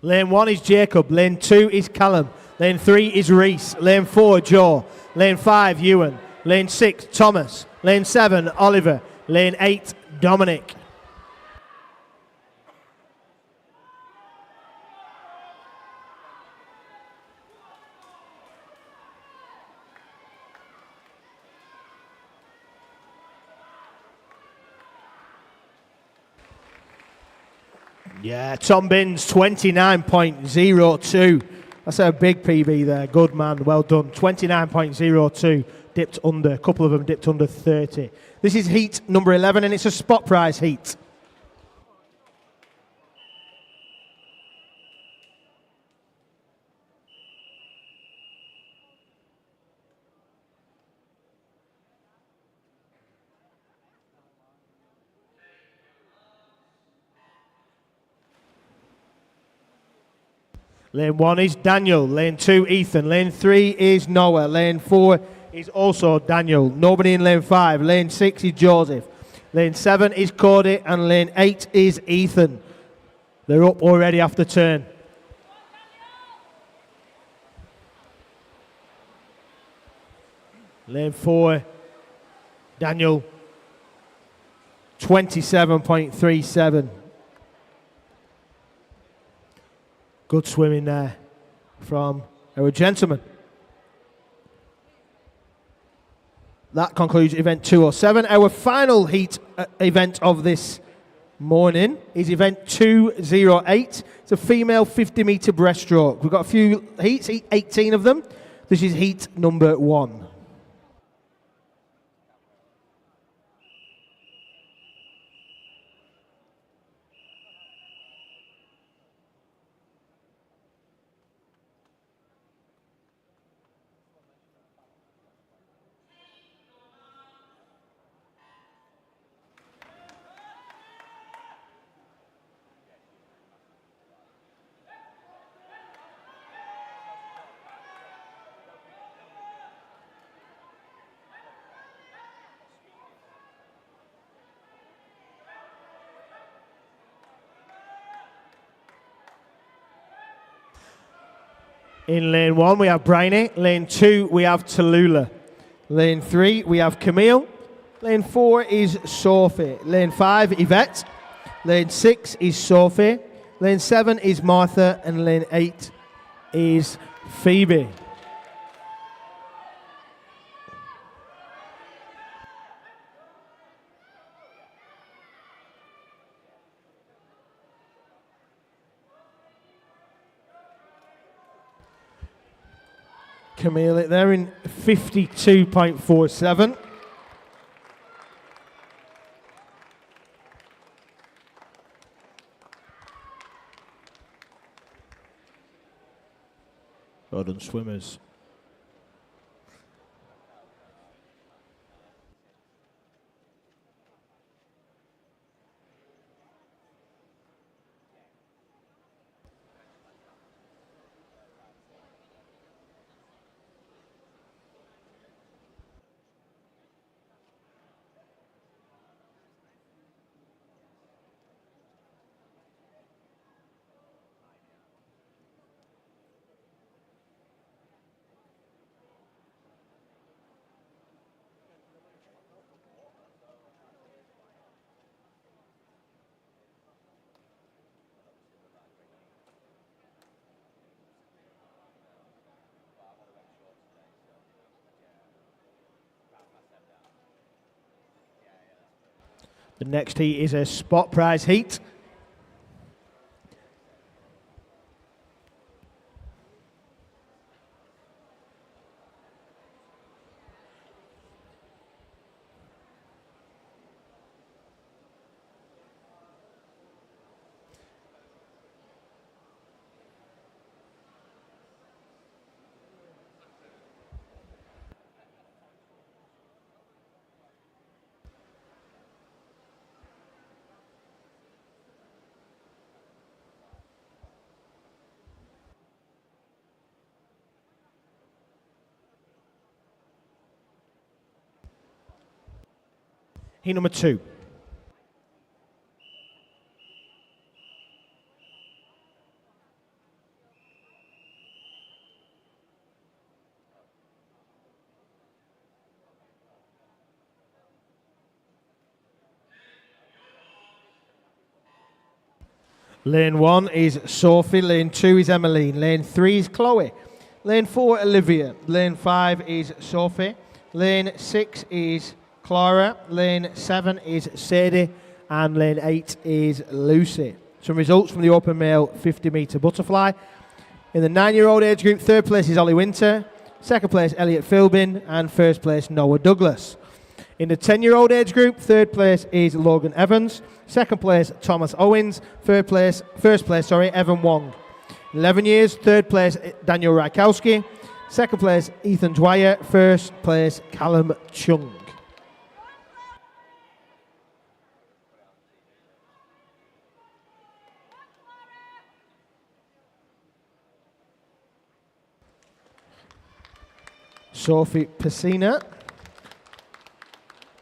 Lane 1 is Jacob. Lane 2 is Callum. Lane 3 is Reese. Lane 4, Joe. Lane 5, Ewan. Lane 6, Thomas. Lane 7, Oliver. Lane 8, Dominic. Yeah, Tom Binns, 29.02. That's a big PB there. Good man, well done. 29.02. Dipped under, a couple of them dipped under 30. This is heat number 11, and it's a spot prize heat. Lane 1 is Daniel. Lane 2, Ethan. Lane 3 is Noah. Lane 4 is also Daniel. Nobody in lane 5. Lane 6 is Joseph. Lane 7 is Cody. And lane 8 is Ethan. They're up already after turn. Lane 4, Daniel, 27.37. Good swimming there from our gentleman. That concludes event 207. Our final heat event of this morning is event 208. It's a female 50-metre breaststroke. We've got a few heats, 18 of them. This is heat number 1. In lane 1, we have Bryony. Lane 2, we have Tallulah. Lane 3, we have Camille. Lane 4 is Sophie. Lane 5, Yvette. Lane 6 is Sophie. Lane 7 is Martha. And lane 8 is Phoebe. Camille, they're in 52.47. Well done, swimmers. The next heat is a spot prize heat. Heat number 2. Lane 1 is Sophie. Lane 2 is Emmeline. Lane 3 is Chloe. Lane 4, Olivia. Lane 5 is Sophie. Lane 6 is Clara. Lane 7 is Sadie. And lane 8 is Lucy. Some results from the open male 50-metre butterfly. In the 9-year-old age group, third place is Ollie Winter. Second place, Elliot Philbin. And first place, Noah Douglas. In the 10-year-old age group, third place is Logan Evans. Second place, Thomas Owens. First place, Evan Wong. 11 years, third place, Daniel Rykowski. Second place, Ethan Dwyer. First place, Callum Chung. Sophie Pessina.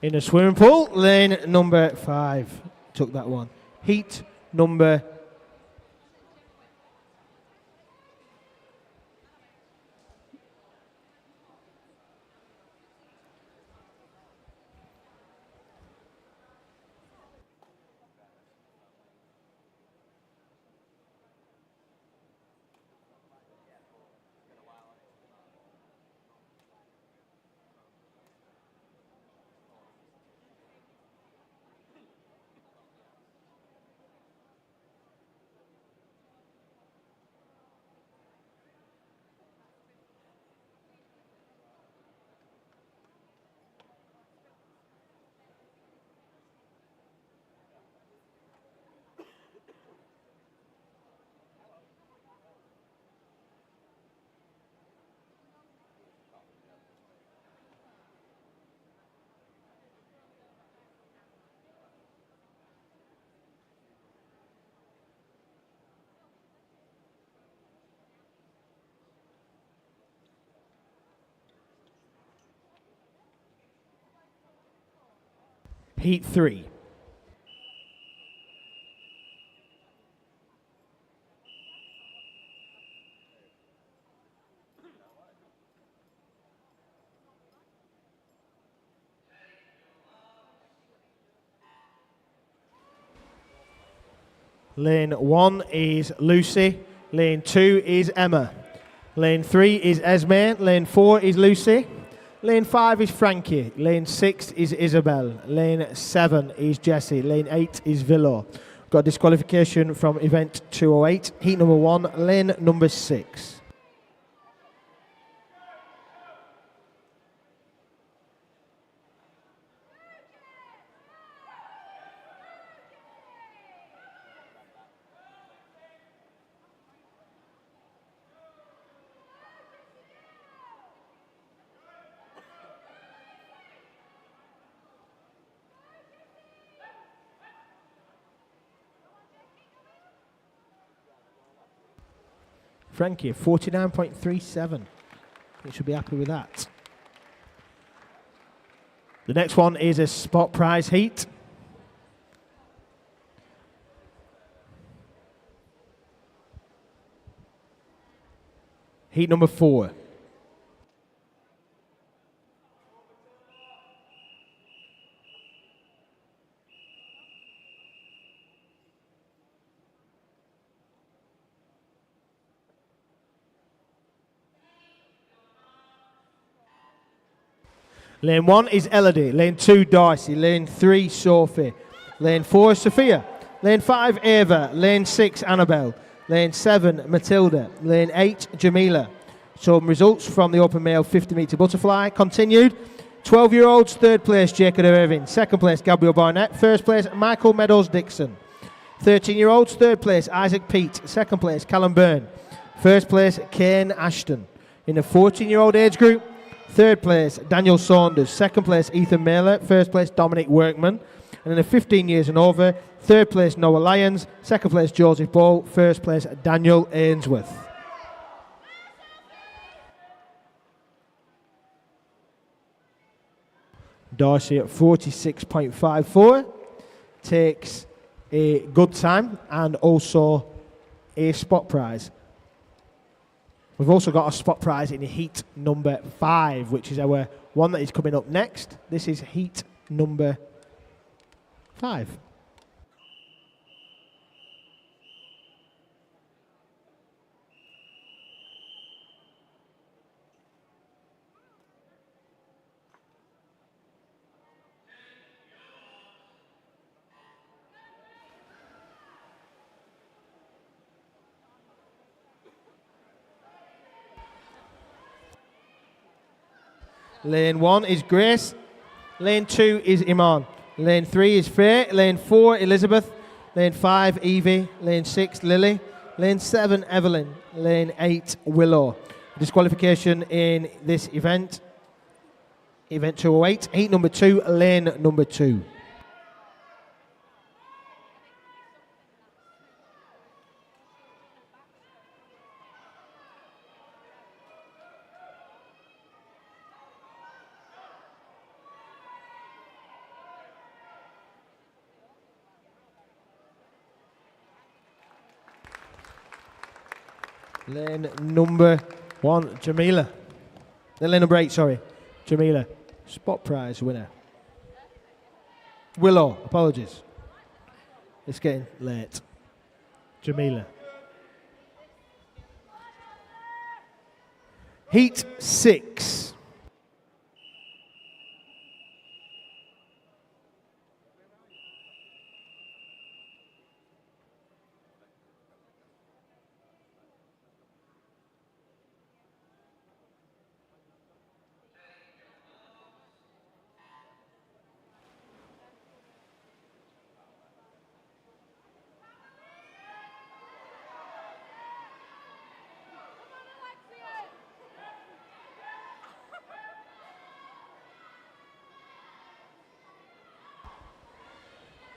In the swimming pool, lane number 5. Took that one. Heat number Heat 3. Lane 1 is Lucy. Lane 2 is Emma. Lane 3 is Esme. Lane 4 is Lucy. Lane 5 is Frankie. Lane 6 is Isabel. Lane 7 is Jessie. Lane 8 is Villo. Got disqualification from event 208. Heat number 1, lane number 6. Frankie, 49.37. You should be happy with that. The next one is a spot prize heat. Heat number 4. Lane 1 is Elodie. Lane 2, Darcy. Lane 3, Sophie. Lane 4, Sophia. Lane 5, Ava. Lane 6, Annabelle. Lane 7, Matilda. Lane 8, Jamila. Some results from the open male 50 metre butterfly. Continued. 12-year-olds, 3rd place, Jacob Irving. 2nd place, Gabriel Barnett. 1st place, Michael Meadows Dixon. 13-year-olds, 3rd place, Isaac Pete. 2nd place, Callum Byrne. 1st place, Kane Ashton. In the 14-year-old age group, 3rd place, Daniel Saunders. 2nd place, Ethan Mailer. 1st place, Dominic Workman. And in the 15 years and over, 3rd place, Noah Lyons. 2nd place, Joseph Ball. 1st place, Daniel Ainsworth. Darcy at 46.54 takes a good time and also a spot prize. We've also got a spot prize in heat number 5, which is our one that is coming up next. This is heat number 5. Lane 1 is Grace. Lane 2 is Iman. Lane 3 is Faye. Lane 4, Elizabeth. Lane 5, Evie. Lane 6, Lily. Lane 7, Evelyn. Lane 8, Willow. Disqualification in this event. Event 208. Heat number 2, lane number 2. Lane number 1, Jamila. Lane number 8, sorry. Jamila. Spot prize winner. Willow, apologies. It's getting late. Jamila. Heat 6.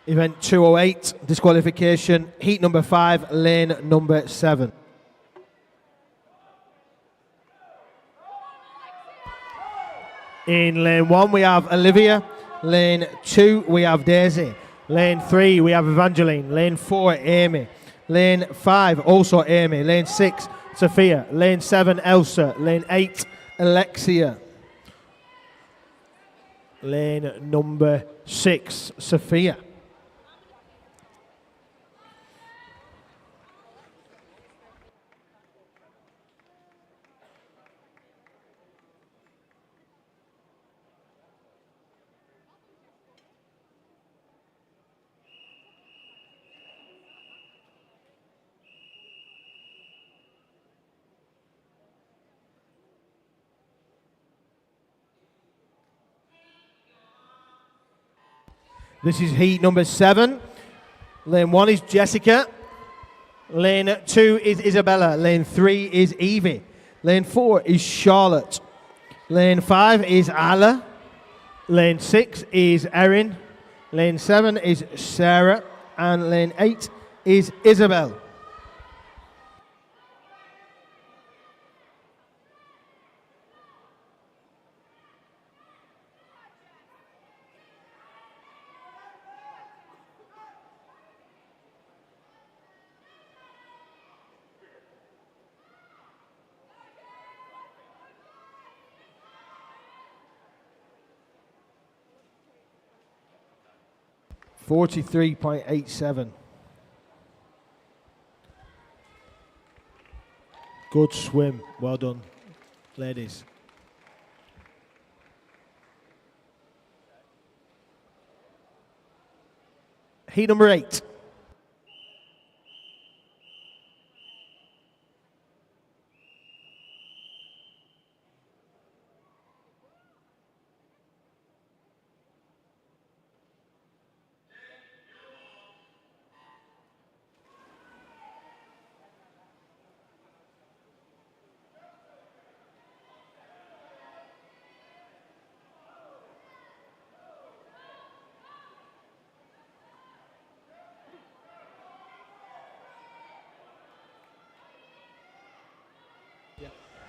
Event 208, disqualification, heat number 5, lane number 7. In lane 1 we have Olivia, lane 2 we have Daisy, lane 3 we have Evangeline, lane 4 Amy, lane 5 also Amy, lane 6 Sophia, lane 7 Elsa, lane 8 Alexia, lane number 6 Sophia. This is heat number 7. Lane 1 is Jessica. Lane 2 is Isabella. Lane 3 is Evie. Lane 4 is Charlotte. Lane 5 is Ala. Lane 6 is Erin. Lane 7 is Sarah. And lane 8 is Isabel. .87. Good swim. Well done, ladies. Heat number 8.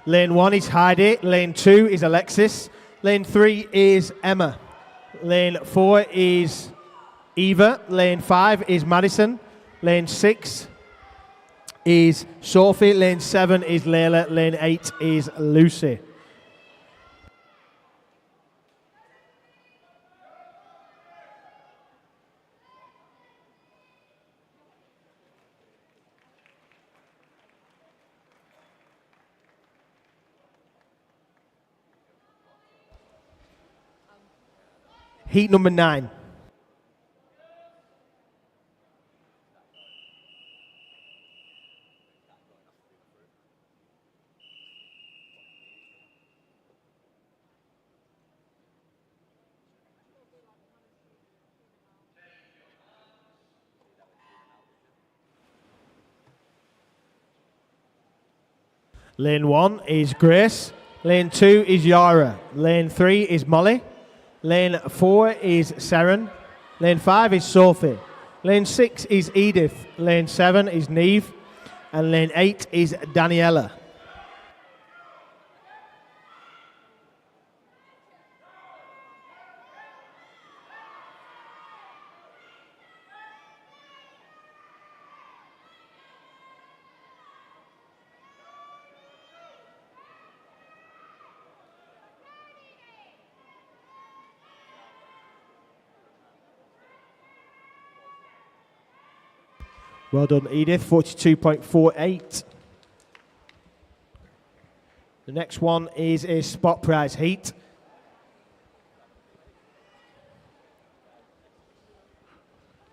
Lane 1 is Heidi. Lane 2 is Alexis. Lane 3 is Emma. Lane 4 is Eva. Lane 5 is Madison. Lane 6 is Sophie. Lane 7 is Layla. Lane 8 is Lucy. Heat number 9. Lane 1 is Grace. Lane 2 is Yara. Lane 3 is Molly. Lane 4 is Seren. Lane 5 is Sophie. Lane 6 is Edith. Lane 7 is Neve. And lane 8 is Daniela. Well done, Edith, 42.48. The next one is a spot prize heat.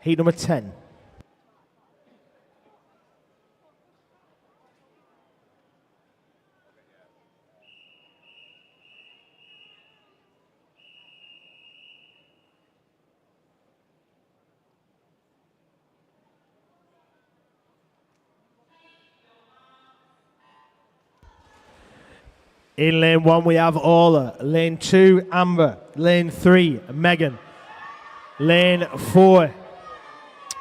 Heat number 10. In lane 1 we have Orla, lane 2 Amber, lane 3 Megan, lane 4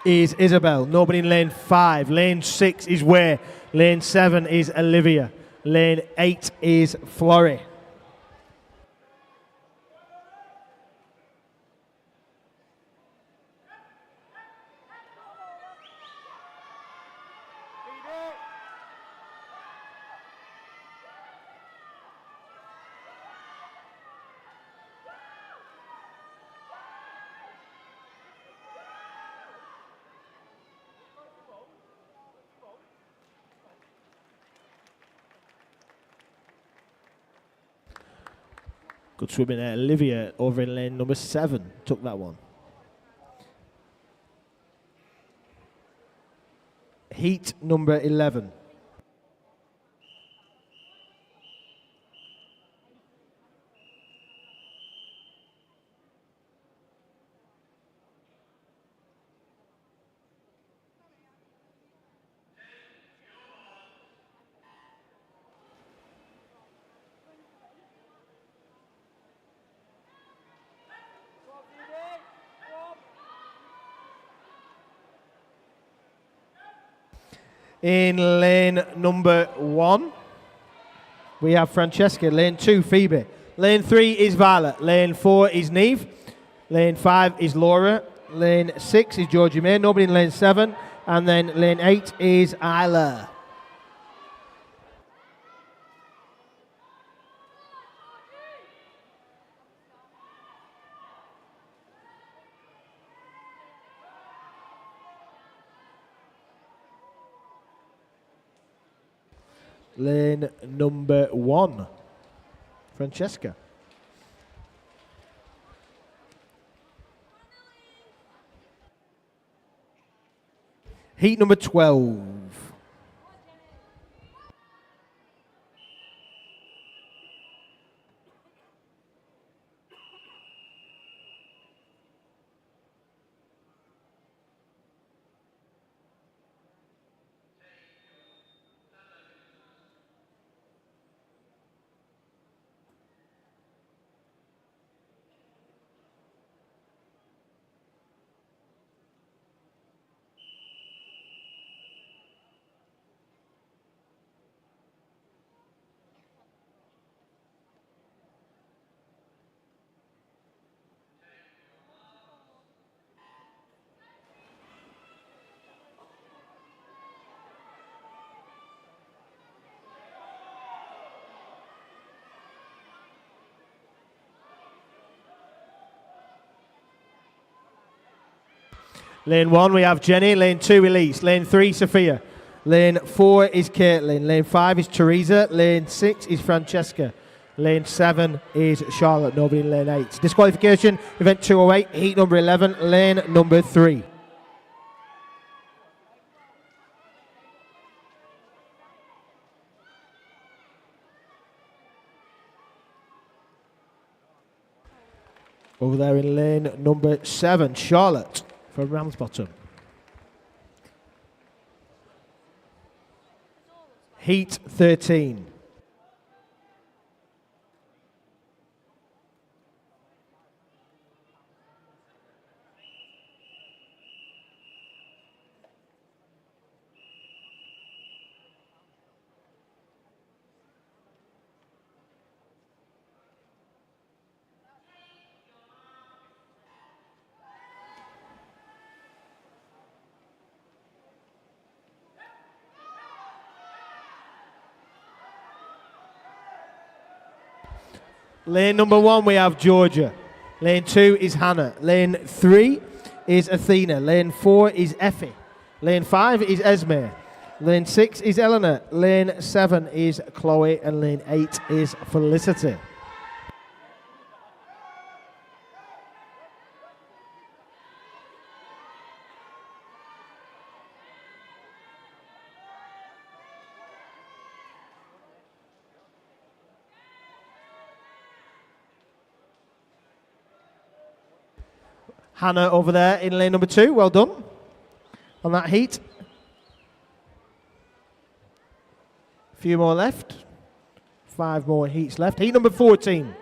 is Isabel, nobody in lane 5, lane 6 is Way, lane 7 is Olivia, lane 8 is Florrie. Good swimming there. Olivia over in lane number 7 took that one. Heat number 11. In lane number 1, we have Francesca. Lane 2, Phoebe. Lane 3 is Violet. Lane 4 is Neve. Lane 5 is Laura. Lane 6 is Georgie May. Nobody in lane 7. And then lane 8 is Isla. Lane number 1, Francesca. Heat number 12. Lane 1, we have Jenny. Lane 2, Elise. Lane 3, Sophia. Lane 4 is Caitlin. Lane 5 is Teresa. Lane 6 is Francesca. Lane 7 is Charlotte. Nobody in lane 8. Disqualification, event 208, heat number 11, lane number 3. Over there in lane number 7, Charlotte from Ramsbottom. Heat 13. Lane number 1, we have Georgia. Lane 2 is Hannah. Lane 3 is Athena. Lane 4 is Effie. Lane 5 is Esme. Lane 6 is Eleanor. Lane 7 is Chloe. And lane 8 is Felicity. Hannah over there in lane number 2. Well done on that heat. A few more left. 5 more heats left. Heat number 14.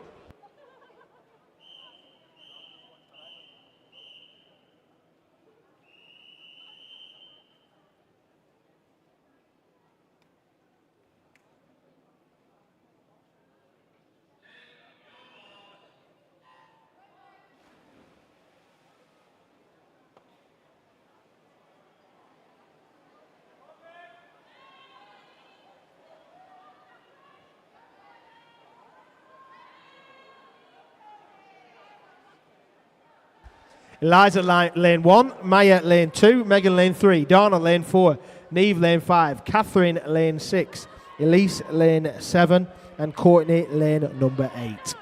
Eliza lane 1, Maya lane 2, Megan lane 3, Donna lane 4, Neve lane 5, Catherine lane 6, Elise lane 7, and Courtney lane number 8.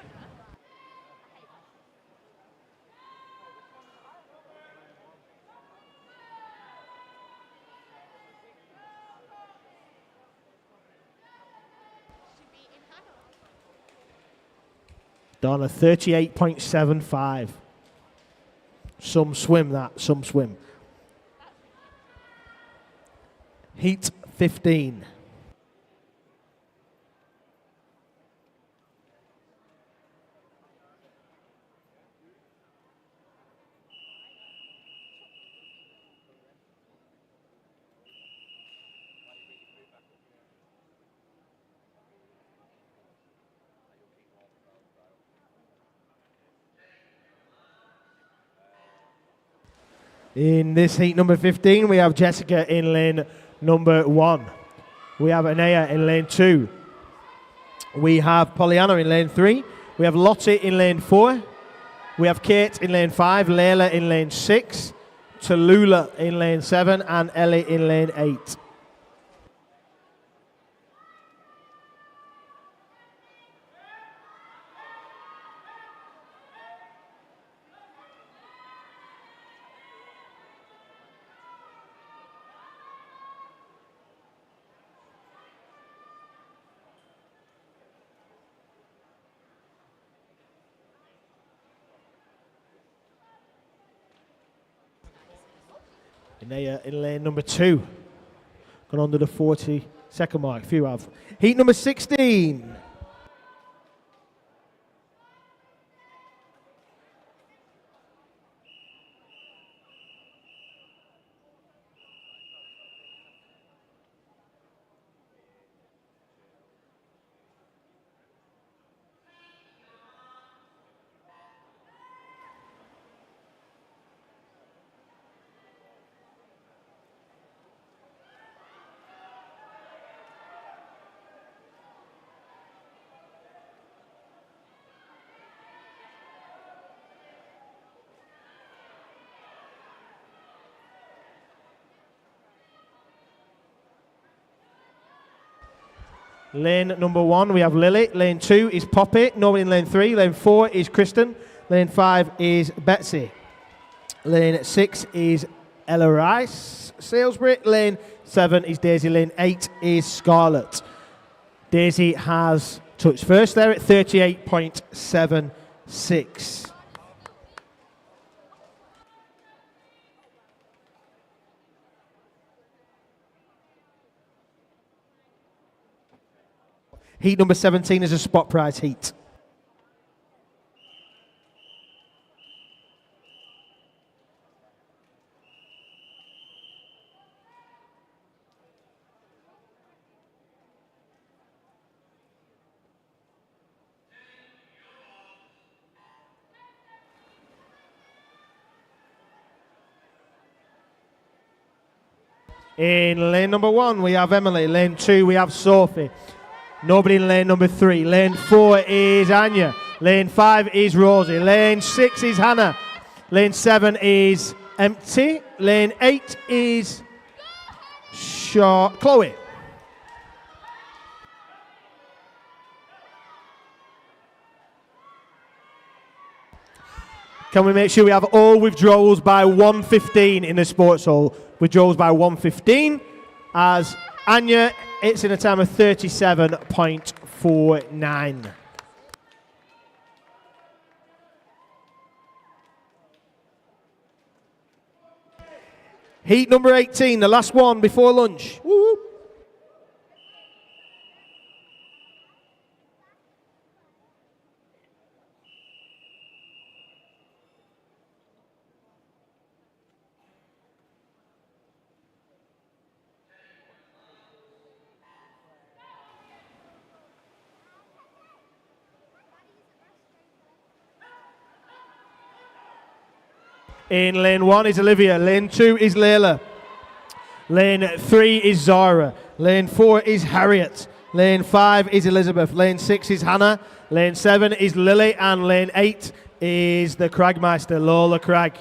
Donna 38.75. Some swim that, some swim. Heat 15. In this heat number 15, we have Jessica in lane number 1. We have Anaya in lane 2. We have Pollyanna in lane 3. We have Lottie in lane 4. We have Kate in lane 5, Layla in lane 6, Tallulah in lane 7, and Ellie in lane 8. Inaya in lane number 2. Gone under the 40-second mark. Few have. Heat number 16. Lane number 1, we have Lily. Lane 2 is Poppy. Nobody in lane 3. Lane 4 is Kristen. Lane 5 is Betsy. Lane 6 is Ella Rice Salisbury. Lane 7 is Daisy. Lane 8 is Scarlett. Daisy has touched first there at 38.76. Heat number 17 is a spot prize heat. In lane number 1, we have Emily. Lane 2, we have Sophie. Nobody in lane number 3. Lane 4 is Anya. Lane 5 is Rosie. Lane 6 is Hannah. Lane 7 is empty. Lane 8 is Chloe. Can we make sure we have all withdrawals by 1:15 in the sports hall? Withdrawals by 1:15 as Anya, it's in a time of 37.49. Heat number 18, the last one before lunch. Woo-woo. In lane 1 is Olivia, lane 2 is Layla, lane 3 is Zara, lane 4 is Harriet, lane 5 is Elizabeth, lane 6 is Hannah, lane 7 is Lily, and lane 8 is the Cragmeister, Lola Crag.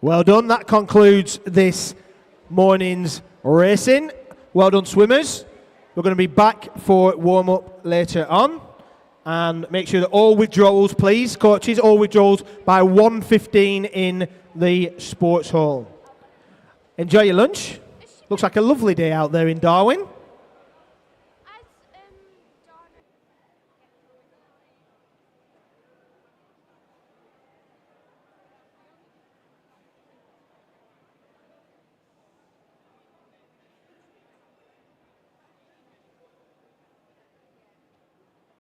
Well done, that concludes this morning's racing. Well done, swimmers. We're going to be back for warm-up later on. And make sure that all withdrawals, please, coaches, all withdrawals by 1:15 in the sports hall. Enjoy your lunch. Looks like a lovely day out there in Darwen.